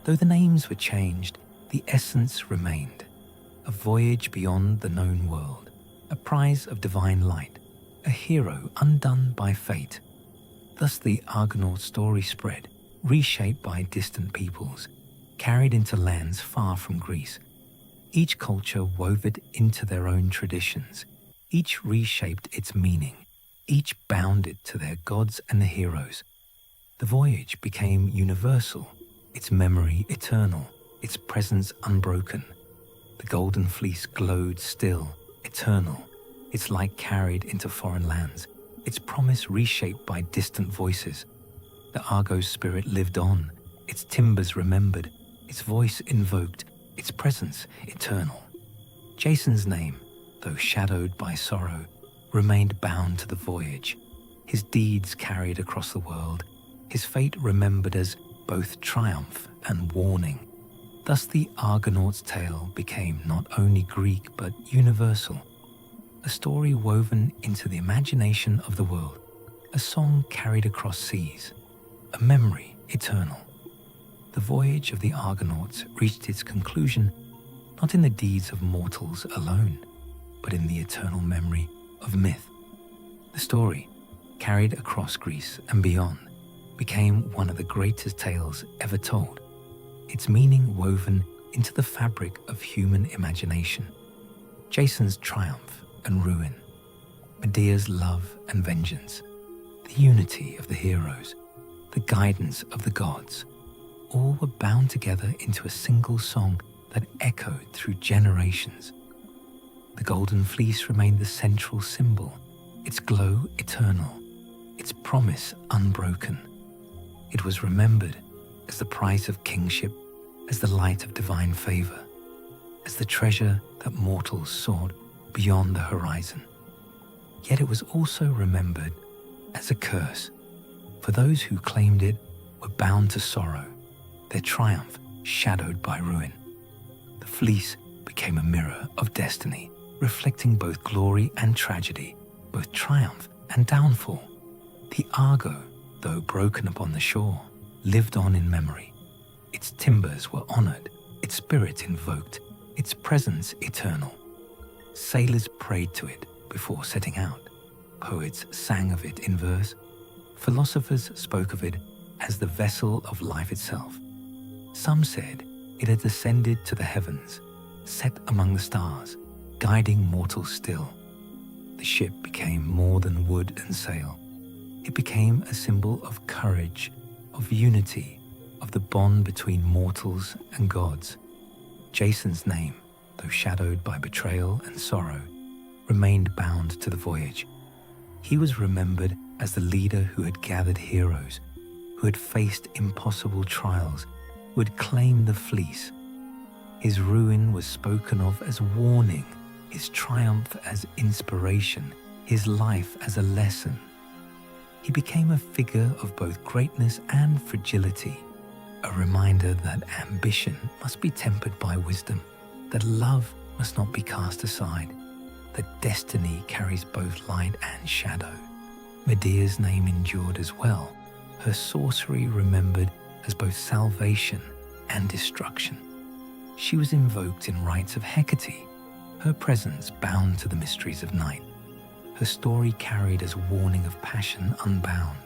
S1: Though the names were changed, the essence remained. A voyage beyond the known world, a prize of divine light, a hero undone by fate. Thus the Argonaut story spread, reshaped by distant peoples, carried into lands far from Greece. Each culture wove it into their own traditions. Each reshaped its meaning. Each bound it to their gods and the heroes. The voyage became universal, its memory eternal, its presence unbroken. The golden fleece glowed still, eternal, its light carried into foreign lands, its promise reshaped by distant voices. The Argo's spirit lived on, its timbers remembered, its voice invoked, its presence eternal. Jason's name, though shadowed by sorrow, remained bound to the voyage, his deeds carried across the world, his fate remembered as both triumph and warning. Thus the Argonaut's tale became not only Greek but universal, a story woven into the imagination of the world, a song carried across seas, a memory eternal. The voyage of the Argonauts reached its conclusion not in the deeds of mortals alone, but in the eternal memory of myth. The story, carried across Greece and beyond, became one of the greatest tales ever told, its meaning woven into the fabric of human imagination. Jason's triumph and ruin, Medea's love and vengeance, the unity of the heroes, the guidance of the gods, all were bound together into a single song that echoed through generations. The golden fleece remained the central symbol, its glow eternal, its promise unbroken. It was remembered as the prize of kingship, as the light of divine favor, as the treasure that mortals sought beyond the horizon. Yet it was also remembered as a curse, for those who claimed it were bound to sorrow, their triumph shadowed by ruin. The fleece became a mirror of destiny, reflecting both glory and tragedy, both triumph and downfall. The Argo, though broken upon the shore, lived on in memory. Its timbers were honored, its spirit invoked, its presence eternal. Sailors prayed to it before setting out. Poets sang of it in verse. Philosophers spoke of it as the vessel of life itself. Some said it had descended to the heavens, set among the stars, guiding mortals still. The ship became more than wood and sail. It became a symbol of courage, of unity, of the bond between mortals and gods. Jason's name, though shadowed by betrayal and sorrow, remained bound to the voyage. He was remembered as the leader who had gathered heroes, who had faced impossible trials, who had claimed the fleece. His ruin was spoken of as warning, his triumph as inspiration, his life as a lesson. He became a figure of both greatness and fragility, a reminder that ambition must be tempered by wisdom, that love must not be cast aside, that destiny carries both light and shadow. Medea's name endured as well, her sorcery remembered as both salvation and destruction. She was invoked in rites of Hecate, her presence bound to the mysteries of night. Her story carried as a warning of passion unbound.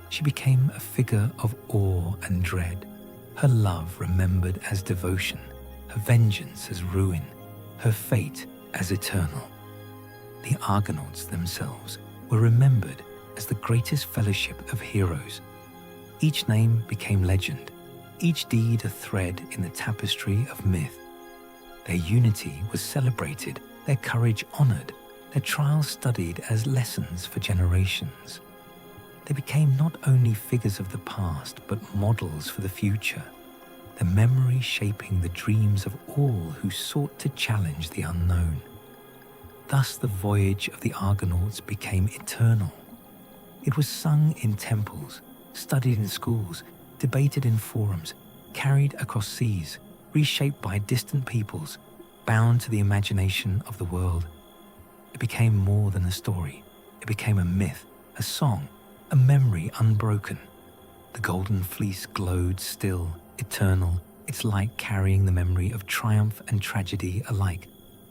S1: She became a figure of awe and dread, her love remembered as devotion, her vengeance as ruin, her fate as eternal. The Argonauts themselves were remembered as the greatest fellowship of heroes. Each name became legend, each deed a thread in the tapestry of myth. Their unity was celebrated, their courage honored, their trials studied as lessons for generations. They became not only figures of the past, but models for the future, their memory shaping the dreams of all who sought to challenge the unknown. Thus the voyage of the Argonauts became eternal. It was sung in temples, studied in schools, debated in forums, carried across seas, reshaped by distant peoples, bound to the imagination of the world. It became more than a story. It became a myth, a song, a memory unbroken. The golden fleece glowed still, eternal, its light carrying the memory of triumph and tragedy alike.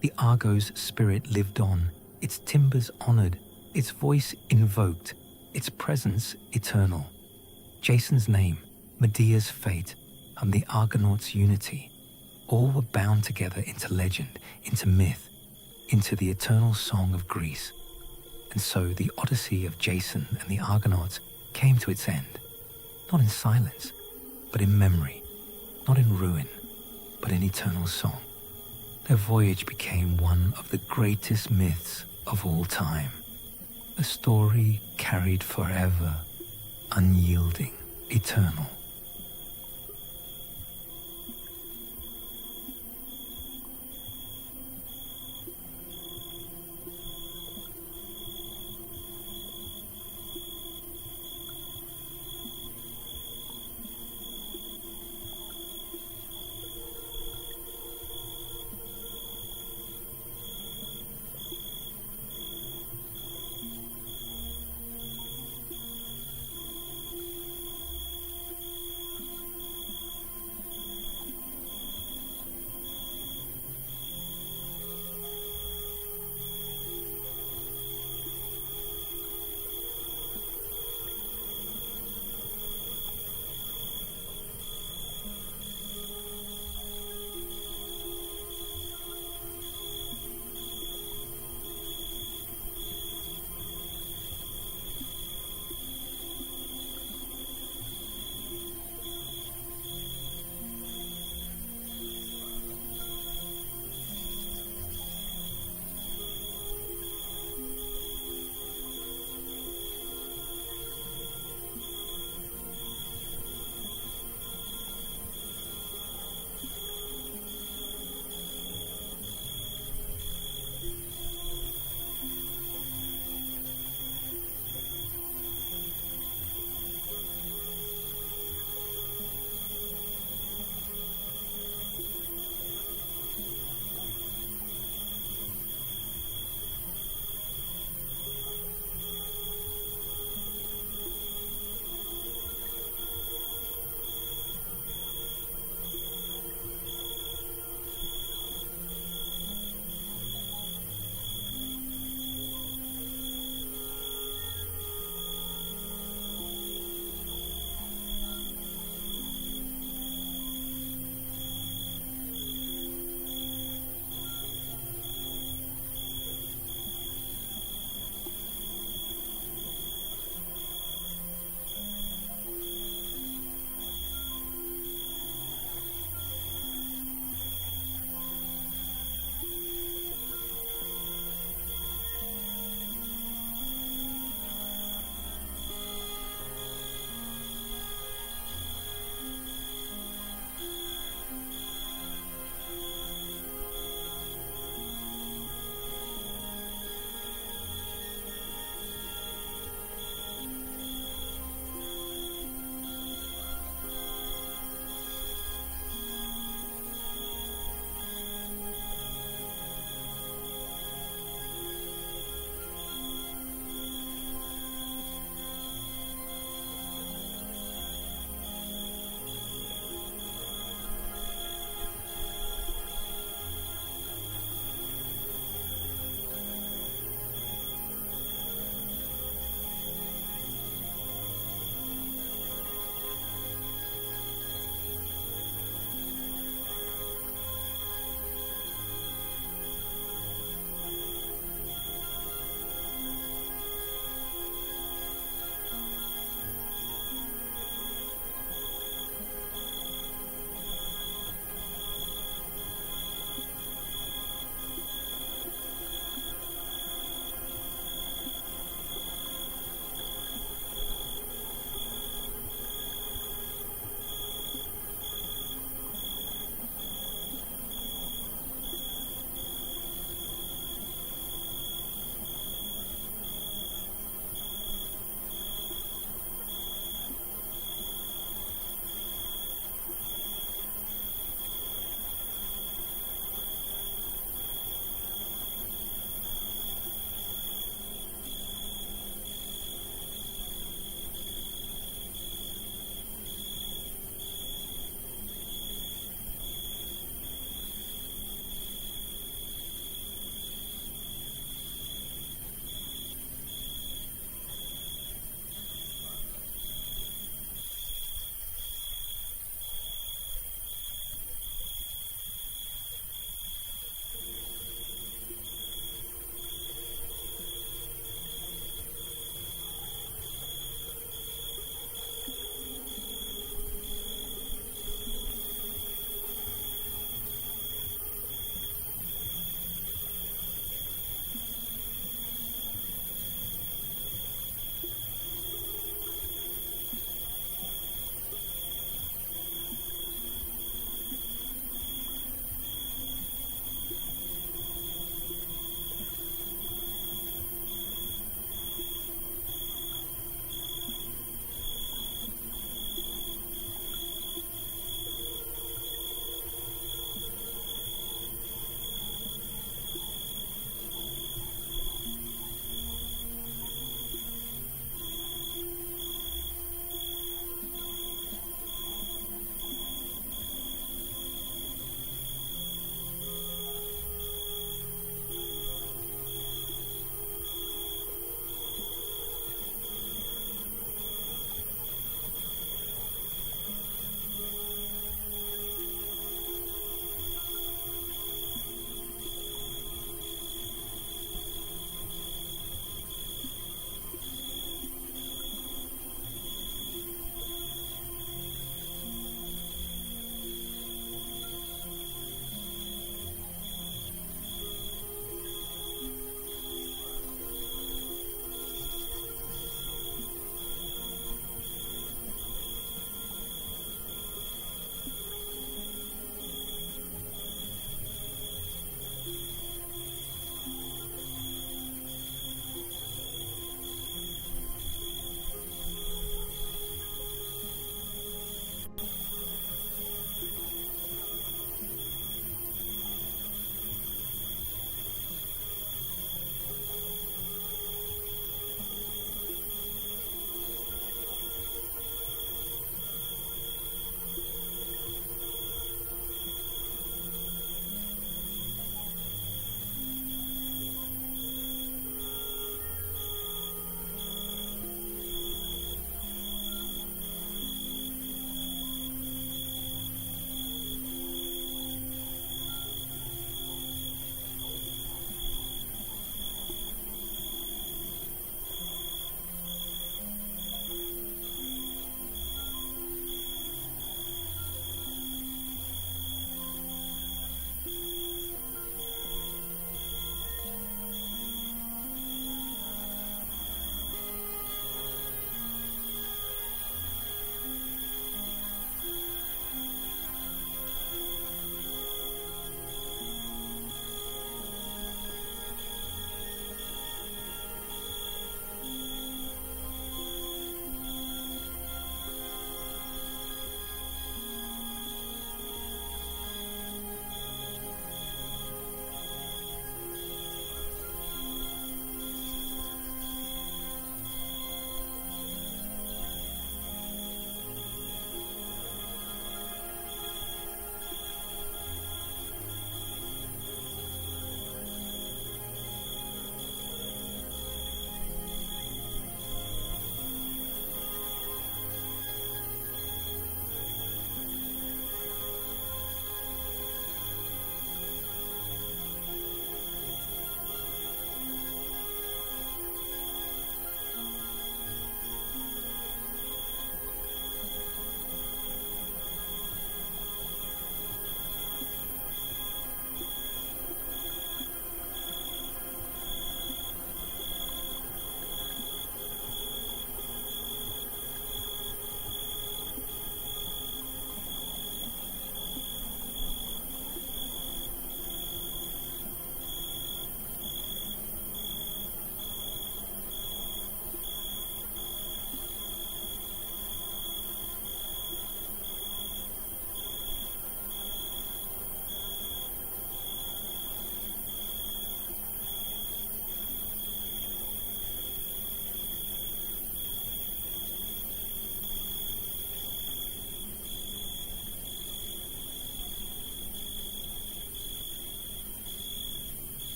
S1: The Argo's spirit lived on, its timbers honored, its voice invoked, its presence eternal. Jason's name, Medea's fate, and the Argonauts' unity, all were bound together into legend, into myth, into the eternal song of Greece. And so the odyssey of Jason and the Argonauts came to its end, not in silence, but in memory, not in ruin, but in eternal song. Their voyage became one of the greatest myths of all time, a story carried forever, unyielding, eternal.